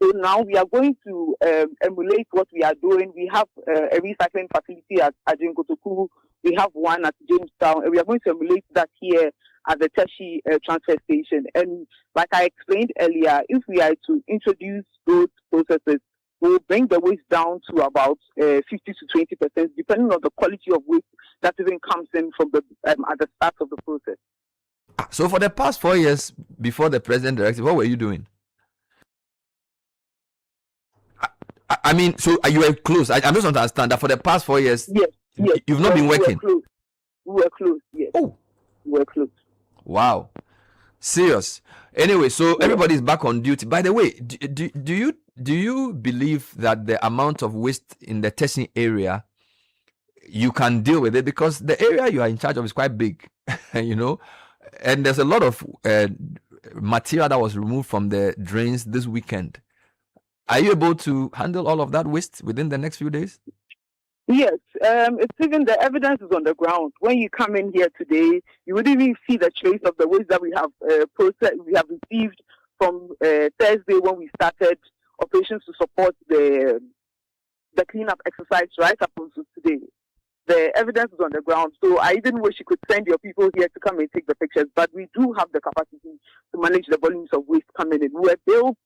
So now we are going to emulate what we are doing. We have a recycling facility at Adjenkotoku. We have one at Jamestown, and we are going to emulate that here at the Teshi transfer station. And like I explained earlier, if we are to introduce those processes, we'll bring the waste down to about 50 to 20%, depending on the quality of waste that even comes in from the at the start of the process. So for the past 4 years before the president directive, what were you doing? I mean, so you were close. I just want to understand that for the past 4 years, yes, you've not been working. We were close. Yes. Oh, we were close. Wow, serious. Anyway, so everybody is back on duty. By the way, do you believe that the amount of waste in the testing area you can deal with it, because the area you are in charge of is quite big, you know, and there's a lot of material that was removed from the drains this weekend. Are you able to handle all of that waste within the next few days? Yes, it's even the evidence is on the ground. When you come in here today, you wouldn't even see the trace of the waste that we have received from Thursday when we started operations to support the cleanup exercise right up until today. The evidence is on the ground. So I even wish you could send your people here to come and take the pictures, but we do have the capacity to manage the volumes of waste coming in. We're built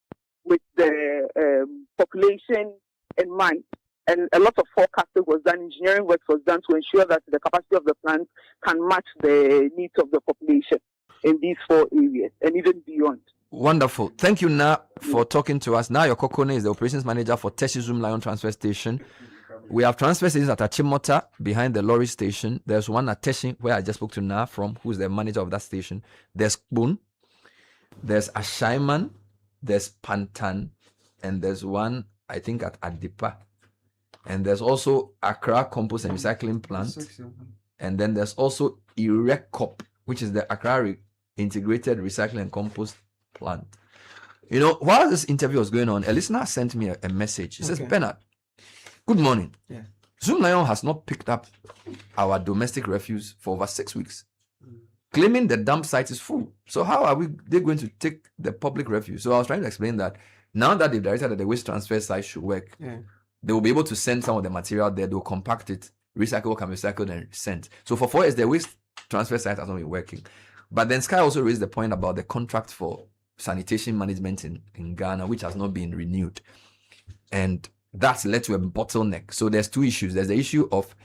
with the population in mind. And a lot of forecasting was done, engineering work was done to ensure that the capacity of the plant can match the needs of the population in these 4 areas and even beyond. Wonderful. Thank you, Na, for talking to us. Now, your Kokone is the operations manager for Teshi Zoom Lion Transfer Station. We have transfer stations at Achimota behind the lorry station. There's one at Teshi where I just spoke to Na from, who's the manager of that station. There's Spoon, there's Ashaiman, there's Pantan, and there's one, I think, at Adipa. And there's also Accra Compost and Recycling Plant. And then there's also Irekop, which is the Accra Integrated Recycling and Compost Plant. You know, while this interview was going on, a listener sent me a message. He says, Bernard, good morning. Yeah. Zoom Lion has not picked up our domestic refuse for over 6 weeks, claiming the dump site is full. So how are they going to take the public refuse? So I was trying to explain that now that they've directed that the waste transfer site should work, they will be able to send some of the material there. They'll compact it, recycle can be recycled and sent. So for 4 years, the waste transfer site has not been working. But then Sky also raised the point about the contract for sanitation management in Ghana, which has not been renewed. And that's led to a bottleneck. So there's 2 issues. There's the issue of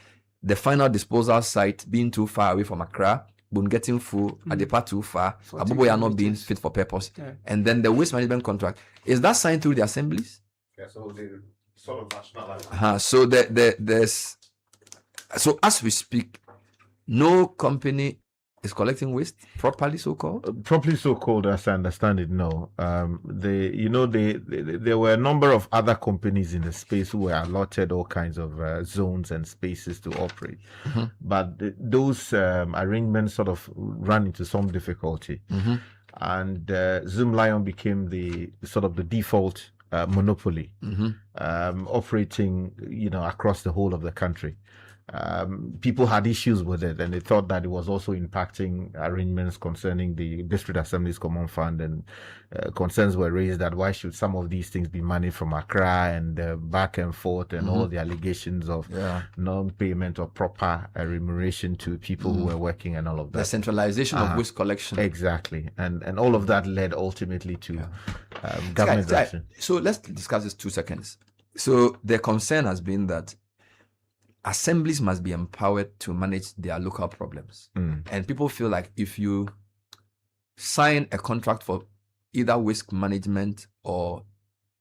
the final disposal site being too far away from Accra, Bun getting full, Adepa too far, Aboboya not being fit for purpose. Yeah. And then the waste management contract. Is that signed through the assemblies? Yeah, so they sort of nationalized. So there's so as we speak, no company is collecting waste properly, so-called? Properly so-called, as I understand it, no. There were a number of other companies in the space who were allotted all kinds of zones and spaces to operate. Mm-hmm. But those arrangements sort of ran into some difficulty. Mm-hmm. And Zoom Lion became the default monopoly, mm-hmm. Operating, across the whole of the country. people had issues with it, and they thought that it was also impacting arrangements concerning the District Assembly's Common Fund, and concerns were raised that why should some of these things be managed from Accra, and back and forth, and all the allegations of non-payment or proper remuneration to people who were working and all of that. The centralization of waste collection. Exactly. And all of that led ultimately to government action. So let's discuss this 2 seconds. So the concern has been that assemblies must be empowered to manage their local problems. And people feel like if you sign a contract for either waste management or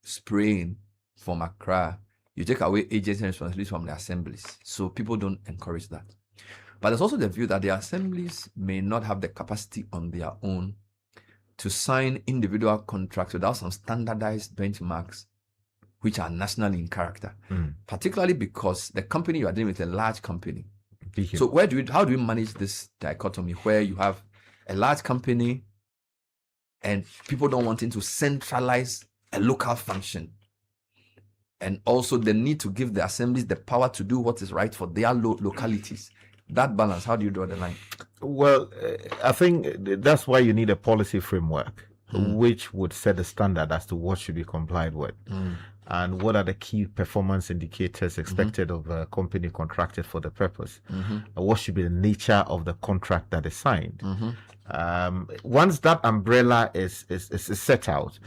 spraying from Accra, you take away agency responsibilities from the assemblies. So people don't encourage that. But there's also the view that the assemblies may not have the capacity on their own to sign individual contracts without some standardized benchmarks which are national in character, particularly because the company you are dealing with is a large company. So how do you manage this dichotomy where you have a large company and people don't want to centralize a local function, and also the need to give the assemblies the power to do what is right for their localities? That balance, how do you draw the line? Well, I think that's why you need a policy framework which would set the standard as to what should be complied with. And what are the key performance indicators expected of a company contracted for the purpose? What should be the nature of the contract that is signed? Once that umbrella is set out,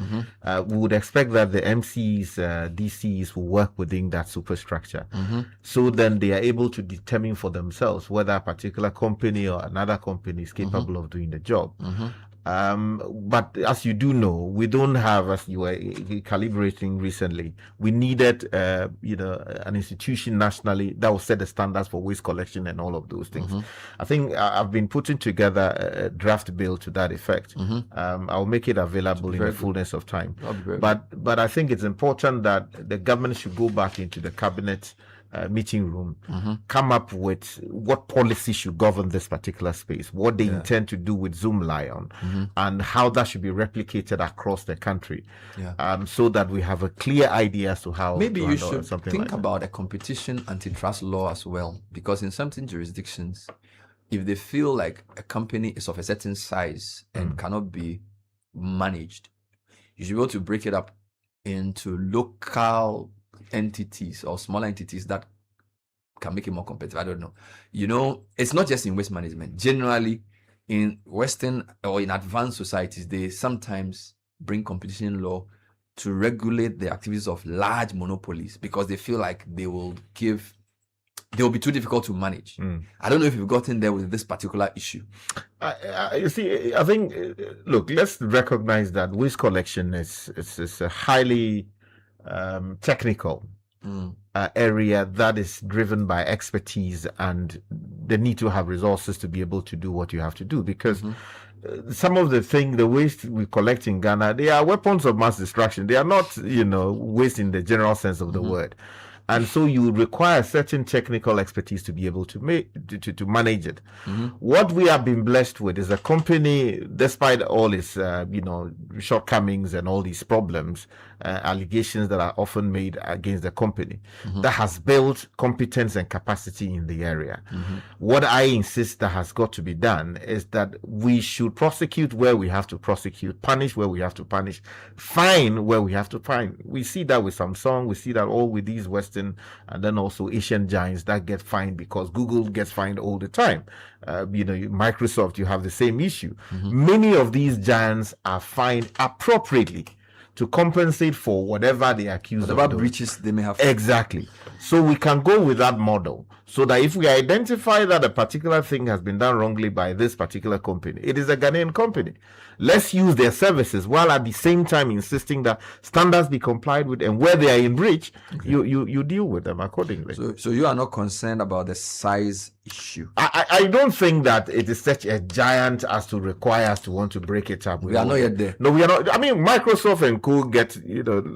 we would expect that the MCs, DCs will work within that superstructure. So then they are able to determine for themselves whether a particular company or another company is capable of doing the job. But as you do know, we don't have, as you were calibrating recently, we needed, an institution nationally that will set the standards for waste collection and all of those things. I think I've been putting together a draft bill to that effect. I'll make it available in the fullness of time. But I think it's important that the government should go back into the cabinet meeting room, come up with what policy should govern this particular space, what they intend to do with Zoom Lion, and how that should be replicated across the country, so that we have a clear idea as to how. Maybe to you should something think like about a competition antitrust law as well, because in certain jurisdictions, if they feel like a company is of a certain size and cannot be managed, you should be able to break it up into local entities or smaller entities that can make it more competitive. I don't know. It's not just in waste management. Generally, in Western or in advanced societies, they sometimes bring competition law to regulate the activities of large monopolies because they feel like they will be too difficult to manage. I don't know if you've gotten there with this particular issue. You see, I think, look, let's recognize that waste collection is a highly technical area that is driven by expertise and the need to have resources to be able to do what you have to do, because some of the waste we collect in Ghana, they are weapons of mass destruction. They are not, waste in the general sense of the word. And so you require certain technical expertise to be able to manage it. What we have been blessed with is a company, despite all its shortcomings and all these problems, allegations that are often made against the company, that has built competence and capacity in the area. What I insist that has got to be done is that we should prosecute where we have to prosecute, punish where we have to punish, fine where we have to fine. We see that with Samsung, we see that all with these Western and then also Asian giants that get fined because Google gets fined all the time. Microsoft, you have the same issue. Many of these giants are fined appropriately to compensate for whatever they accuse of whatever breaches they may have. Exactly. So we can go with that model, so that if we identify that a particular thing has been done wrongly by this particular company, it is a Ghanaian company. Let's use their services while at the same time insisting that standards be complied with, and where they are in breach, you deal with them accordingly. So you are not concerned about the size issue? I don't think that it is such a giant as to require us to want to break it up. We are not yet there. No, we are not. I mean, Microsoft and Co get,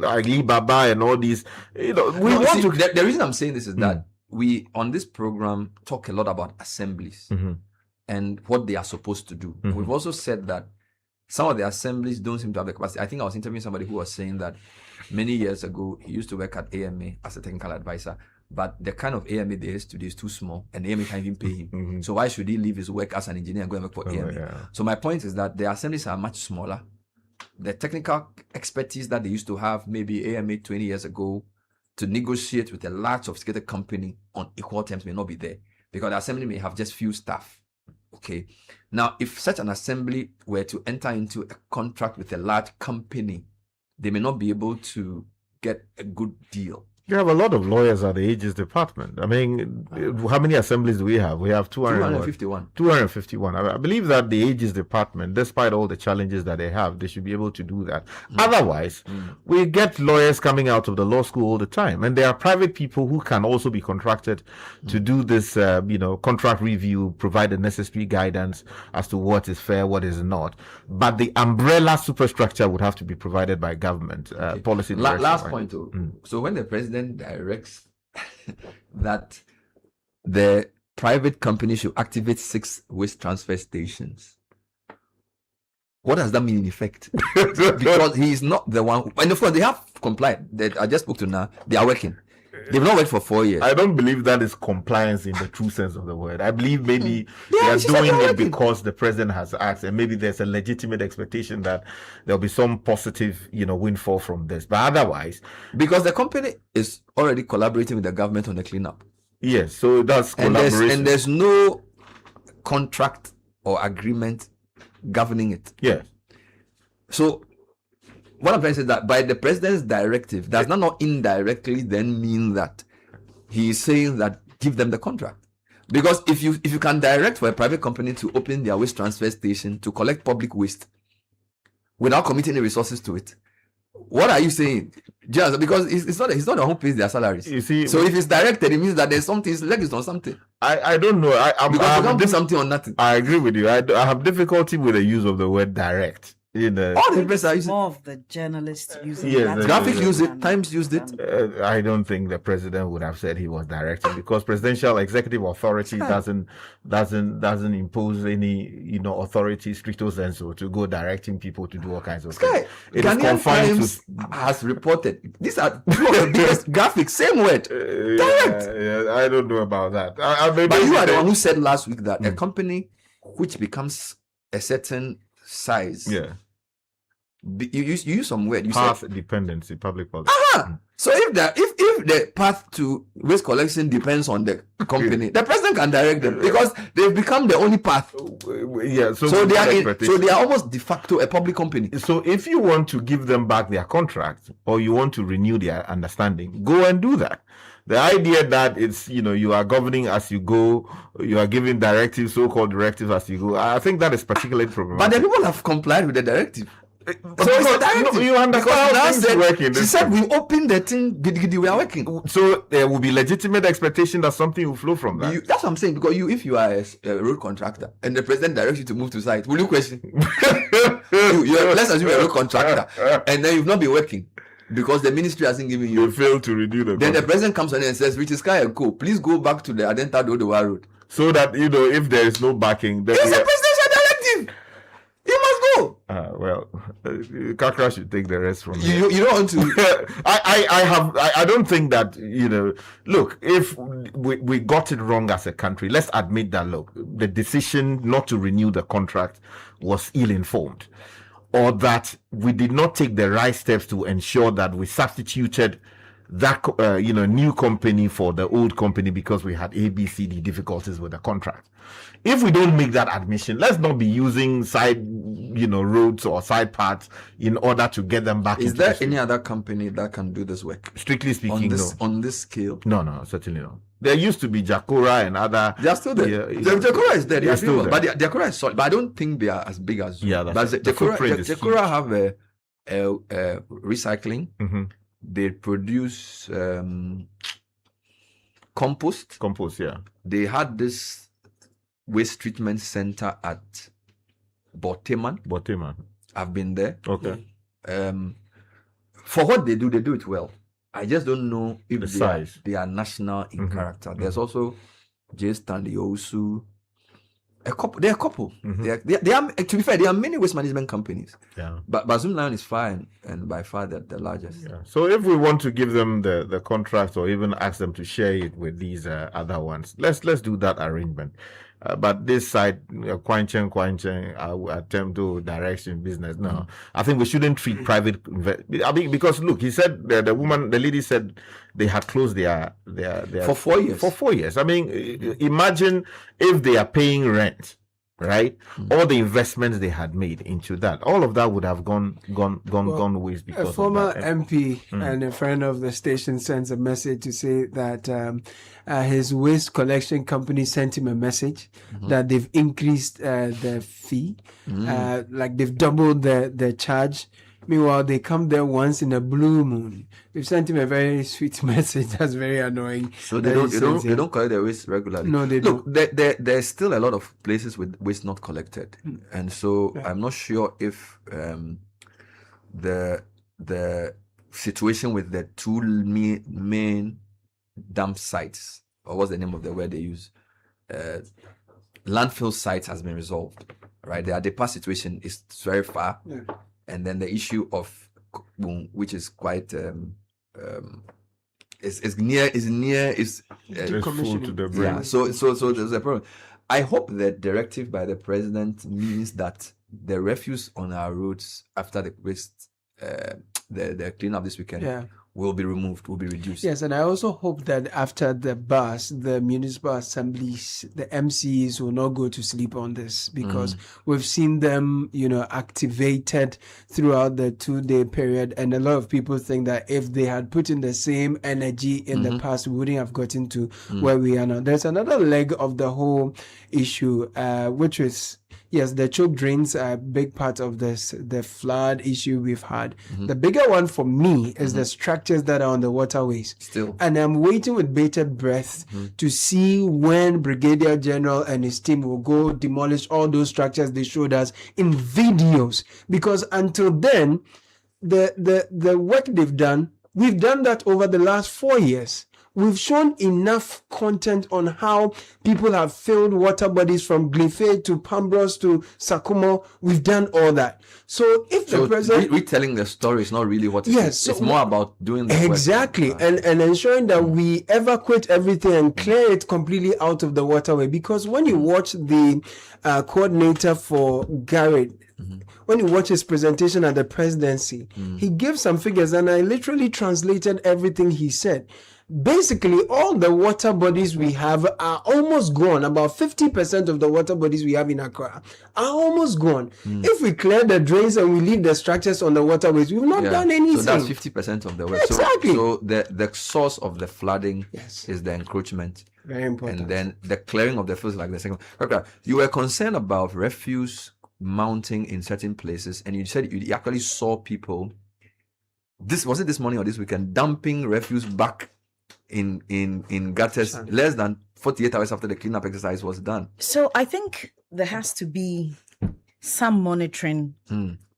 Alibaba and all these, The reason I'm saying this is that we, on this program, talk a lot about assemblies and what they are supposed to do. We've also said that some of the assemblies don't seem to have the capacity. I think I was interviewing somebody who was saying that many years ago, he used to work at AMA as a technical advisor, but the kind of AMA there is today is too small, and AMA can't even pay him. So why should he leave his work as an engineer and go and work for AMA? Yeah. So my point is that the assemblies are much smaller. The technical expertise that they used to have maybe AMA 20 years ago to negotiate with a large sophisticated company on equal terms may not be there, because the assembly may have just few staff. Okay. Now, if such an assembly were to enter into a contract with a large company, they may not be able to get a good deal. You have a lot of lawyers at the Aegis department. I mean, how many assemblies do we have? We have 251. 251. I believe that the Aegis department, despite all the challenges that they have, they should be able to do that. Otherwise, we get lawyers coming out of the law school all the time. And there are private people who can also be contracted to do this, contract review, provide the necessary guidance as to what is fair, what is not. But the umbrella superstructure would have to be provided by government policy. Last point, though. So when the president directs that the private company should activate 6 waste transfer stations, what does that mean in effect? Because he is not the one and of course they have complied. That I just spoke to now, they are working. They've not worked for 4 years. I don't believe that is compliance in the true sense of the word. I believe maybe they are doing it because the president has asked, and maybe there's a legitimate expectation that there'll be some positive, windfall from this. But otherwise, because the company is already collaborating with the government on the cleanup. Yes, so that's collaboration. And there's no contract or agreement governing it. Yeah. So what I'm trying to say is that by the president's directive does not indirectly then mean that he is saying that give them the contract. Because if you can direct for a private company to open their waste transfer station to collect public waste without committing any resources to it, what are you saying? Just because it's not the who pays their salaries. You see, so if it's directed, it means that there's something, it's legs on something. I don't know. Because you can't do something on nothing. I agree with you. I have difficulty with the use of the word direct. All the papers are using more of the journalists using yes, Graphic used it, Times used it. I don't think the president would have said he was directing, because presidential executive authority doesn't impose any authority stricto sensu to go directing people to do all kinds of things. It is confined Times has reported. These are two of the biggest graphics, same word. Direct. I don't know about that. But you are the one who said last week that a company which becomes a certain size, you use some word. You path said dependency, public policy. So if the path to waste collection depends on the company, the president can direct them because they've become the only path. Yeah. So they are almost de facto a public company. So if you want to give them back their contract or you want to renew their understanding, go and do that. The idea that it's, you are governing as you go, you are giving directives, so-called directives as you go, I think that is particularly problematic. But the people have complied with the directive. So it's a directive. No, you understand how things work in this. She said we open the thing, we are working. So there will be legitimate expectation that something will flow from that. That's what I'm saying, because if you are a road contractor and the president directs you to move to site, will you question? Let's assume you're a road contractor and then you've not been working. Because the ministry hasn't given you. You failed to renew the Then the president comes on and says, Richard Sky and Co., please go back to the Adenta Dodowa Road. So that, if there is no backing. Then it's a presidential directive. You must go. Kakra should take the rest from you. You don't want to. I don't think that, look, if we got it wrong as a country, let's admit that, look, the decision not to renew the contract was ill-informed. Or that we did not take the right steps to ensure that we substituted that new company for the old company because we had ABCD difficulties with the contract. If we don't make that admission, let's not be using side roads or side paths in order to get them back. Is there any other company that can do this work? Strictly speaking, on this scale? No, certainly not. There used to be Jakora and other. They are still there. Jakora is there. They are still there. But Jakora is solid. But I don't think they are as big as. Yeah, that's but Jakora have a recycling. Mm-hmm. They produce compost. Compost, yeah. They had this waste treatment center at Boteman. I've been there. Okay. For what they do it well. I just don't know if they are national in character. There's also J. Stanley Osu. They're a couple. They are, to be fair, there are many waste management companies. Yeah. But Zoomlion is fine and by far the largest. Yeah. So if we want to give them the contract or even ask them to share it with these other ones, let's do that arrangement. But this side, Kwanchen, attempt to direction business. No, I think we shouldn't treat private. I mean, because look, he said the lady said they had closed their for 4 years. For 4 years. I mean, imagine if they are paying rent, right? All the investments they had made into that, all of that would have gone waste. Because a former of that. MP and a friend of the station sends a message to say that his waste collection company sent him a message that they've increased the fee, like they've doubled the charge. Meanwhile, they come there once in a blue moon. We've sent him a very sweet message. That's very annoying. So they don't collect their waste regularly. No, they don't. There's still a lot of places with waste not collected, and so I'm not sure if the situation with the two main dump sites, or what's the name of the word they use, landfill sites, has been resolved. Right, the Adepa situation is very far. Yeah. And then the issue of which is quite is near full to the brain. Yeah. So there's a problem. I hope that directive by the president means that the refuse on our roads after the waste the cleanup this weekend will be removed, will be reduced. Yes, and I also hope that after the bus, the municipal assemblies, the MCs will not go to sleep on this, because we've seen them, activated throughout the 2-day period. And a lot of people think that if they had put in the same energy in the past, we wouldn't have gotten to where we are now. There's another leg of the whole issue, which is, yes, the choke drains are a big part of this, the flood issue we've had. The bigger one for me is the structures that are on the waterways. Still. And I'm waiting with bated breath to see when Brigadier General and his team will go demolish all those structures they showed us in videos. Because until then, the work they've done, we've done that over the last 4 years. We've shown enough content on how people have filled water bodies from Glenfey to Pambros to Sakumo. We've done all that. So if the president... retelling the story is not really what it is. So it's more about doing the exactly, work. and ensuring that we evacuate everything and clear it completely out of the waterway. Because when you watch the coordinator for Garrett, when you watch his presentation at the presidency, he gave some figures, and I literally translated everything he said. Basically, all the water bodies we have are almost gone. About 50% of the water bodies we have in Accra are almost gone. If we clear the drains and we leave the structures on the waterways, we've not done anything. So that's 50% of the work. Exactly. So the source of the flooding is the encroachment. Very important. And then the clearing of the fields, like the second. Okay. You were concerned about refuse mounting in certain places, and you said you actually saw people. Was it this morning or this weekend, dumping refuse back in gutters less than 48 hours after the cleanup exercise was done? So I think there has to be some monitoring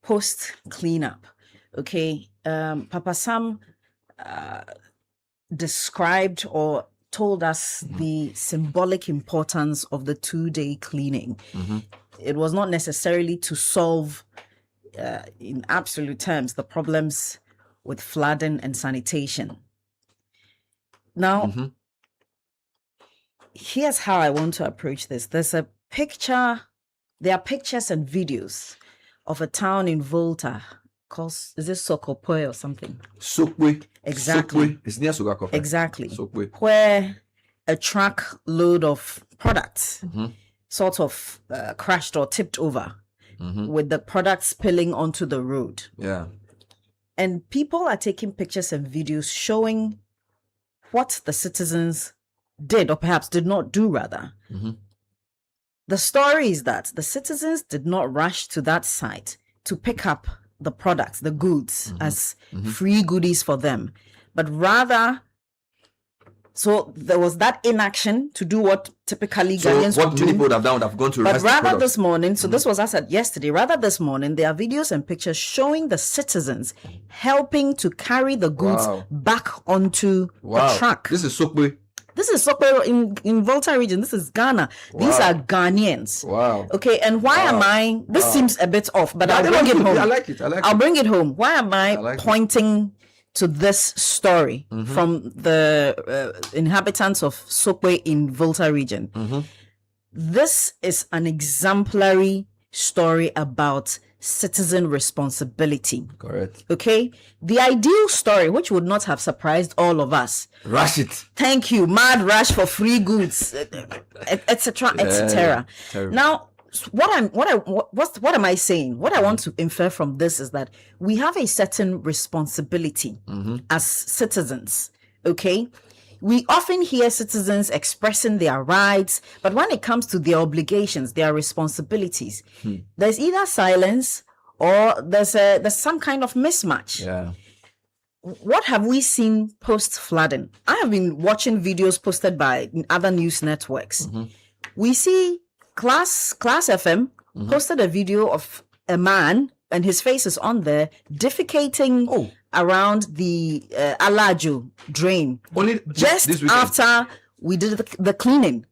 post cleanup. Okay, Papa Sam described or told us the symbolic importance of the 2-day cleaning. It was not necessarily to solve in absolute terms the problems with flooding and sanitation. Now, here's how I want to approach this. There are pictures and videos of a town in Volta called, is it Sokopoe or something? Sokwe. Exactly. Sokwe. It's near Sugakope. Exactly. Sokwe. Where a truck load of products sort of crashed or tipped over with the products spilling onto the road. Yeah. And people are taking pictures and videos showing what the citizens did, or perhaps did not do, rather. The story is that the citizens did not rush to that site to pick up the products, the goods, as free goodies for them, but rather, so there was that inaction to do what typically Ghanaians what would do. many people would have done would have gone to But rather the this morning, so this was as at yesterday, rather this morning, there are videos and pictures showing the citizens helping to carry the goods back onto the truck. This is Sokwe. This is Sokwe in Volta region. This is Ghana. Wow. These are Ghanaians. Wow. Okay, and why am I? This seems a bit off, but I'll bring it home. I like it. I'll bring it home. Why am I pointing to this story from the inhabitants of Sokwe in Volta region? This is an exemplary story about citizen responsibility. Correct. Okay, the ideal story, which would not have surprised all of us. Rush it. Thank you. Mad rush for free goods, etc., etc. Now, what am I saying? What I want to infer from this is that we have a certain responsibility as citizens. Okay. We often hear citizens expressing their rights, but when it comes to their obligations, their responsibilities, there's either silence or there's some kind of mismatch. Yeah. What have we seen post flooding? I have been watching videos posted by other news networks. We see Class FM posted a video of a man, and his face is on there, defecating around the Alajo drain. Only just after we did the cleaning.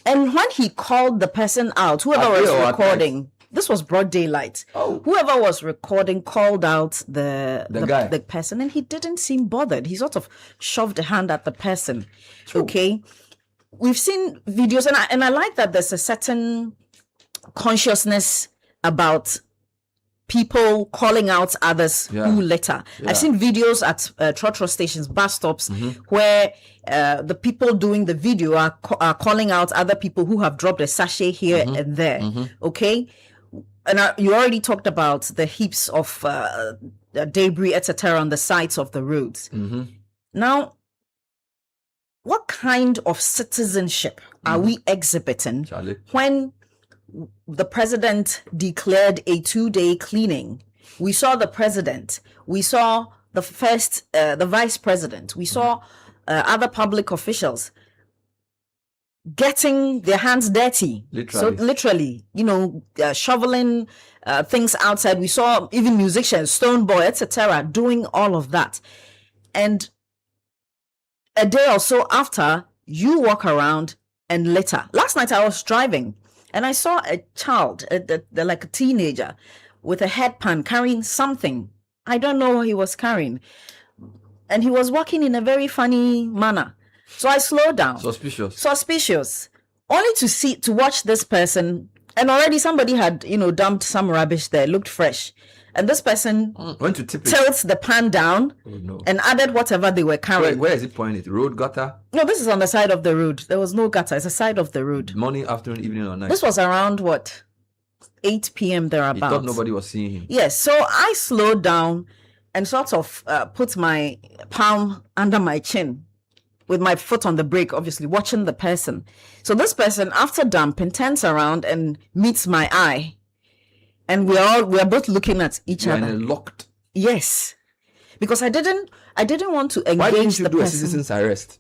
And when he called the person out, whoever was recording, this was broad daylight. Whoever was recording called out the person, and he didn't seem bothered. He sort of shoved a hand at the person. True. Okay. We've seen videos, and I like that there's a certain consciousness about people calling out others who litter. I've seen videos at trotro stations, bus stops, where the people doing the video are calling out other people who have dropped a sachet here and there. Okay, and you already talked about the heaps of debris, etc., on the sides of the roads. Now, what kind of citizenship are we exhibiting when the president declared a 2-day cleaning? We saw the president, we saw the vice president, we saw other public officials getting their hands dirty. Literally, shoveling things outside. We saw even musicians, Stoneboy, etc., doing all of that. And a day or so after, you walk around and litter. Last night I was driving and I saw a child, like a teenager, with a headpan carrying something. I don't know what he was carrying. And he was walking in a very funny manner. So I slowed down. Suspicious. Only to watch this person, and already somebody had, dumped some rubbish there, looked fresh. And this person went to tilts the pan down and added whatever they were carrying. Where is it pointing? Road, gutter? No, this is on the side of the road. There was no gutter. It's the side of the road. Morning, afternoon, evening, or night? This was around, 8 p.m. thereabouts. He thought nobody was seeing him. Yes, so I slowed down and sort of put my palm under my chin with my foot on the brake, obviously, watching the person. So this person, after dumping, turns around and meets my eye. And we are both looking at each other. And locked. Yes, because I didn't want to engage. Why didn't you the do person. A citizen's arrest?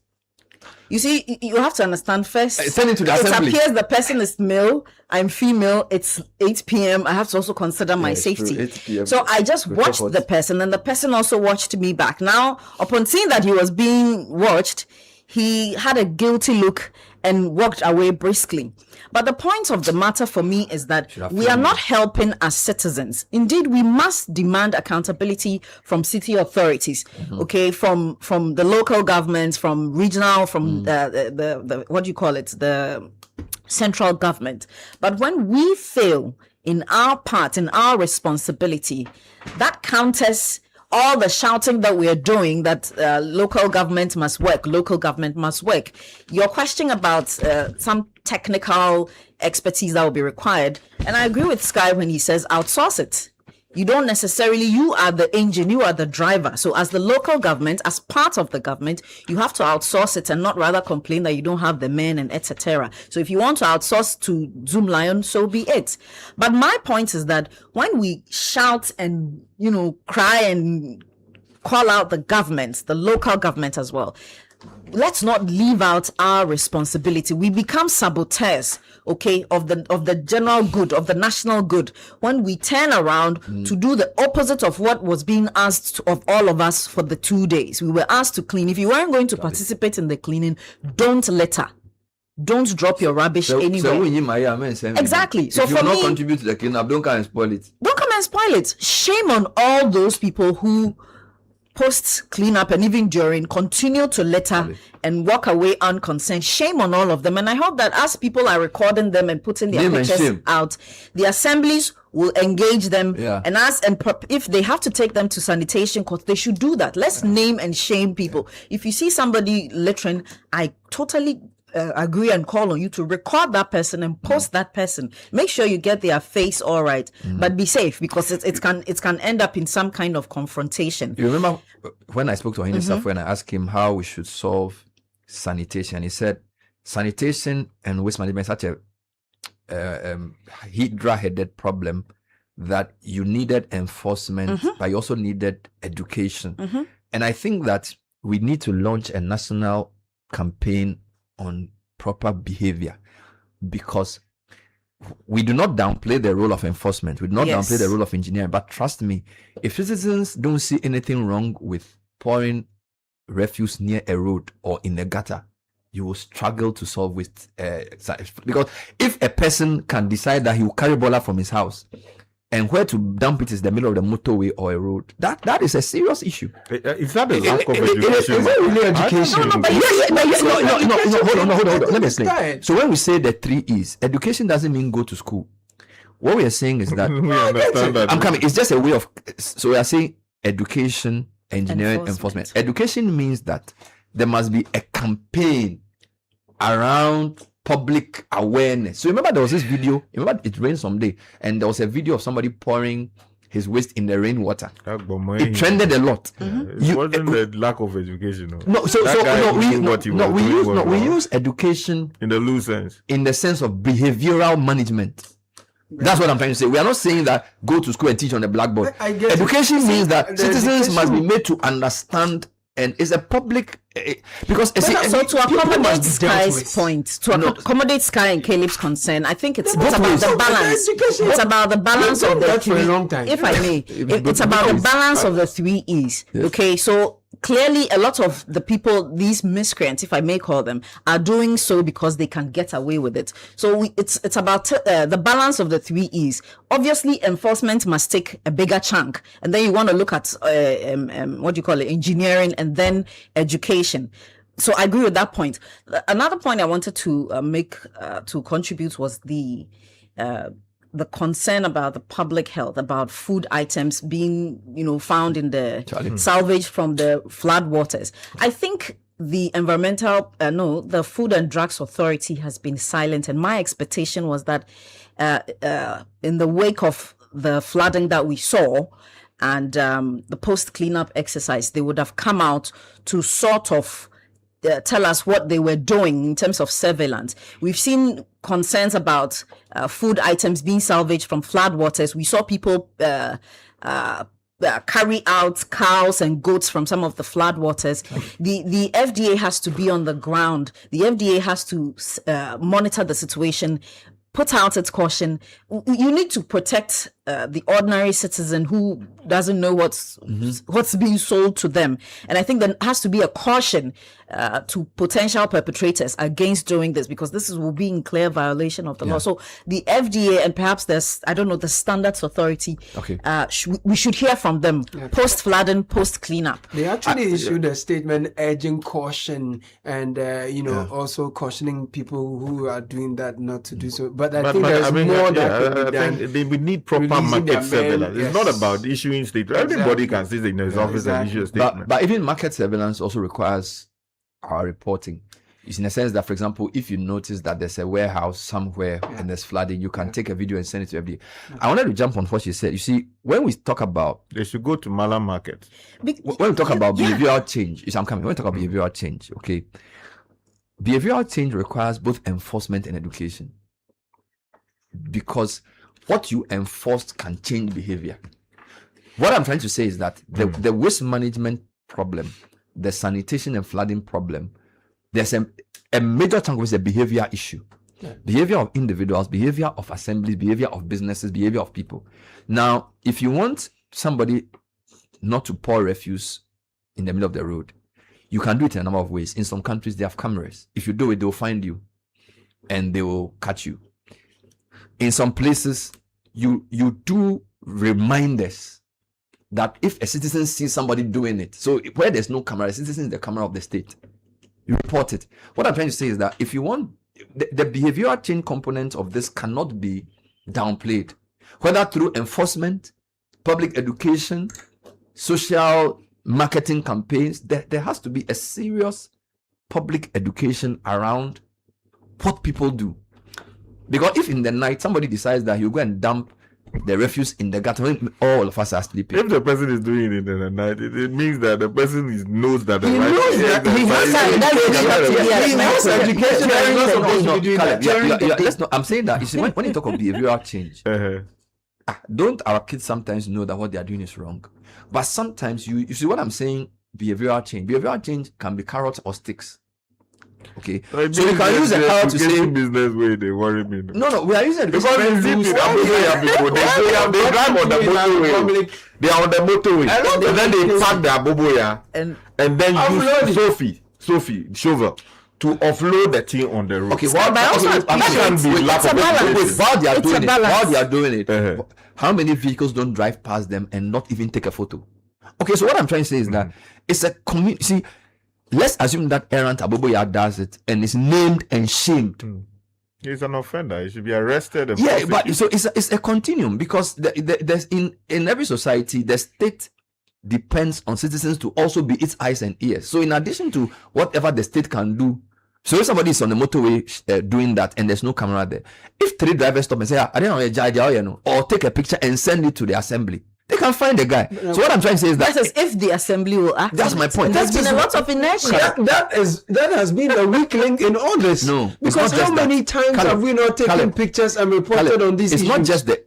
You see, you have to understand first. Send it to the assembly. It appears the person is male. I'm female. It's 8 p.m. I have to also consider my safety. So I just watched the person, and the person also watched me back. Now, upon seeing that he was being watched, he had a guilty look and walked away briskly. But the point of the matter for me is that we are not helping as citizens. Indeed, we must demand accountability from city authorities, okay, from the local governments, from regional, from the what do you call it, the central government. But when we fail in our part, in our responsibility, that counters all the shouting that we are doing that local government must work. Your question about some technical expertise that will be required, and I agree with Sky when he says outsource it. You don't necessarily, you are the engine, you are the driver. So as the local government, as part of the government, you have to outsource it and not rather complain that you don't have the men and etc. So if you want to outsource to Zoom Lion, so be it. But my point is that when we shout and, cry and call out the government, the local government as well, let's not leave out our responsibility. We become saboteurs, okay, of the general good, of the national good, when we turn around to do the opposite of what was being asked of all of us for the 2 days. We were asked to clean. If you weren't going to participate in the cleaning, don't litter. Don't drop your rubbish anywhere. Exactly. So if you for not me, contribute to the cleanup, don't come and spoil it. don't come and spoil it. Shame on all those people who post cleanup and even during continue to litter and walk away unconcerned. Shame on all of them. And I hope that as people are recording them and putting their pictures out, the assemblies will engage them and ask, and if they have to take them to sanitation court, they should do that. Let's name and shame people. If you see somebody littering, I totally agree and call on you to record that person and post that person. Make sure you get their face all right, but be safe, because it can end up in some kind of confrontation. You remember when I spoke to him when I asked him how we should solve sanitation? He said sanitation and waste management is such a hydra-headed problem that you needed enforcement, but you also needed education. And I think that we need to launch a national campaign on proper behavior, because we do not downplay the role of enforcement, we do not downplay the role of engineering, but trust me, if citizens don't see anything wrong with pouring refuse near a road or in a gutter, you will struggle to solve with because if a person can decide that he will carry bola from his house and where to dump it is the middle of the motorway or a road, that is a serious issue. Is that a lack of education? Is it really education? No, hold on. Let me explain. So when we say the 3 E's, education doesn't mean go to school. What we are saying is that we understand that. I'm coming. It's just a way of. So we are saying education, engineering, enforcement. Education means that there must be a campaign around public awareness. So remember there was this video, remember it rained someday, and there was a video of somebody pouring his waste in the rainwater. It trended a lot. It wasn't the lack of education. We use education in the loose sense. In the sense of behavioral management. That's what I'm trying to say. We are not saying that go to school and teach on the blackboard. Education means that citizens must be made to understand, and it's a public because so to accommodate Sky's point, accommodate Sky and Caleb's concern, I think it's about the balance. It's about the balance of the three. If I may, it's about the balance of the 3 E's. Okay, so clearly a lot of the people, these miscreants, if I may call them, are doing so because they can get away with it. So it's about the balance of the 3 E's. Obviously, enforcement must take a bigger chunk, and then you want to look at what do you call it, engineering, and then education. So I agree with that point. Another point I wanted to make to contribute was the concern about the public health, about food items being, found in the salvage from the flood waters. I think the the Food and Drugs Authority has been silent, and my expectation was that in the wake of the flooding that we saw and the post cleanup exercise, they would have come out to sort of tell us what they were doing in terms of surveillance. We've seen concerns about food items being salvaged from floodwaters. We saw people carry out cows and goats from some of the floodwaters. The FDA has to be on the ground. The FDA has to monitor the situation, put out its caution. You need to protect the ordinary citizen who doesn't know what's being sold to them. And I think there has to be a caution to potential perpetrators against doing this, because this will be in clear violation of the law. So the FDA and perhaps the Standards Authority, we should hear from them post flooding, post cleanup. They actually issued a statement urging caution and also cautioning people who are doing that not to do so. But I think there's more that can be done. We need proper market surveillance. It's not about issuing statements. Everybody can sit in his office and issue a statement. But even market surveillance also requires our reporting. It's in a sense that, for example, if you notice that there's a warehouse somewhere and there's flooding, you can take a video and send it to FDA. I wanted to jump on what you said. You see, when we talk about... They should go to Mala Market. When we talk about behavioral change, when we talk about behavioral change, okay, behavioral change requires both enforcement and education. Because what you enforce can change behavior. What I'm trying to say is that the waste management problem the sanitation and flooding problem, there's a major chunk is a behavior issue. Yeah. Behavior of individuals, behavior of assemblies, behavior of businesses, behavior of people. Now, if you want somebody not to pour refuse in the middle of the road, you can do it in a number of ways. In some countries, they have cameras. If you do it, they'll find you and they will catch you. In some places, you do reminders that if a citizen sees somebody doing it, so where there's no camera, a citizen is the camera of the state, you report it. What I'm trying to say is that if you want the behavioral change component of this cannot be downplayed, whether through enforcement, public education, social marketing campaigns. There has to be a serious public education around what people do. Because if in the night somebody decides that he'll go and dump the refuse in the gutter when all of us are sleeping, if the person is doing it in the night, it means that the person knows that the he knows that he has education. I'm saying that, you see, when you talk of behavioral change, don't our kids sometimes know that what they are doing is wrong? But sometimes you see what I'm saying. Behavioral change can be carrots or sticks. Okay, so you can use a carrot to say business way. They worry me. No, we are using because you see people, they drive on the motorway. They are on the motorway, and then they park their boboya and then use Sophie shovel to offload the thing on the road. Okay, while they are doing it, how many vehicles don't drive past them and not even take a photo? Okay, so what I'm trying to say is that it's a community. See, let's assume that errant Aboboya does it and is named and shamed. He's an offender. He should be arrested. And but so it's a continuum, because there's in every society the state depends on citizens to also be its eyes and ears. So in addition to whatever the state can do, so if somebody is on the motorway doing that and there's no camera there, if 3 drivers stop and say, I don't know, or take a picture and send it to the assembly, they can find the guy. So what I'm trying to say is that if the assembly will act. That's my point. There's been a lot of inertia. That has been a weak link in all this. No, because how many times have we not taken pictures and reported on these issues? It's not just that.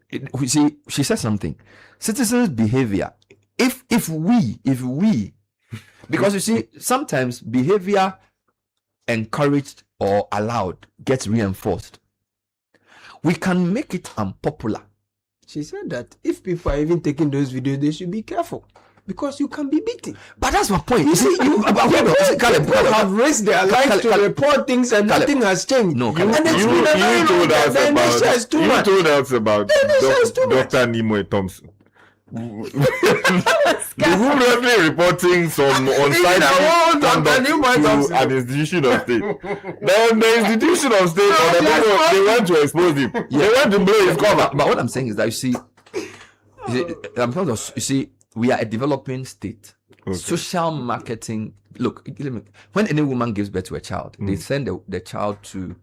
She said something. Citizens' behavior. If we, because you see, sometimes behavior encouraged or allowed gets reinforced. We can make it unpopular. She said that if people are even taking those videos, they should be careful because you can be beaten. But that's my point. You see, people have raised their lives to report things and nothing has changed. No, you told us about Dr. Nimoy Thompson. Who really reporting some on-site conduct to an institution of state. Then the institution of state, they want to expose him. They want to blow his cover. But what I'm saying is that you see, we are a developing state. Okay. Social marketing. Look, when any woman gives birth to a child, they send the child to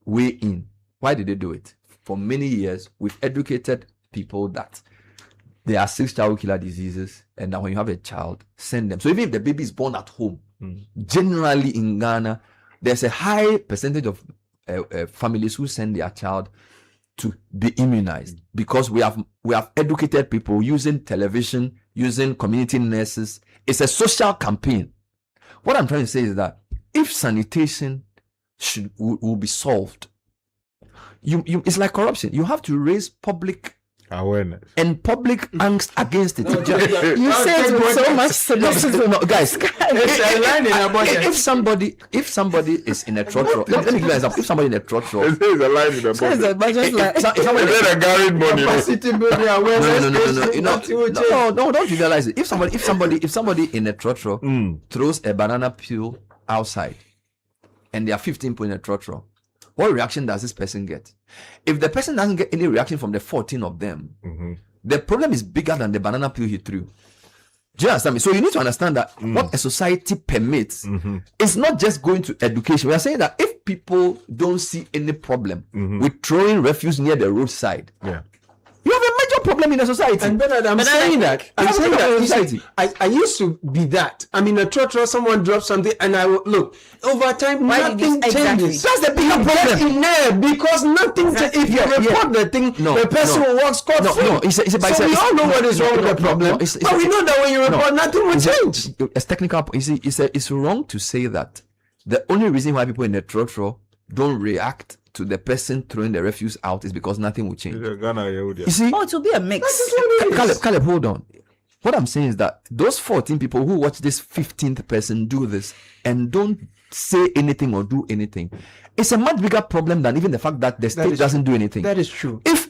weigh in. Why did they do it? For many years, we've educated people that there are 6 child killer diseases, and now when you have a child, send them. So even if the baby is born at home, generally in Ghana, there's a high percentage of families who send their child to be immunized, because we have educated people using television, using community nurses. It's a social campaign. What I'm trying to say is that if sanitation will be solved, it's like corruption. You have to raise public awareness and public angst against it. You say it with so much cynicism. Guys, if somebody is in a trotro, let me give you an example. If somebody in a trotro, it's a line in the budget. No, don't visualize it. If somebody in a trotro throws a banana peel outside and there are 15 people in a trotro, what reaction does this person get? If the person doesn't get any reaction from the 14 of them, the problem is bigger than the banana peel he threw. Do you understand me? So you need to understand that what a society permits is not just going to education. We are saying that if people don't see any problem with throwing refuse near the roadside, you have a major problem in the society. And Bernard, I'm saying that I used to be that. I mean, a trotro, someone drops something, and I will look over time. Nothing changes. That's the bigger problem in there because nothing. If you report the thing, the person will walk scot free. No, it's we all know what is wrong with the problem, but we know that when you report, nothing will change. It's technical. It's wrong to say that the only reason why people in the trotro don't react to the person throwing the refuse out is because nothing will change. You see, it will be a mix. Caleb, hold on. What I'm saying is that those 14 people who watch this 15th person do this and don't say anything or do anything, it's a much bigger problem than even the fact that the state doesn't do anything. That is true. If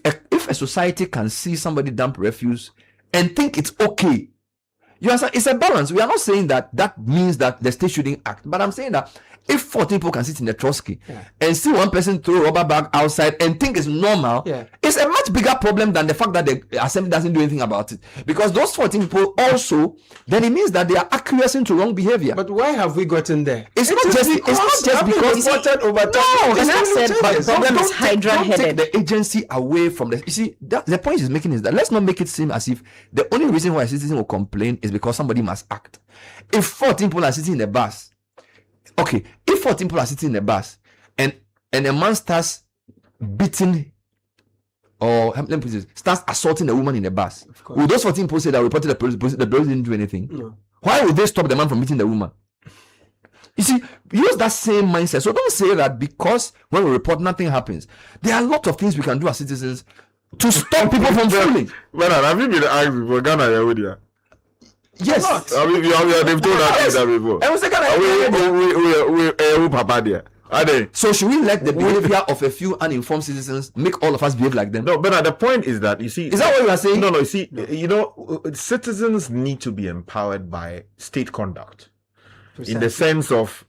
a society can see somebody dump refuse and think it's okay, you understand? It's a balance. We are not saying that means that the state shouldn't act, but I'm saying that if 14 people can sit in the Trotsky and see one person throw a rubber bag outside and think it's normal, it's a much bigger problem than the fact that the assembly doesn't do anything about it. Because those 14 people also, then it means that they are acquiescing to wrong behavior. But why have we gotten there? It's not just because reported over time. No, and I said, but the problem is hydra-headed. Don't take the agency away from the. You see, the point he's making is that let's not make it seem as if the only reason why a citizen will complain is because somebody must act. If 14 people are sitting in the bus. Okay, if 14 people are sitting in the bus and a man starts beating or let me put this, starts assaulting a woman in the bus, will those 14 people say that reported the police didn't do anything? No. Why would they stop the man from beating the woman? You see, use that same mindset. So don't say that because when we report nothing happens. There are a lot of things we can do as citizens to stop people from failing. Well, have you been asked before Ghana? Yes. I mean, they've told us that before. We Papa there. Are they? So should we let the behavior of a few uninformed citizens make all of us behave like them? No, but the point is that, you see... Is that what you are saying? No, you see, you know, citizens need to be empowered by state conduct. Precisely. In the sense of,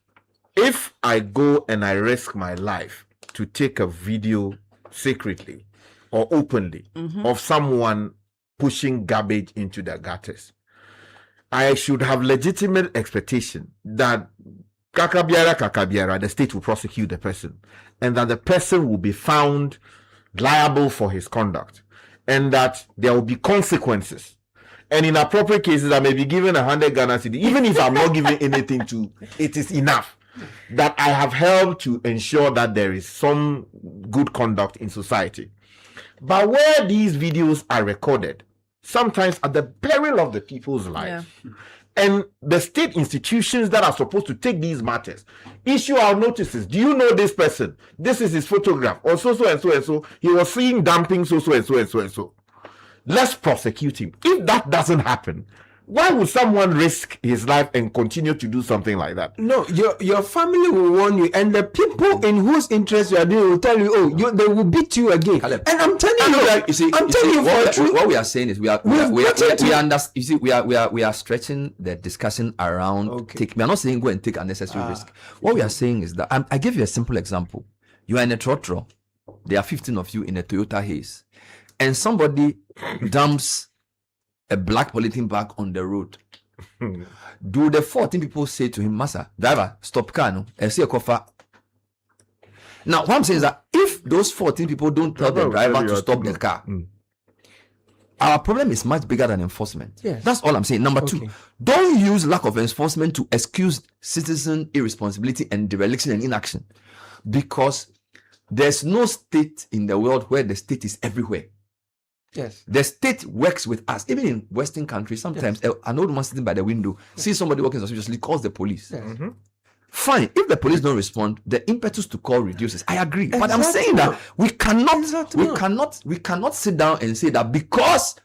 if I go and I risk my life to take a video secretly or openly of someone pushing garbage into the gutters, I should have legitimate expectation that kakabiara, the state will prosecute the person, and that the person will be found liable for his conduct, and that there will be consequences. And in appropriate cases, I may be given 100 Ghana cedi, even if I'm not giving anything to, it is enough that I have helped to ensure that there is some good conduct in society. But where these videos are recorded, sometimes at the peril of the people's lives, and the state institutions that are supposed to take these matters issue our notices. Do you know this person? This is his photograph, or so and so and so. He was seeing dumping so and so and so and so. Let's prosecute him. If that doesn't happen, why would someone risk his life and continue to do something like that? No, your family will warn you, and the people in whose interest you are doing will tell you, they will beat you again. And I'm telling you that. What we are saying is we are stretching the discussion around. We are not saying go and take unnecessary risk. What we are saying is that I give you a simple example. You are in a trotro. There are 15 of you in a Toyota Haze, and somebody dumps a black polythene bag on the road. Do the 14 people say to him, "Massa, driver, stop car, no? I see a coffer." Now, what I'm saying is that if those 14 people don't tell the driver to stop the car, our problem is much bigger than enforcement. Yes. That's all I'm saying. Number two, don't use lack of enforcement to excuse citizen irresponsibility and dereliction and inaction, because there's no state in the world where the state is everywhere. Yes. The state works with us. Even in Western countries, sometimes an old man sitting by the window sees somebody walking suspiciously, calls the police. Fine. If the police don't respond, the impetus to call reduces. I agree. But I'm saying that we cannot sit down and say that because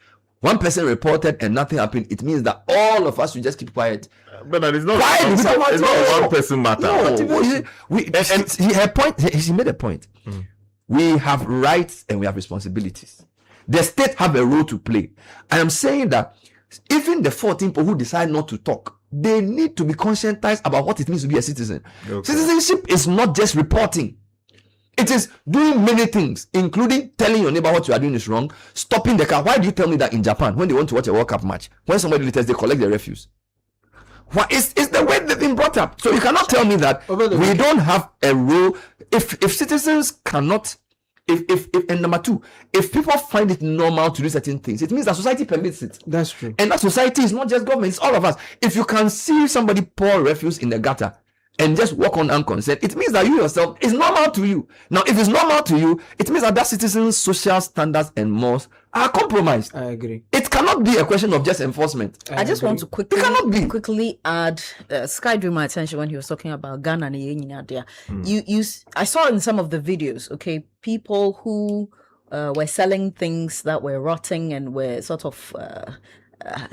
one person reported and nothing happened, it means that all of us should just keep quiet. But it's not one person matter. No, he made a point. We have rights and we have responsibilities. The state have a role to play. I am saying that even the 14 people who decide not to talk, they need to be conscientized about what it means to be a citizen. Citizenship is not just reporting. It is doing many things, including telling your neighbor what you are doing is wrong, stopping the car. Why do you tell me that in Japan, when they want to watch a World Cup match, when somebody litters, they collect the refuse? Why? It's the way they've been brought up. So you cannot tell me that we don't have a role. If citizens cannot And number two, if people find it normal to do certain things, it means that society permits it. That's true. And that society is not just government, it's all of us. If you can see somebody pour refuse in the gutter and just walk on unconcerned, it means that you yourself is normal to you. Now, if it's normal to you, it means that citizens' social standards and morals are compromised. I agree. It cannot be a question of just enforcement. I just want to quickly add. Sky drew my attention when he was talking about Ghana and Yenya. I saw in some of the videos, okay, people who were selling things that were rotting and were sort of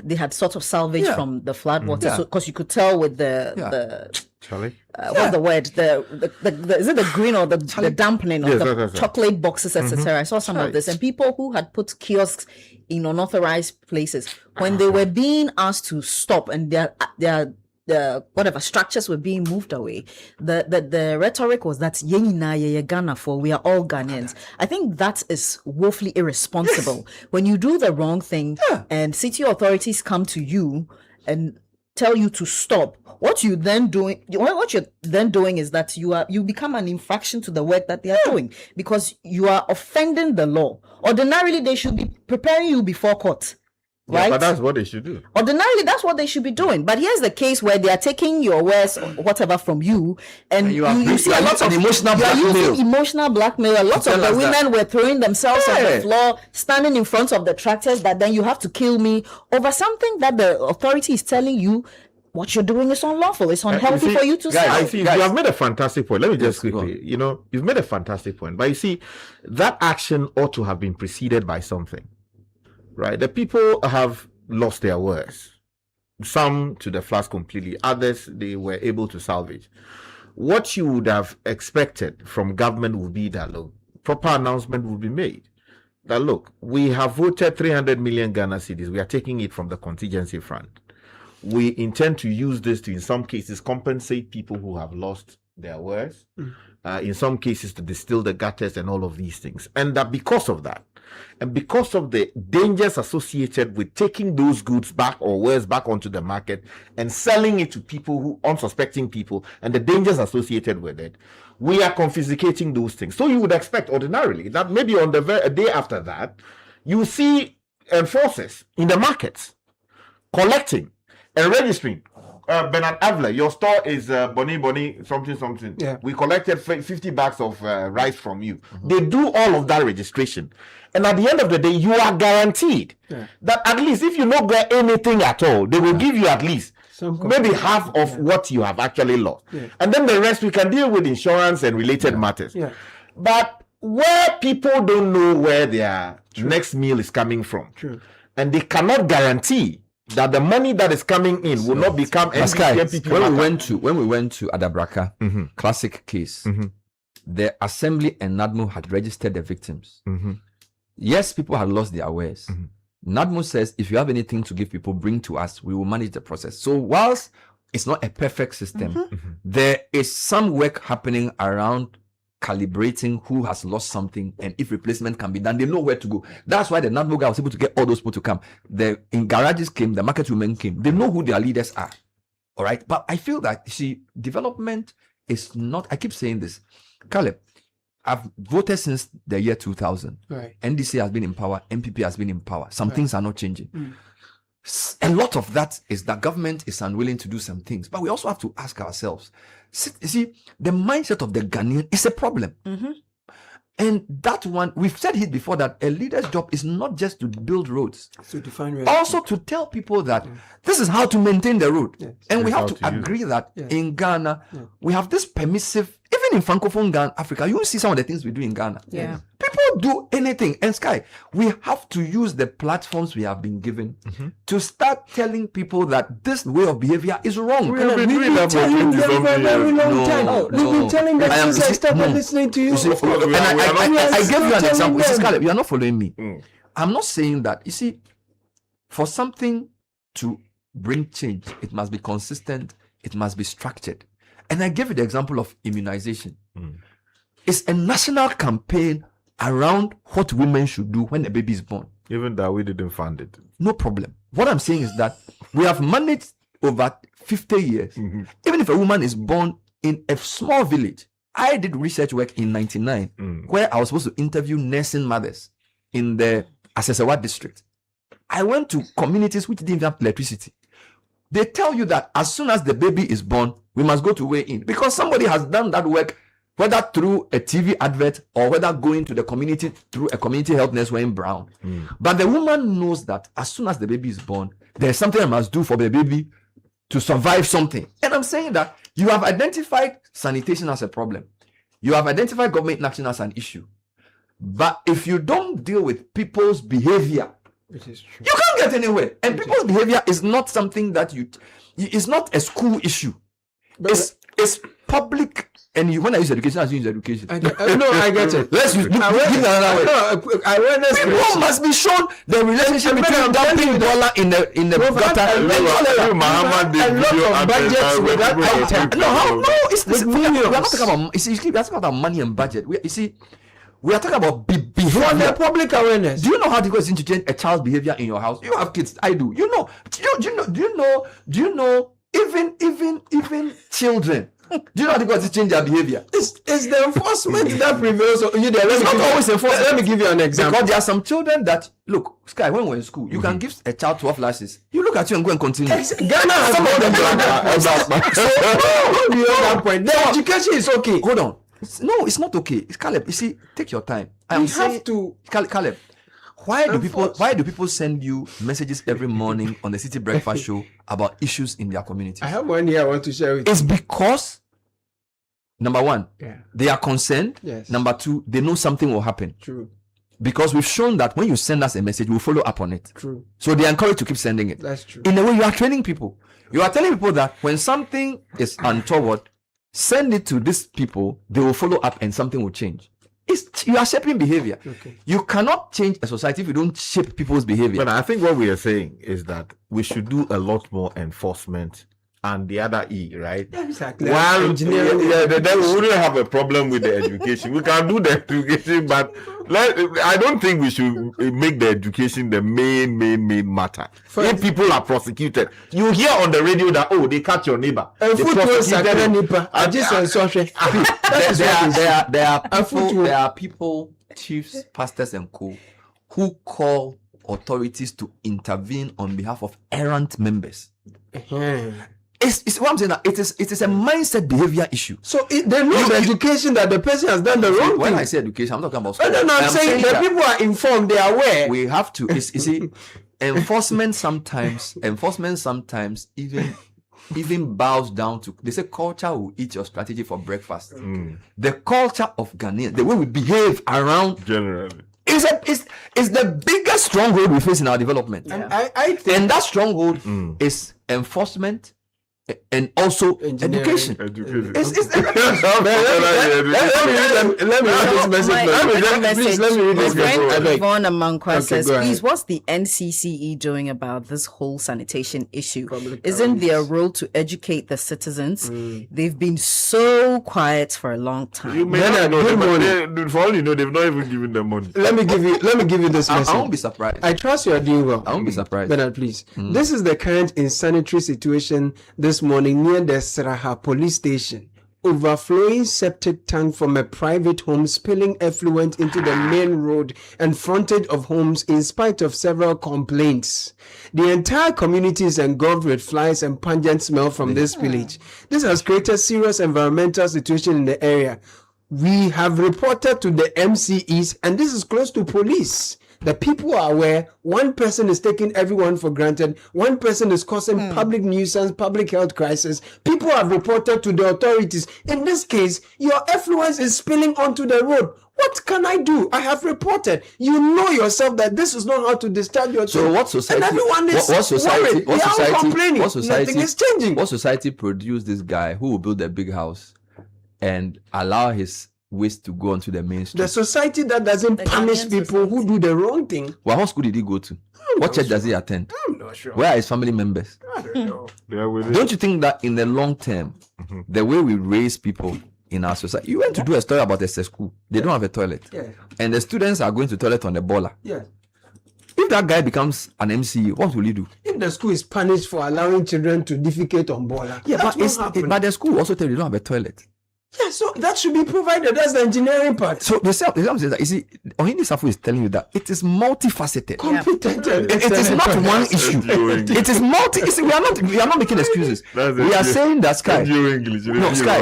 they had sort of salvage from the flood water, because you could tell with the Charlie? What's the word? The is it the green or the dampening of the chocolate boxes, etc. I saw some of this, and people who had put kiosks in unauthorized places, when they were being asked to stop and their whatever structures were being moved away, the rhetoric was that Ghana for we are all Ghanaians. I think that is woefully irresponsible. When you do the wrong thing and city authorities come to you and tell you to stop, what you're then doing is that you become an infraction to the work that they are doing, because you are offending the law. Ordinarily, they should be preparing you before court. Right? Yeah, but that's what they should do. Ordinarily, that's what they should be doing. But here's the case where they are taking your wares or whatever from you, and you see a lot of emotional blackmail. A lot of the women were throwing themselves on the floor, standing in front of the tractors, that then you have to kill me over something that the authority is telling you. What you're doing is unlawful. It's unhealthy for you to say. You have made a fantastic point. Let me just quickly, you've made a fantastic point. But you see, that action ought to have been preceded by something, right? The people have lost their wares. Some to the floods completely. Others, they were able to salvage. What you would have expected from government would be that, look, proper announcement would be made. That, look, we have voted 300 million Ghana cedis. We are taking it from the contingency fund. We intend to use this to, in some cases, compensate people who have lost their wares, in some cases to distill the gutters and all of these things. And that because of that, and because of the dangers associated with taking those goods back or wares back onto the market and selling it to people who, unsuspecting people, and the dangers associated with it, we are confiscating those things. So you would expect ordinarily that maybe on the day after that, you see enforcers in the markets collecting and registering. Bernard Avler, your store is Bonnie something. Yeah. We collected 50 bags of rice from you. They do all of that registration. And at the end of the day, you are guaranteed that at least if you don't get anything at all, they will give you at least maybe half of what you have actually lost. Yeah. And then the rest we can deal with insurance and related matters. Yeah. But where people don't know where their next meal is coming from, and they cannot guarantee that the money that is coming in will not become NPP. When we went to Adabraka, classic case, the assembly and NADMO had registered the victims. Yes, people had lost their wares. NADMO says, if you have anything to give people, bring to us, we will manage the process. So whilst it's not a perfect system, there is some work happening around calibrating who has lost something, and if replacement can be done, they know where to go. That's why the NADMO guy was able to get all those people to come. The in garages came, the market women came. They know who their leaders are. All right. But I feel that, you see, development is not, I keep saying this, Caleb, I've voted since the year 2000. Right. NDC has been in power, MPP has been in power. Some things are not changing. A lot of that is that government is unwilling to do some things, but we also have to ask ourselves, you see, the mindset of the Ghanaian is a problem. And that one, we've said it before, that a leader's job is not just to build roads, also to tell people that this is how to maintain the road. And we have to agree that in Ghana, we have this permissive, even in Francophone Ghana, Africa, you will see some of the things we do in Ghana. People do anything. And Sky, we have to use the platforms we have been given to start telling people that this way of behavior is wrong. We've been telling them for a very long time. We've been telling them since I started listening to you. I gave you an example. Caleb, you are not following me. I'm not saying that. You see, for something to bring change, it must be consistent, it must be structured. And I gave you the example of immunization. It's a national campaign around what women should do when a baby is born. Even that we didn't fund it. No problem. What I'm saying is that we have managed over 50 years. Even if a woman is born in a small village, I did research work in 99 where I was supposed to interview nursing mothers in the Asesewa district. I went to communities which didn't have electricity. They tell you that as soon as the baby is born, we must go to weigh in because somebody has done that work, whether through a TV advert or whether going to the community through a community health nurse wearing brown. But the woman knows that as soon as the baby is born, there's something I must do for the baby to survive something. And I'm saying that you have identified sanitation as a problem. You have identified government action as an issue. But if you don't deal with people's behavior, which is true, you can't get anywhere. And people's behavior is not something that it's not a school issue. But it's public. And when I use education, I use education. I get it. Let's use another way. Awareness. People must be shown the relationship between dumping dollar in the gutter. A we are not talking about. We are talking about money and budget. We are talking about behavior. For the public awareness. Do you know how difficult it is to change a child's behavior in your house? You have kids. I do. You know. Do you know? Even children. Do you know how difficult it is to change their behavior? It's the enforcement that prevails. It's not always enforcement. Let me give you an example. Because there are some children that look, Sky. When we're in school, you can give a child 12 lashes. You look at you and go and continue. Ghana has some of them that point. The education is okay. Hold on. No, it's not okay. It's Caleb. You see, take your time. You have to Caleb. Why do people send you messages every morning on the City Breakfast Show about issues in their community? I have one here I want to share with you. It's because number one, they are concerned. Yes. Number two, they know something will happen. True. Because we've shown that when you send us a message, we'll follow up on it. True. So they are encouraged to keep sending it. That's true. In a way, you are training people. You are telling people that when something is untoward, send it to these people, they will follow up and something will change. You are shaping behavior. Okay. You cannot change a society if you don't shape people's behavior. But I think what we are saying is that we should do a lot more enforcement and the other E, right? Yeah, exactly. While engineering, then we wouldn't have a problem with the education. We can do the education, but I don't think we should make the education the main matter. If people are prosecuted, you hear on the radio that they catch your neighbor. There are people, chiefs, pastors, and co, who call authorities to intervene on behalf of errant members. It's what I'm saying. That it is a mindset behavior issue. So they know the education that the person has done the wrong thing. When I say education, I'm not talking about school. No, I'm saying the people are informed, they are aware. We have to. You see, enforcement sometimes even bows down to. They say culture will eat your strategy for breakfast. The culture of Ghanaian, the way we behave around generally. is the biggest stronghold we face in our development. Yeah. I think, and that stronghold is enforcement and also education. Let me read this message. Let me read this message. Yvonne Amankwa says, please, what's the NCCE doing about this whole sanitation issue? Isn't their role to educate the citizens? They've been so quiet for a long time. You may not know them, for all you know, they've not even given them money. Let me give you this message. I won't be surprised. I trust you are doing well. I won't be surprised. Bernard, please. This is the current insanitary situation this morning near the Sraha police station. Overflowing septic tank from a private home spilling effluent into the main road and frontage of homes in spite of several complaints. The entire community is engulfed with flies and pungent smell from this village. This has created serious environmental situation in the area. We have reported to the MCEs, and this is close to police. The people are aware. One person is taking everyone for granted. One person is causing public nuisance, public health crisis. People have reported to the authorities. In this case, your effluence is spilling onto the road. What can I do? I have reported. You know yourself that this is not how to discharge your So what society? And everyone is worried. They are complaining. Nothing is changing. What society produced this guy who will build a big house and allow his waste to go onto the main street? The society that doesn't punish people who do the wrong thing. Well, what school did he go to? What church does he attend? I'm not sure. Where are his family members? I don't know. Don't you think that in the long term, the way we raise people in our society, you went to do a story about a school, they don't have a toilet, and the students are going to toilet on the baller. Yeah. If that guy becomes an MC, what will he do? If the school is punished for allowing children to defecate on baller, but the school also tell you don't have a toilet. Yeah, so that should be provided. That's the engineering part. So the example says that, you see, Ohini Safu is telling you that it is multifaceted. Competent. It is not one issue. It is multi. You see, we are not making excuses. We are saying that Sky.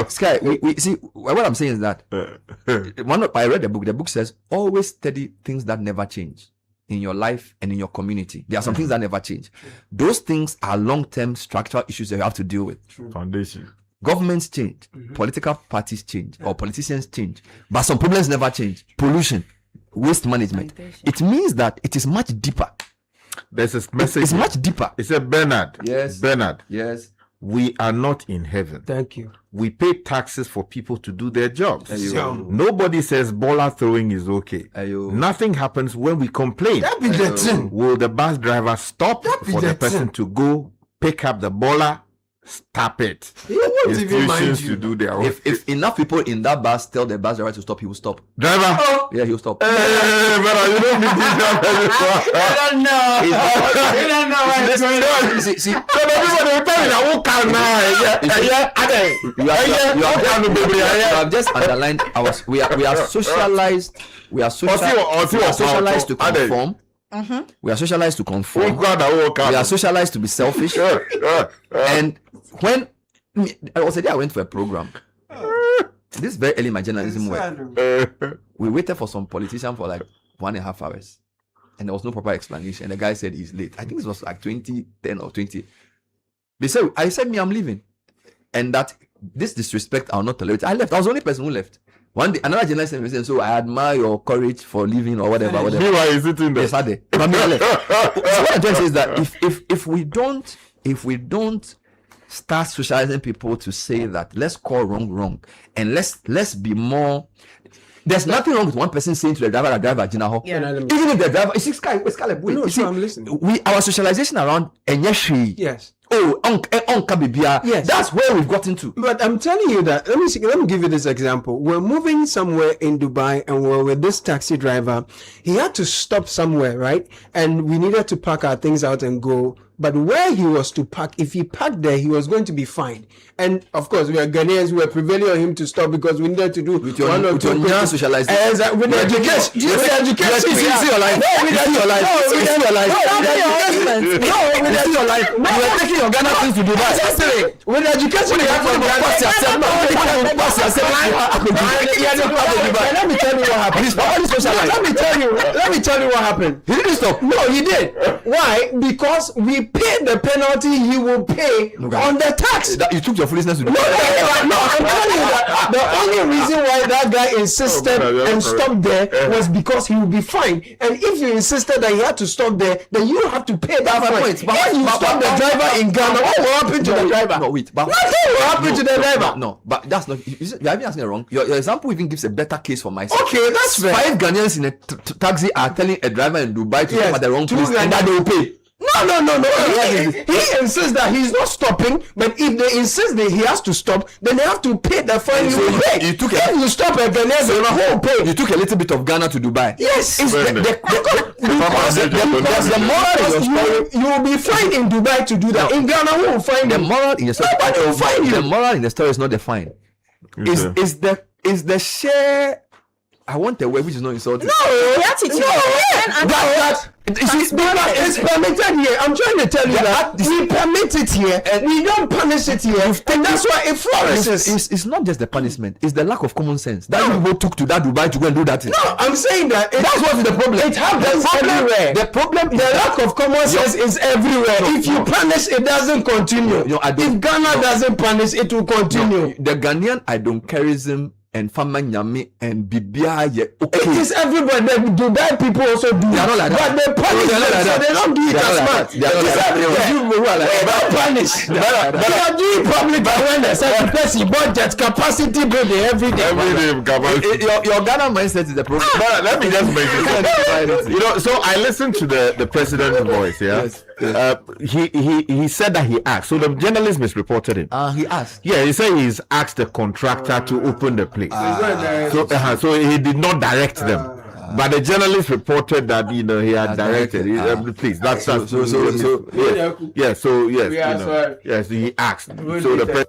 Sky. We see what I'm saying is that I read the book. The book says always study things that never change in your life and in your community. There are some things that never change. Those things are long-term structural issues that you have to deal with. Foundation. Governments change, political parties change, or politicians change, but some problems never change. Pollution, waste management. It means that it is much deeper. There's a message. It's much deeper. It said, Bernard. Yes. Bernard. Yes. We are not in heaven. Thank you. We pay taxes for people to do their jobs. Ayo. Nobody says baller throwing is okay. Ayo. Nothing happens when we complain. That be the thing. Will the bus driver stop for the person to go pick up the baller? Stop it. Institutions to do their own. If enough people in that bus tell the bus driver to stop, he will stop. Driver? Yeah, he will stop. But you don't meet this job anymore. I don't know. You don't know why it's going on. See, everybody will tell you that who can now. You have just underlined we are socialized. We are socialized to conform. We are socialized to conform. We are socialized to be selfish. And when I was a day I went for a program. This is very early in my journalism work. We waited for some politician for like 1.5 hours. And there was no proper explanation. And the guy said he's late. I think this was like 2010 or 20. I said, I'm leaving. And that this disrespect I'll not tolerate. I left. I was the only person who left. One day, another journalist said, so I admire your courage for leaving or whatever. Meanwhile, is it in there? Yes, I did. So what I'm trying to say is that if we don't start socializing people to say that let's call wrong, and let's be more. There's nothing wrong with one person saying to the driver, Jinaho. Yeah. Even if the driver, it's I'm listening. Our socialization around Enyeshi. Yes. Yes. That's where we've gotten to. But I'm telling you that, let me give you this example. We're moving somewhere in Dubai and we're with this taxi driver. He had to stop somewhere, right? And we needed to pack our things out and go. But where he was to park, if he parked there, he was going to be fined. And of course, we are Ghanaians, we are prevailing on him to stop because we needed to do with your socialization. With education. With education. See your life. You are taking your Ghana things to Dubai. With education, you have to let me tell you what happened. Let me tell you what happened. He didn't stop. No, he did. Why? Because we paid the penalty he will pay on the tax. You took your foolishness to Dubai. No, I'm telling you that the only reason why that guy insisted and stopped there was because he would be fined. And if you insisted that he had to stop there, then you have to pay that fine. If you stop the driver in Ghana, what will happen to the driver? No, wait. Nothing will happen to the driver. No, but that's not. You haven't asked me wrong. Your example even gives a better case for myself. Okay, that's fair. 5 Ghanaians in a taxi are telling a driver in Dubai to stop at the wrong place and that they will pay. No. He insists that he's not stopping, but if they insist that he has to stop, then they have to pay the fine. If you stop at Venezuela, who will pay? You took a little bit of Ghana to Dubai. Yes. The moral in your story, you will be fined in Dubai to do that. In Ghana, who will find them? Nobody will find you. The moral in the story is not the fine. Is the share. I want a way which is not insulting. It's permitted here. I'm trying to tell you that we permit it here and we don't punish it here, and that's why it flourishes. It's not just the punishment; it's the lack of common sense that people took to that Dubai to go and do that thing. No, I'm saying that that's what's the problem. It happens everywhere. The lack of common sense is everywhere. If you punish, it doesn't continue. If Ghana doesn't punish, it will continue. The Ghanaian idoncarism and Faman Yami and Bibia. Okay. It is everybody. The Dubai people also do. They are not like that. But they punish them, so they don't do it as much. They don't punish. They are doing public awareness. Every budget, capacity building every day. Your Ghana mindset is the problem. Let me just make it. So I listened to the president's voice. Yeah. Yes. He said that he asked. So the journalist misreported him. He asked. Yeah, he said he's asked the contractor to open the place. So he did not direct them. But the journalist reported that he had directed. Please, that's yes, he asked. So the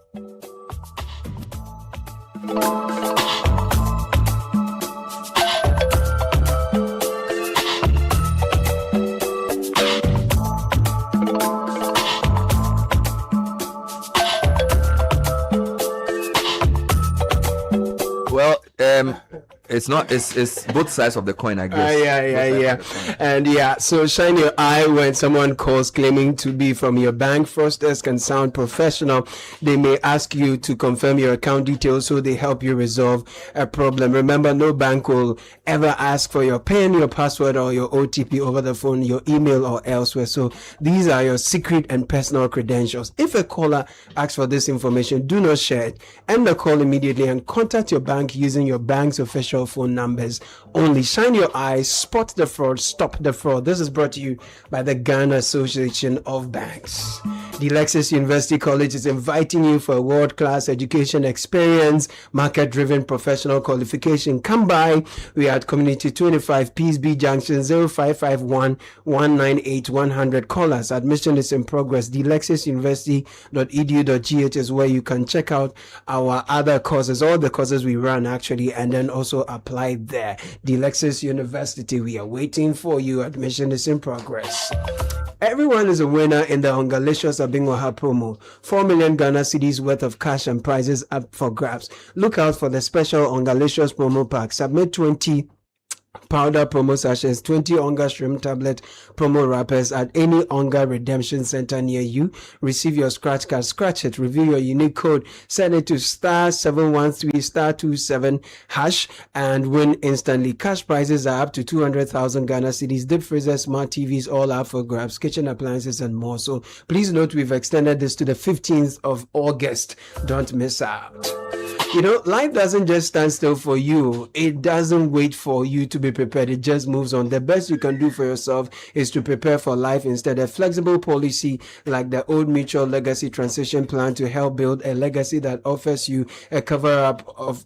It's both sides of the coin, I guess. Yeah. And so shine your eye when someone calls claiming to be from your bank. First desk can sound professional. They may ask you to confirm your account details so they help you resolve a problem. Remember, no bank will ever ask for your PIN, your password, or your OTP over the phone, your email, or elsewhere. So these are your secret and personal credentials. If a caller asks for this information, do not share it. End the call immediately and contact your bank using your bank's official phone numbers only. Shine your eyes, spot the fraud, stop the fraud. This is brought to you by the Ghana Association of Banks. The Lexus University College is inviting you for a world-class education experience, market-driven professional qualification. Come by. We are at Community 25, Peace B Junction, 0551 198 100. Call us. Admission is in progress. thelexusuniversity.edu.gh is where you can check out our other courses, all the courses we run actually, and then also apply there. The Lexus University, we are waiting for you. Admission is in progress. Everyone is a winner in the Ongalicious Abingwaha promo. 4 million Ghana cedis worth of cash and prizes up for grabs. Look out for the special Ongalicious promo pack. Submit 20 powder promo sachets, 20 Onga shrimp tablet promo wrappers at any Onga redemption center near you. Receive your scratch card, scratch it, review your unique code, send it to *713*27# and win instantly. Cash prizes are up to 200,000 Ghana cedis, deep freezers, smart TVs, all up for grabs, kitchen appliances and more. So please note we've extended this to the 15th of August. Don't miss out. You know, life doesn't just stand still for you. It doesn't wait for you to be prepared. It just moves on. The best you can do for yourself is to prepare for life instead. A flexible policy like the Old Mutual Legacy Transition Plan to help build a legacy that offers you a cover of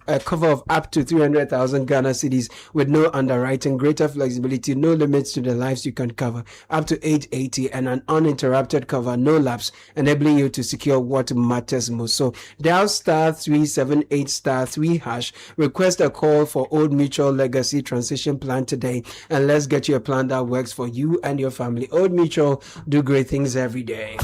up to 300,000 Ghana cedis with no underwriting, greater flexibility, no limits to the lives you can cover, up to 880, and an uninterrupted cover, no lapse, enabling you to secure what matters most. So dial *378*3#. Request a call for Old Mutual Legacy Transition Plan today, and let's get you a plan that works for you and your family. Old Mutual, do great things every day.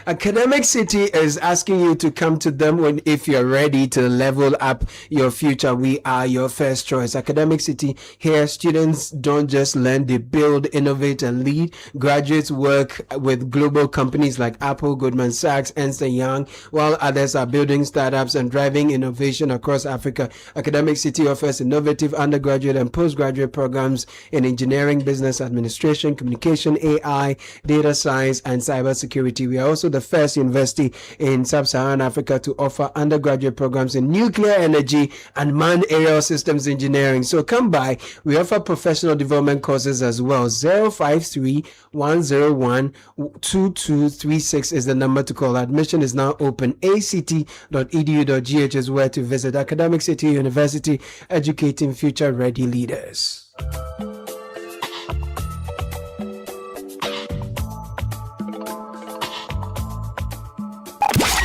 Academic City is asking you to come to them if you're ready to level up your future. We are your first choice. Academic City, here students don't just learn, they build, innovate, and lead. Graduates work with global companies like Apple, Goldman Sachs, Ernst & Young, while others are building startups and driving innovation across Africa. Academic City offers innovative undergraduate and postgraduate programs in engineering, business administration, communication, AI, data science, and cybersecurity. We are also the first university in sub-Saharan Africa to offer undergraduate programs in nuclear energy and manned aerial systems engineering. So come by. We offer professional development courses as well. 053-101-2236 is the number to call. Admission is now open. act.edu.gh is where to visit. Academic City University, educating future-ready leaders.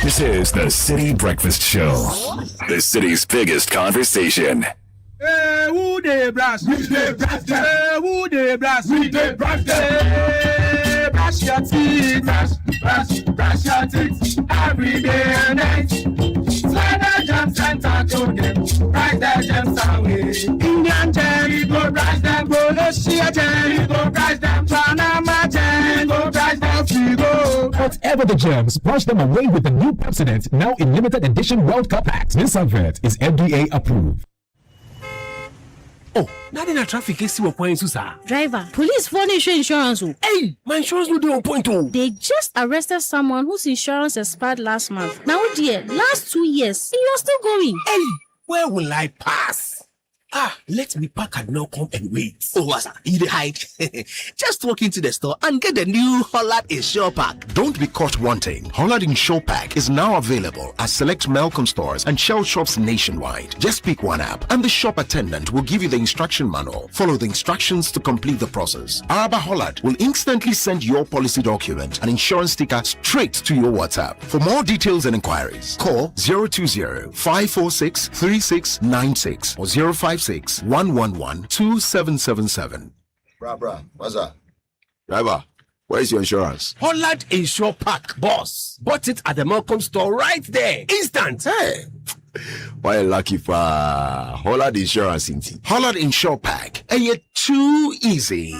This is the City Breakfast Show, the city's biggest conversation. Who they blast? We they blast. Who they blast? We they blast. Brush your teeth, brush your teeth every day and night. Slide the gems and talk to them. Price the gems away. Indian gem, we go price them. Russia gem, we go price them. Panama gem, we go price them. Go. Whatever the gems, brush them away with the new Pepsodent, now in limited edition World Cup packs. This advert is FDA approved. Oh, now in a traffic is what point to Driver, police phone insurance. Hey, my insurance will be on point too. They just arrested someone whose insurance expired last month. Now, dear, last 2 years, you're still going. Hey, where will I pass? Let me pack and now come and wait. Oh, what's that? You hide. Just walk into the store and get the new Hollard Insure Pack. Don't be caught wanting. Hollard Insure Pack is now available at select Malcolm stores and Shell shops nationwide. Just pick one app and the shop attendant will give you the instruction manual. Follow the instructions to complete the process. Araba Hollard will instantly send your policy document and insurance sticker straight to your WhatsApp. For more details and inquiries, call 020-546-3696 or 056-111-2777. Bra, what's that? Driver, where's your insurance? Hollard Insure Pack, boss. Bought it at the Malcolm store right there. Instant. Hey, why lucky for Hollard Insurance? Hollard Insure Pack. And you're too easy.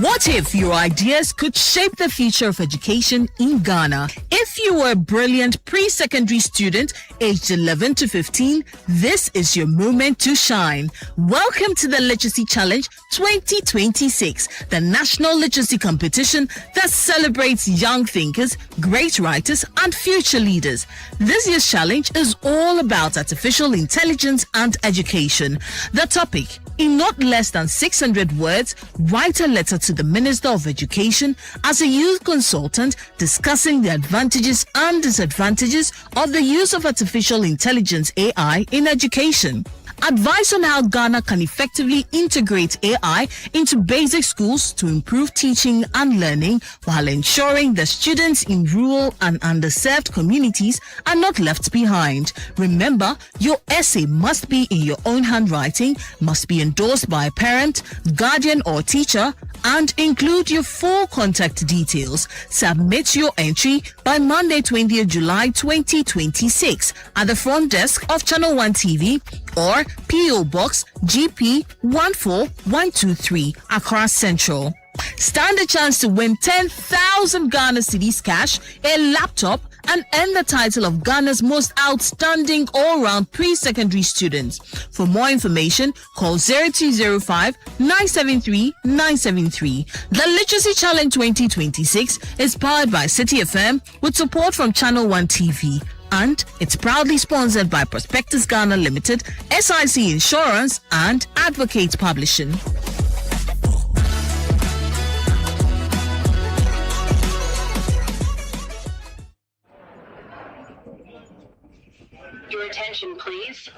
What if your ideas could shape the future of education in Ghana? If you were a brilliant pre-secondary student aged 11 to 15, this is your moment to shine. Welcome to the Literacy Challenge 2026, the national literacy competition that celebrates young thinkers, great writers, and future leaders. This year's challenge is all about artificial intelligence and education. The topic: in not less than 600 words, write a letter to the Minister of Education as a youth consultant discussing the advantages and disadvantages of the use of artificial intelligence AI in education. Advice on how Ghana can effectively integrate AI into basic schools to improve teaching and learning while ensuring the students in rural and underserved communities are not left behind. Remember, your essay must be in your own handwriting, must be endorsed by a parent, guardian or teacher, and include your full contact details. Submit your entry by Monday, 20th July 2026 at the front desk of Channel 1 TV or PO Box GP 14123 Accra Central. Stand a chance to win 10,000 Ghana cedis cash, a laptop, and earn the title of Ghana's most outstanding all-round pre-secondary student. For more information, call 0205-973-973. The Literacy Challenge 2026 is powered by Citi FM with support from Channel 1 TV. And it's proudly sponsored by Prospectus Ghana Limited, SIC Insurance, and Advocate Publishing. Your attention, please.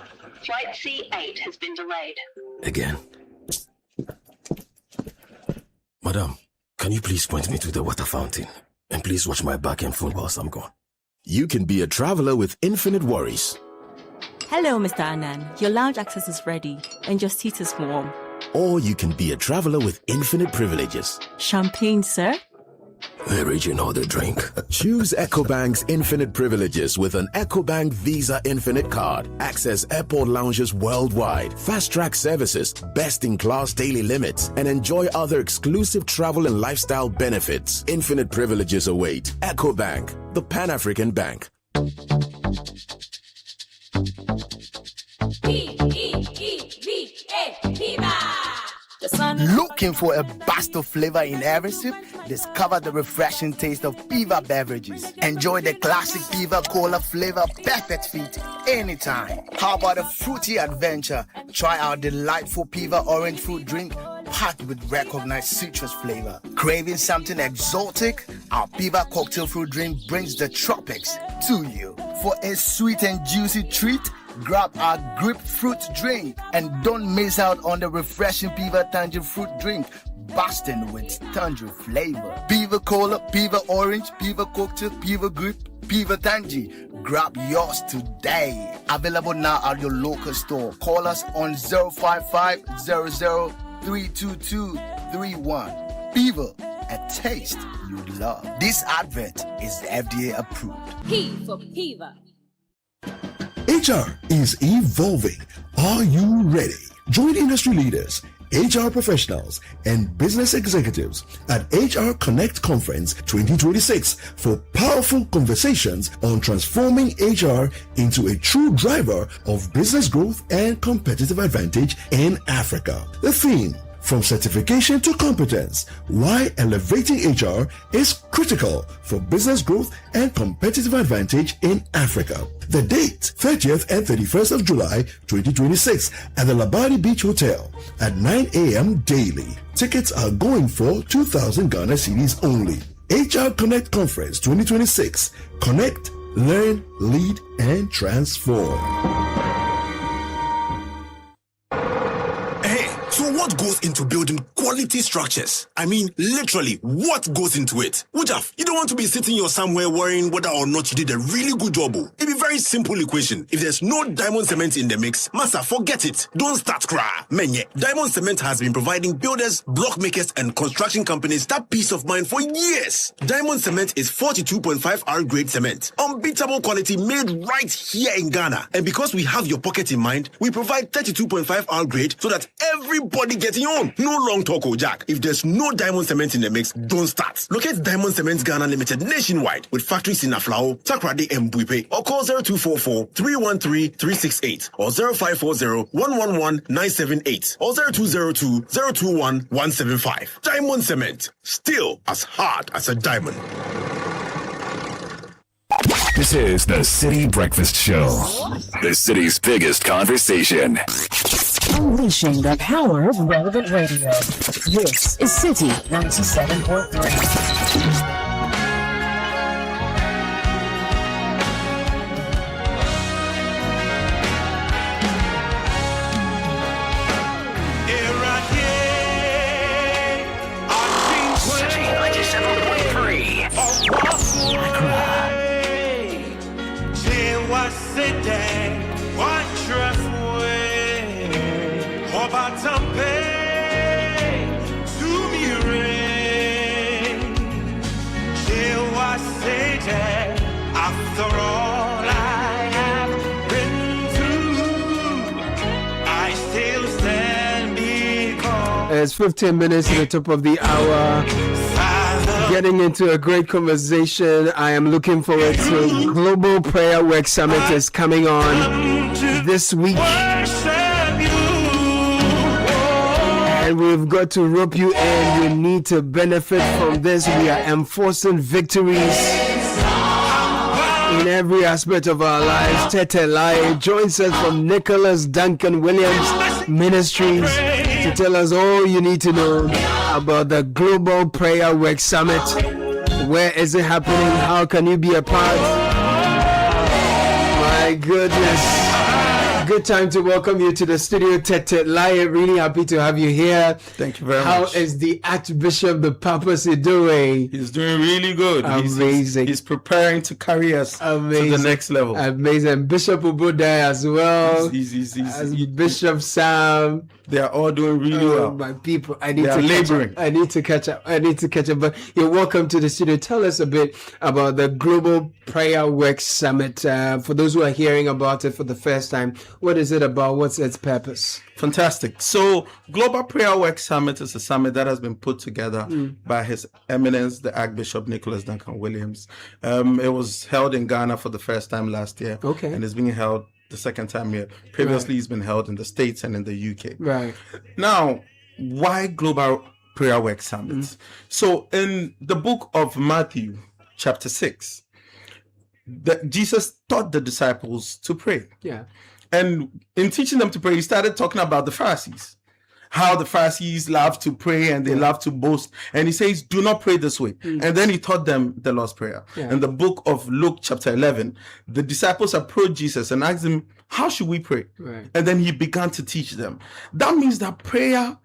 Flight C8 has been delayed. Again. Madam, can you please point me to the water fountain? And please watch my back and phone whilst I'm gone. You can be a traveler with infinite worries. Hello, Mr. Annan. Your lounge access is ready and your seat is warm. Or you can be a traveler with infinite privileges. Champagne, sir? Original the drink. Choose EcoBank's infinite privileges with an EcoBank Visa Infinite card. Access airport lounges worldwide, fast-track services, best-in-class daily limits, and enjoy other exclusive travel and lifestyle benefits. Infinite privileges await. EcoBank, the Pan-African Bank. Looking for a burst of flavor in every sip? Discover the refreshing taste of Piva beverages. Enjoy the classic Piva Cola flavor, perfect fit anytime. How about a fruity adventure? Try our delightful Piva orange fruit drink packed with recognized citrus flavor. Craving something exotic? Our Piva cocktail fruit drink brings the tropics to you. For a sweet and juicy treat, grab our grapefruit drink and don't miss out on the refreshing Piva Tangerine fruit drink, bursting with tangerine flavor. Piva Cola, Piva Orange, Piva Cocktail, Piva Grape, Piva Tangerine. Grab yours today. Available now at your local store. Call us on 055-00-32231. Piva, a taste you love. This advert is FDA approved. P for Piva. HR is evolving. Are you ready? Join industry leaders, HR professionals, and business executives at HR Connect Conference 2026 for powerful conversations on transforming HR into a true driver of business growth and competitive advantage in Africa. The theme: from certification to competence. Why elevating HR is critical for business growth and competitive advantage in Africa. The date, 30th and 31st of July 2026 at the Labadi Beach Hotel at 9 a.m. daily. Tickets are going for 2,000 Ghana cedis only. HR Connect Conference 2026. Connect, learn, lead, and transform. So what goes into building quality structures? I mean, literally, what goes into it? Ujaf, you don't want to be sitting here somewhere worrying whether or not you did a really good job. It's a very simple equation. If there's no diamond cement in the mix, massa, forget it. Don't start cry. Menye, diamond cement has been providing builders, block makers, and construction companies that peace of mind for years. Diamond cement is 42.5 R grade cement. Unbeatable quality made right here in Ghana. And because we have your pocket in mind, we provide 32.5 R grade so that everybody getting on. No long talk, Jack. If there's no diamond cement in the mix, don't start. Locate Diamond Cement Ghana Limited nationwide with factories in Aflao, Takrade, and Buipe, or call 0244-313-368 or 0540-111-978 or 0202-021-175. Diamond Cement, still as hard as a diamond. This is the City Breakfast Show, the city's biggest conversation. Unleashing the power of relevant radio. This is City 97.3. After all I have been through, I still stand because It's 15 minutes to the top of the hour. Getting into a great conversation. I am looking forward to Global Prayer Work Summit is coming on this week. And we've got to rope you in. You need to benefit from this. We are enforcing victories in every aspect of our lives. Tete Lai joins us from Nicholas Duncan Williams Ministries to tell us all you need to know about the Global Prayer Work Summit. Where is it happening? How can you be a part? My goodness. Good time to welcome you to the studio, Tete Lai. Really happy to have you here. Thank you very much. How is the Archbishop, the Papacy, doing? He's doing really good. Amazing. He's preparing to carry us to the next level. Amazing. Bishop Ubudai as well. Bishop Sam. They are all doing really well. My people, I need to catch up. But you're welcome to the studio. Tell us a bit about the Global Prayer Work Summit. For those who are hearing about it for the first time, what is it about? What's its purpose? Fantastic. So, Global Prayer Work Summit is a summit that has been put together by His Eminence, the Archbishop Nicholas Duncan Williams. It was held in Ghana for the first time last year. Okay. And it's being held the second time here. Previously, It's been held in the States and in the UK. Right. Now, why Global Prayer Work Summit? So, in the book of Matthew, chapter 6, Jesus taught the disciples to pray. Yeah. And in teaching them to pray, he started talking about the Pharisees. How the Pharisees love to pray and they love to boast. And he says, do not pray this way. And then he taught them the Lord's Prayer. Yeah. In the book of Luke chapter 11, the disciples approached Jesus and asked him, how should we pray? Right. And then he began to teach them. That means that prayer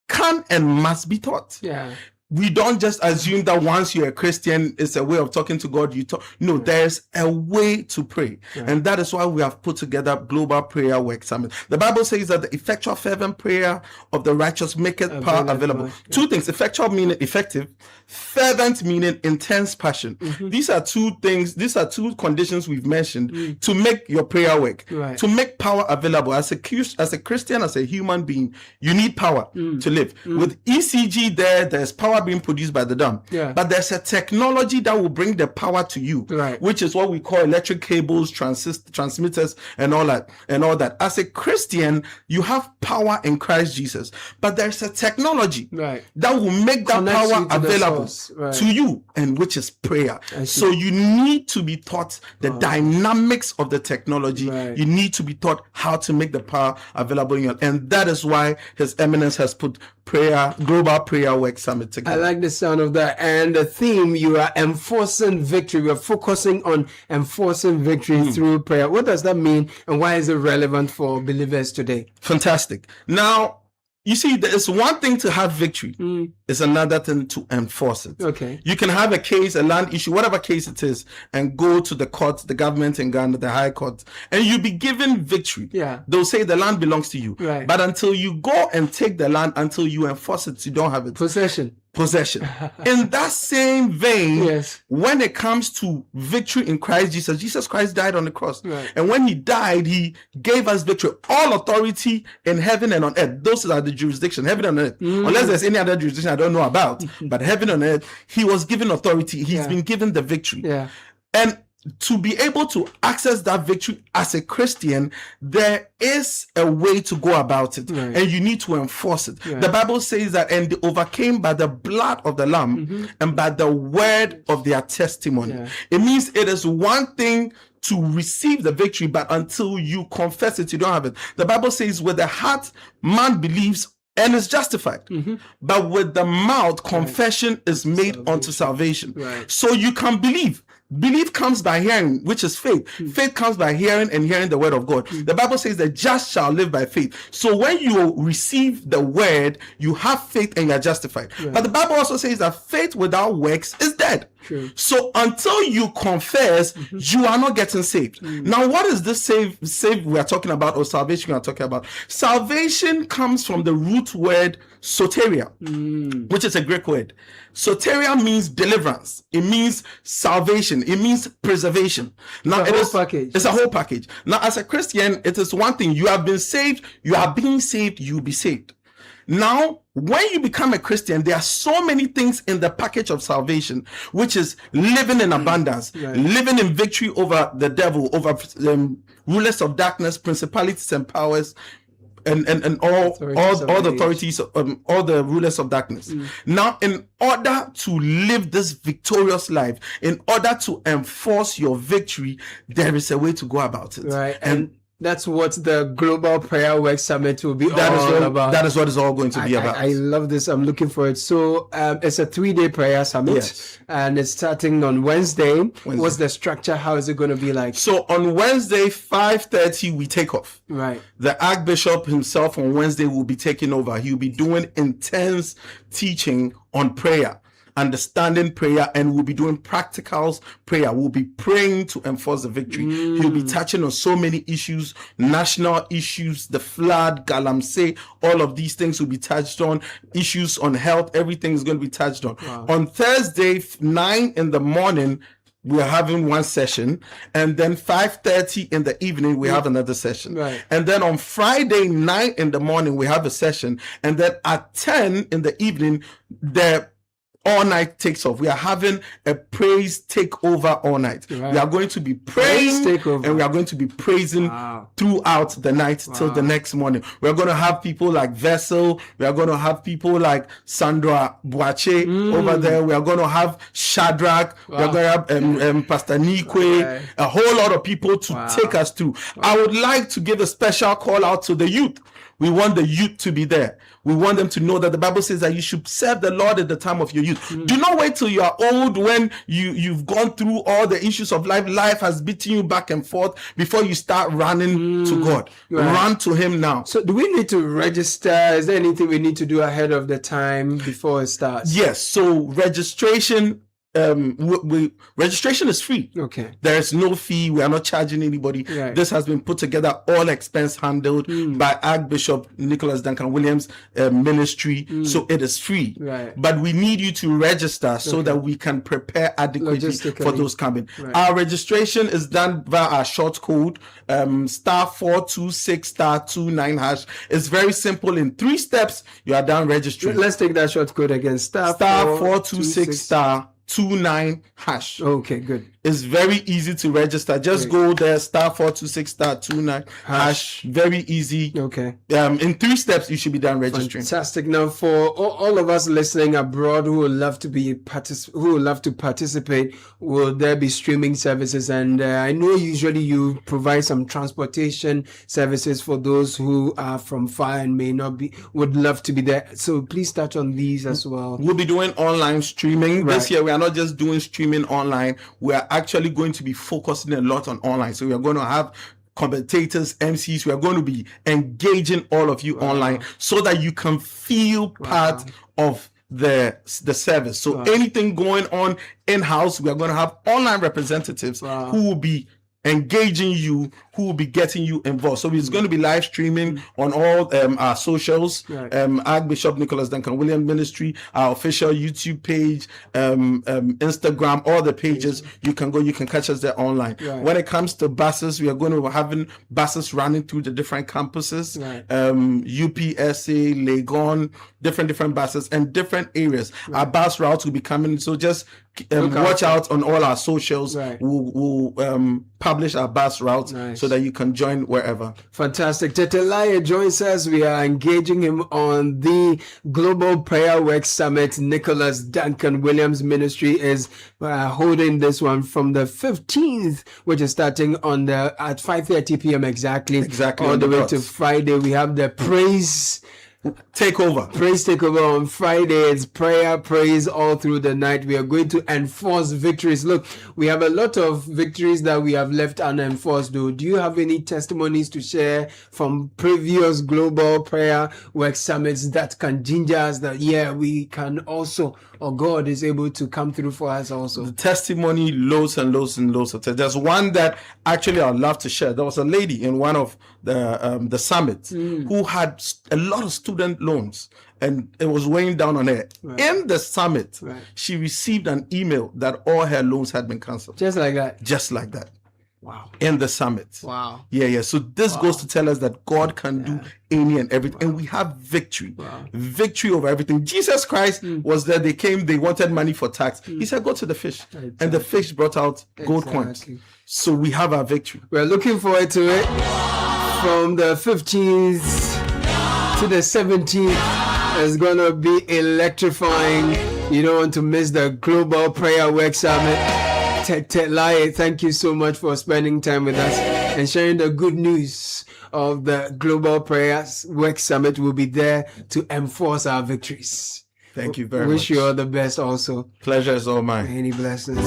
can and must be taught. Yeah. We don't just assume that once you're a Christian, it's a way of talking to God. No, there's a way to pray. Yeah. And that is why we have put together Global Prayer Work Summit. The Bible says that the effectual fervent prayer of the righteous maketh power available. Yeah. Two things: effectual meaning effective, fervent meaning intense passion. These are two things, these are two conditions we've mentioned to make your prayer work, to make power available. As a Christian, as a human being, you need power to live. With ECG there's power being produced by the dam. Yeah. But there's a technology that will bring the power to you, right, which is what we call electric cables, transmitters, and all that. As a Christian, you have power in Christ Jesus, but there's a technology that will make that power available to you, and which is prayer. So you need to be taught the dynamics of the technology. You need to be taught how to make the power available in you, and that is why His Eminence has put Global Prayer Work Summit together. I like the sound of that. And the theme, you are enforcing victory. We are focusing on enforcing victory through prayer. What does that mean, and why is it relevant for believers today? Fantastic. Now, you see, there is one thing to have victory. It's another thing to enforce it. Okay. You can have a case, a land issue, whatever case it is, and go to the court, the government in Ghana, the High Court, and you'll be given victory. Yeah. They'll say the land belongs to you. Right. But until you go and take the land, until you enforce it, you don't have it. Possession. In that same vein, yes, when it comes to victory in Christ Jesus, Jesus Christ died on the cross. Right. And when He died, He gave us victory. All authority in heaven and on earth. Those are the jurisdiction, heaven and earth. Unless there's any other jurisdiction I don't know about. But heaven and earth, He was given authority. He's been given the victory. Yeah. And to be able to access that victory as a Christian, there is a way to go about it, and you need to enforce it. The Bible says that, and they overcame by the blood of the Lamb and by the word of their testimony. It means it is one thing to receive the victory, but until you confess it, you don't have it. The Bible says, with the heart, man believes and is justified, but with the mouth, confession is made unto salvation. So you can believe. Belief comes by hearing, which is faith. Faith comes by hearing, and hearing the word of God. The Bible says the just shall live by faith. So when you receive the word, you have faith and you are justified. But the Bible also says that faith without works is dead. So until you confess, you are not getting saved. Now, what is this save we are talking about, or salvation we are talking about? Salvation comes from the root word soteria, which is a Greek word. Soteria means deliverance. It means salvation. It means preservation. Now, it's a whole package. Now, as a Christian, it is one thing. You have been saved. You are being saved. You'll be saved. Now, when you become a Christian, there are so many things in the package of salvation, which is living in abundance, living in victory over the devil, over rulers of darkness, principalities and powers, and all the authorities, all the rulers of darkness. Now, in order to live this victorious life, in order to enforce your victory, there is a way to go about it. Right. And that's what the Global Prayer Work Summit will be all about. That is what it's all going to be about. I love this. I'm looking for it. So it's a 3-day prayer summit, and it's starting on Wednesday. What's the structure? How is it going to be like? So on Wednesday, 5:30, we take off. Right. The Archbishop himself on Wednesday will be taking over. He'll be doing intense teaching on prayer, understanding prayer, and we'll be doing practicals prayer. We'll be praying to enforce the victory. He'll be touching on so many issues, national issues, the flood, Galamsey, all of these things will be touched on, issues on health, everything is going to be touched on. On Thursday, 9 in the morning, we are having one session, and then 5:30 in the evening we have another session. And then on Friday, 9 in the morning, we have a session, and then at 10 in the evening, the all night takes off. We are having a praise takeover all night. We are going to be praying, and we are going to be praising throughout the night till the next morning. We are going to have people like Vessel. We are going to have people like Sandra Boache over there. We are going to have Shadrach. We are going to have Pastor Nikwe. A whole lot of people to take us through. I would like to give a special call out to the youth. We want the youth to be there. We want them to know that the Bible says that you should serve the Lord at the time of your youth. Do not wait till you are old, when you've gone through all the issues of life. Life has beaten you back and forth before you start running to God. Run to Him now. So do we need to register? Is there anything we need to do ahead of the time before it starts? Yes. So registration registration is free. Okay. There is no fee. We are not charging anybody. Right. This has been put together, all expense handled by Archbishop Nicholas Duncan Williams ministry. So it is free. Right. But we need you to register so that we can prepare adequately for those coming. Right. Our registration is done via our short code, *426*29#. It's very simple. In 3 steps, you are done registering. Let's take that short code again. *426*29#. Okay, good. It's very easy to register. Just go there, *426*29#. Very easy. Okay. In 3 steps, you should be done registering. Fantastic. Now, for all of us listening abroad who would love to participate, will there be streaming services? And I know usually you provide some transportation services for those who are from far and would love to be there. So please touch on these as well. We'll be doing online streaming. Right. This year, we are not just doing streaming online. We are actually going to be focusing a lot on online. So we are going to have commentators, MCs. We are going to be engaging all of you online so that you can feel part of the service. So anything going on in-house, we are going to have online representatives who will be engaging you, who will be getting you involved. So it's going to be live streaming on all our socials, Archbishop Nicholas Duncan Williams Ministry, our official YouTube page, Instagram, all the pages. You can go, you can catch us there online. When it comes to buses, we are going to be having buses running through the different campuses, UPSA, Legon, different buses and different areas. Our bus routes will be coming. So just watch out on all our socials. We'll publish our bus routes so that you can join wherever. Fantastic. Tetelaya joins us. We are engaging him on the Global Prayer Work Summit. Nicholas Duncan Williams Ministry is holding this one from the 15th, which is starting at 5:30 p.m. exactly all the way to Friday. We have the praise takeover on Friday. It's prayer, praise all through the night. We are going to enforce victories. Look, we have a lot of victories that we have left unenforced though. Do you have any testimonies to share from previous Global Prayer Work Summits that can ginger us that we can also, or God is able to come through for us also? The testimony, loads and loads and loads of There's one that actually I'd love to share. There was a lady in one of the summits who had a lot of student loans and it was weighing down on her. In the summit, she received an email that all her loans had been cancelled. Just like that. Wow. In the summit. Wow. Yeah. So this goes to tell us that God can do any and everything. And we have victory. Victory over everything. Jesus Christ was there. They came, they wanted money for tax. He said, go to the fish. And the fish brought out gold coins. So we have our victory. We're looking forward to it. From the 15th to the 17th, it's going to be electrifying. You don't want to miss the Global Prayer Work Summit. Lai, thank you so much for spending time with us and sharing the good news of the Global Prayer Work Summit. We'll be there to enforce our victories. Thank you very much. Wish you all the best also. Pleasure is all mine. Many blessings.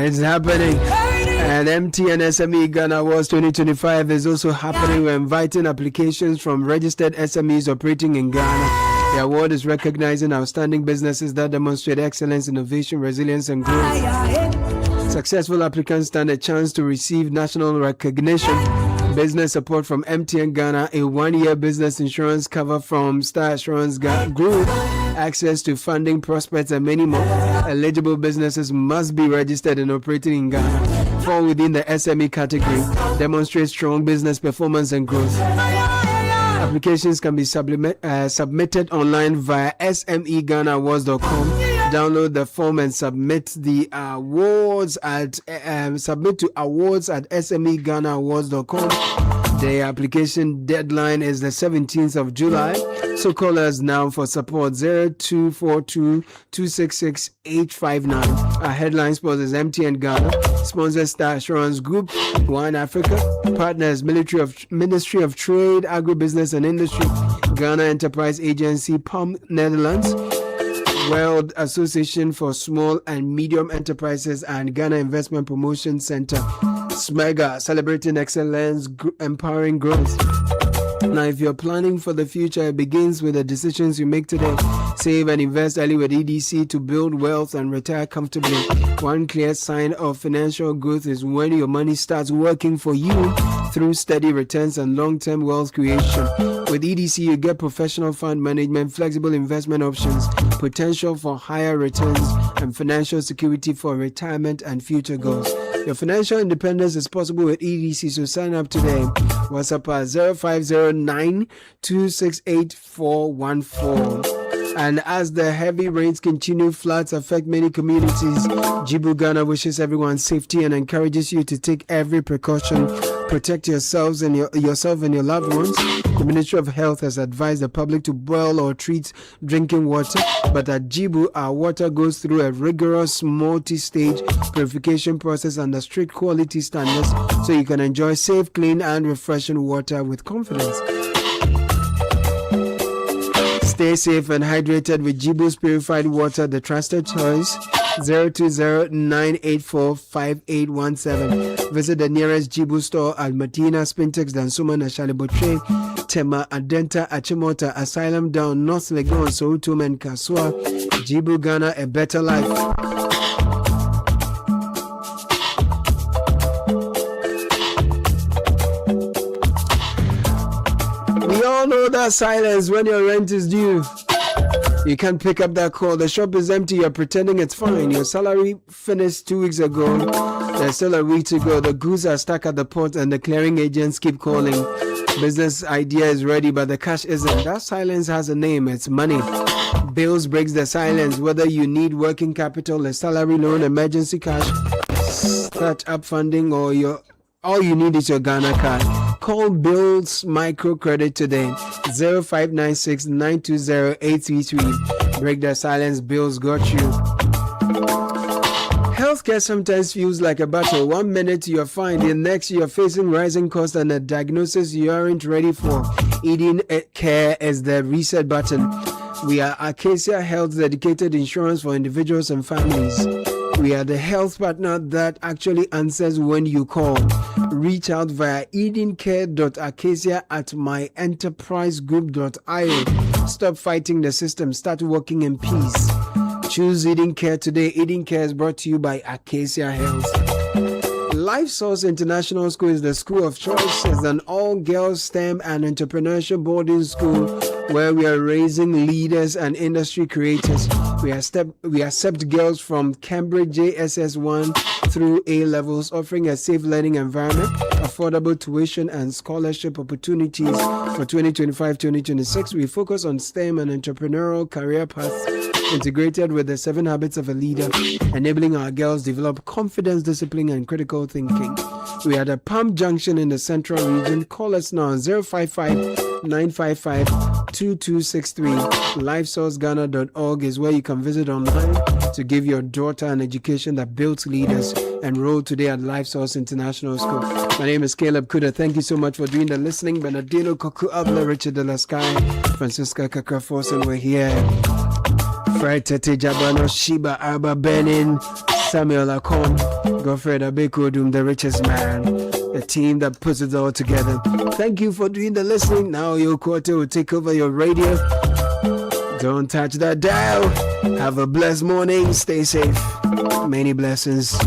It's happening. And MTN SME Ghana Awards 2025 is also happening. We're inviting applications from registered SMEs operating in Ghana. The award is recognizing outstanding businesses that demonstrate excellence, innovation, resilience, and growth. Successful applicants stand a chance to receive national recognition, business support from MTN Ghana, a 1-year business insurance cover from Star Assurance Group, access to funding prospects, and many more. Eligible businesses must be registered and operating in Ghana, fall within the SME category, demonstrate strong business performance and growth. Applications can be submitted online via SMEGhanaAwards.com. Download the form and submit the awards at submit to awards@SMEGhanaAwards.com. The application deadline is the 17th of July. So call us now for support 0242-266-859. Our headline sponsor is MTN Ghana. Sponsors Star Assurance Group, One Africa. Partners Ministry of Trade, Agribusiness and Industry, Ghana Enterprise Agency, POM Netherlands, World Association for Small and Medium Enterprises, and Ghana Investment Promotion Center. SMEGA, celebrating excellence, empowering growth. Now, if you're planning for the future, it begins with the decisions you make today. Save and invest early with EDC to build wealth and retire comfortably. One clear sign of financial growth is when your money starts working for you through steady returns and long-term wealth creation. With EDC, you get professional fund management, flexible investment options, potential for higher returns, and financial security for retirement and future goals. Your financial independence is possible with EDC, so sign up today. WhatsApp at 0509-268-414. And as the heavy rains continue, floods affect many communities. Jibu Ghana wishes everyone safety and encourages you to take every precaution. Protect yourselves and yourself and your loved ones. The Ministry of Health has advised the public to boil or treat drinking water. But at Jibu, our water goes through a rigorous multi-stage purification process under strict quality standards, so you can enjoy safe, clean, and refreshing water with confidence. Stay safe and hydrated with Jibu's purified water, the trusted choice. 020-984-5817. Visit the nearest Jibu store at Matina, Spintex, Dansuma, Nashalibotre, Tema, Adenta, Achimota, Asylum Down, North Legon, Sorutum, and Kaswa. Jibu Ghana, a better life. We all know that silence when your rent is due. You can't pick up that call. The shop is empty. You're pretending it's fine. Your salary finished 2 weeks ago. There's still a week to go. The goods are stuck at the port and the clearing agents keep calling. Business idea is ready, but the cash isn't. That silence has a name. It's money. Bills breaks the silence. Whether you need working capital, a salary loan, emergency cash, start-up funding, or all you need is your Ghana card. Call Bills Microcredit today. 0596-920-833. Break the silence. Bills got you. Healthcare sometimes feels like a battle. 1 minute you're fine, the next you're facing rising costs and a diagnosis you aren't ready for. Eden Care is the reset button. We are Acacia Health's dedicated insurance for individuals and families. We are the health partner that actually answers when you call. Reach out via edencare.acacia@myenterprisegroup.io. Stop fighting the system. Start working in peace. Choose Eden Care today. Eden Care is brought to you by Acacia Health. Life Source International School is the school of choice. It's an all-girls STEM and entrepreneurship boarding school where we are raising leaders and industry creators. We accept girls from Cambridge JSS1 through A levels, offering a safe learning environment, affordable tuition and scholarship opportunities. For 2025-2026, we focus on STEM and entrepreneurial career paths integrated with the 7 habits of a leader, enabling our girls develop confidence, discipline, and critical thinking. We are at Palm Junction in the Central Region. Call us now on 055-955-2263. LifeSourceGhana.org is where you can visit online to give your daughter an education that builds leaders. Enroll today at Life Source International School. My name is Caleb Kuda. Thank you so much for doing the listening. Bernardino Koku Abla, Richard De La Sky, Francisca Kakrafosen were here. Fred Tete Jabano, Shiba Abba Benin, Samuel Akon, Godfred Abekodum, the richest man, the team that puts it all together. Thank you for doing the listening. Now your quarter will take over your radio. Don't touch that dial. Have a blessed morning. Stay safe. Many blessings.